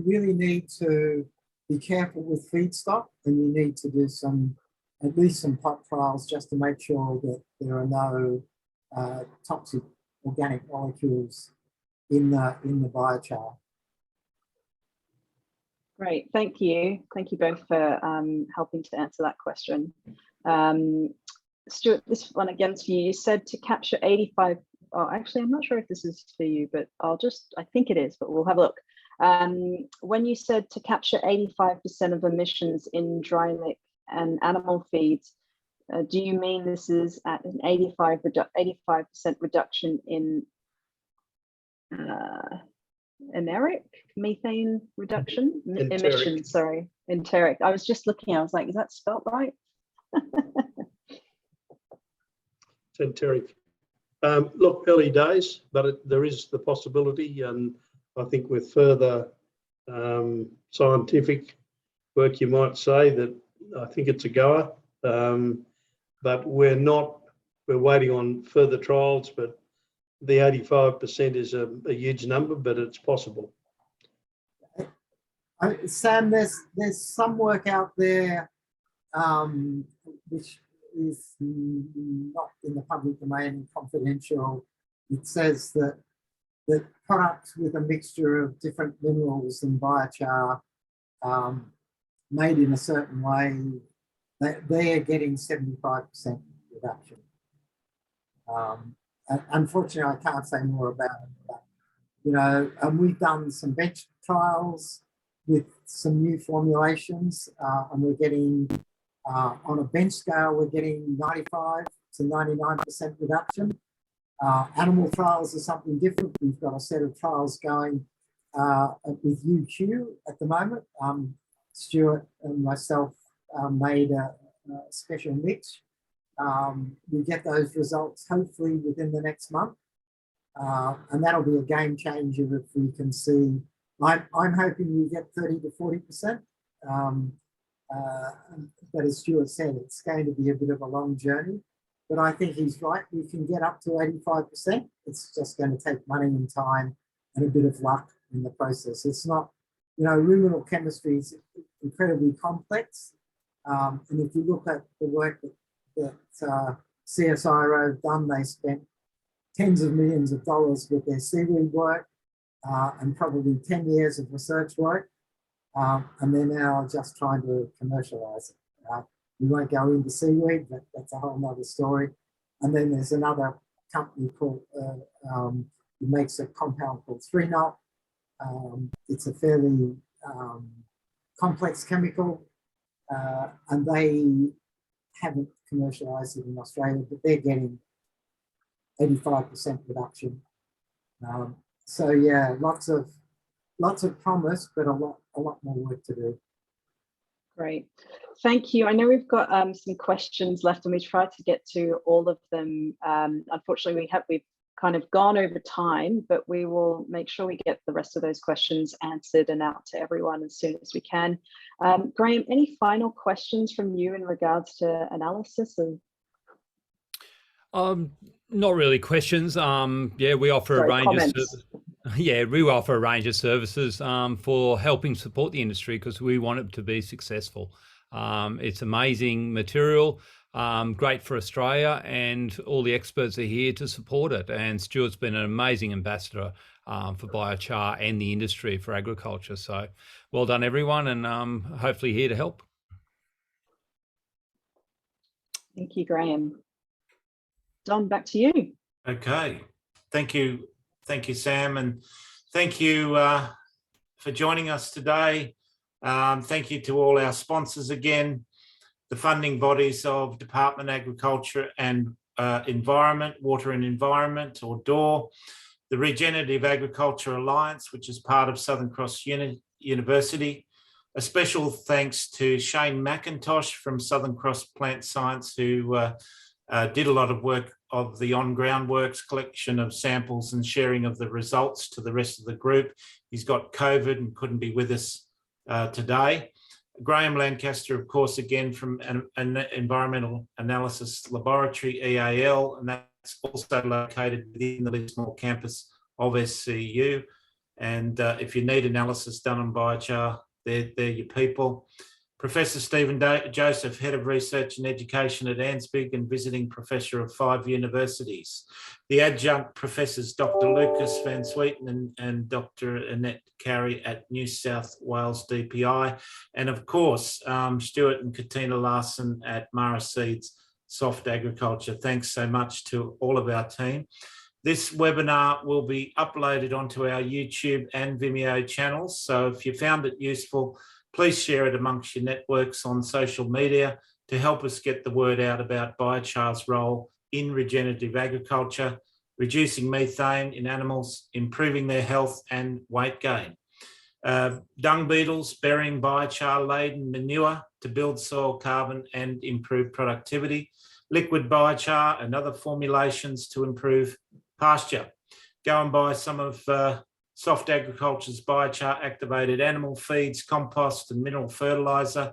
D: really need to be careful with feedstock, and you need to do at least some pot trials just to make sure that there are no toxic organic molecules in the biochar.
C: Great, thank you. Thank you both for helping to answer that question. Stuart, this one again's for you. You said to capture 85, oh, actually, I'm not sure if this is for you, but I think it is, but we'll have a look. When you said to capture 85% of emissions in dry lick and animal feeds, do you mean this is at an 85% reduction in enteric methane reduction? Emissions, sorry, enteric. I was just looking, I was like, is that spelt right?
B: It's enteric. Look, early days, but there is the possibility, and I think with further scientific work, you might say that I think it's a goer, but we're waiting on further trials, but the 85% is a huge number, but it's possible.
D: Sam, there's some work out there which is not in the public domain and confidential. It says that products with a mixture of different minerals and biochar made in a certain way, they are getting 75% reduction. Unfortunately, I can't say more about it, but, you know, and we've done some bench trials with some new formulations, and we're getting, on a bench scale, we're getting 95 to 99% reduction. Animal trials are something different. We've got a set of trials going with UQ at the moment. Stuart and myself made a special mix. We get those results hopefully within the next month, and that'll be a game changer if we can see. I'm hoping we get 30 to 40%, but as Stuart said, it's going to be a bit of a long journey. But I think he's right. We can get up to 85%. It's just going to take money and time and a bit of luck in the process. It's not, you know, ruminal chemistry is incredibly complex, and if you look at the work that CSIRO have done, they spent tens of millions of dollars with their seaweed work and probably 10 years of research work, and they're now just trying to commercialize it. We won't go into seaweed, but that's a whole nother story. And then there's another company called, who makes a compound called 3-Not. It's a fairly complex chemical, and they haven't commercialized it in Australia, but they're getting 85% reduction. So yeah, lots of promise, but a lot more work to do.
C: Great, thank you. I know we've got some questions left, and we tried to get to all of them. Unfortunately, we've kind of gone over time, but we will make sure we get the rest of those questions answered and out to everyone as soon as we can. Graham, any final questions from you in regards to analysis?
F: Not really questions. Yeah, we offer a range of services. Yeah, we offer a range of services for helping support the industry because we want it to be successful. It's amazing material, great for Australia, and all the experts are here to support it. And Stuart's been an amazing ambassador for biochar and the industry for agriculture. So well done, everyone, and hopefully here to help.
C: Thank you, Graham. Don, back to you.
A: Okay, thank you, Sam, and thank you for joining us today. Thank you to all our sponsors again, the funding bodies of Department of Agriculture and Environment, Water and Environment, or DOR, the Regenerative Agriculture Alliance, which is part of Southern Cross University. A special thanks to Shane McIntosh from Southern Cross Plant Science, who did a lot of work of the on-ground works, collection of samples and sharing of the results to the rest of the group. He's got COVID and couldn't be with us today. Graham Lancaster, of course, again from an Environmental Analysis Laboratory, EAL, and that's also located within the Lismore campus of SCU. And if you need analysis done on biochar, they're your people. Professor Stephen Joseph, Head of Research and Education at ANZBIG and visiting professor of 5 universities. The adjunct professors, Dr. Lucas Van Sweeten and Dr. Annette Carey at New South Wales DPI. And of course, Stuart and Katina Larson at Mara Seeds Soft Agriculture. Thanks so much to all of our team. This webinar will be uploaded onto our YouTube and Vimeo channels. So if you found it useful, please share it amongst your networks on social media to help us get the word out about biochar's role in regenerative agriculture, reducing methane in animals, improving their health and weight gain. Dung beetles burying biochar-laden manure to build soil carbon and improve productivity. Liquid biochar and other formulations to improve pasture. Go and buy some of Soft Agriculture's biochar activated animal feeds, compost and mineral fertiliser.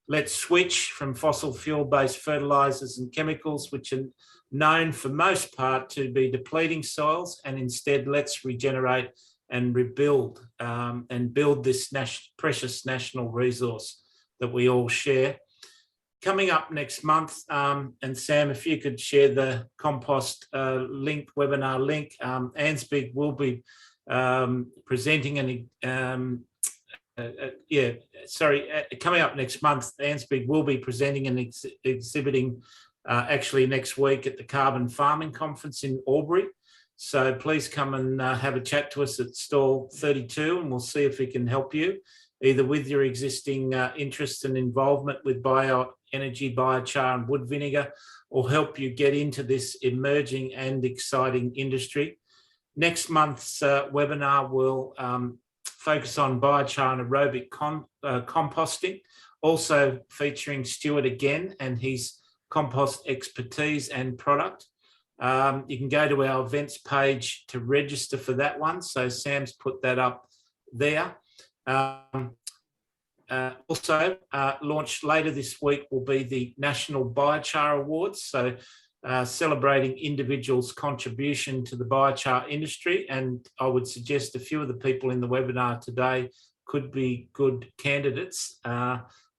A: Let's switch from fossil fuel based fertilisers and chemicals, which are known for most part to be depleting soils, and instead let's regenerate and rebuild and build this precious national resource that we all share. Coming up next month, and Sam, if you could share the compost link, webinar link, ANZBIG will be presenting coming up next month, ANZBIG will be presenting and exhibiting actually next week at the Carbon Farming Conference in Albury. So please come and have a chat to us at stall 32 and we'll see if we can help you either with your existing interest and involvement with bioenergy, biochar and wood vinegar, or help you get into this emerging and exciting industry. Next month's webinar will focus on biochar and aerobic composting, also featuring Stuart again and his compost expertise and product. You can go to our events page to register for that one. So Sam's put that up there. Also, launched later this week will be the National Biochar Awards. So celebrating individuals' contribution to the biochar industry. And I would suggest a few of the people in the webinar today could be good candidates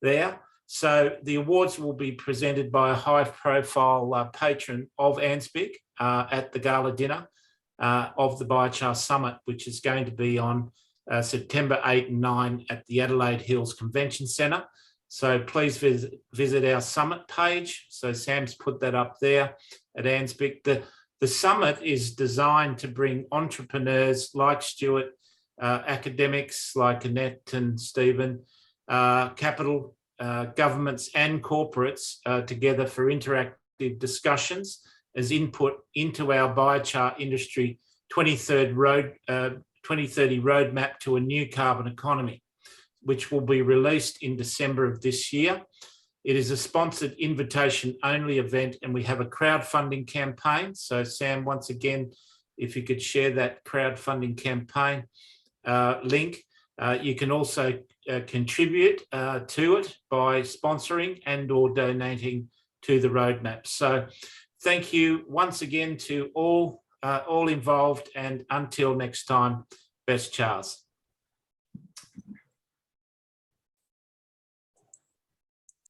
A: there. So the awards will be presented by a high-profile patron of ANZBIG at the gala dinner of the Biochar Summit, which is going to be on September 8 and 9 at the Adelaide Hills Convention Centre. So please visit our summit page. So Sam's put that up there at ANZBIG. The summit is designed to bring entrepreneurs like Stuart, academics like Annette and Stephen, capital, governments and corporates together for interactive discussions as input into our biochar industry 2030 roadmap to a new carbon economy, which will be released in December of this year. It is a sponsored invitation-only event and we have a crowdfunding campaign. So Sam, once again, if you could share that crowdfunding campaign link. You can also contribute to it by sponsoring and or donating to the roadmap. So thank you once again to all involved, and until next time, best chars.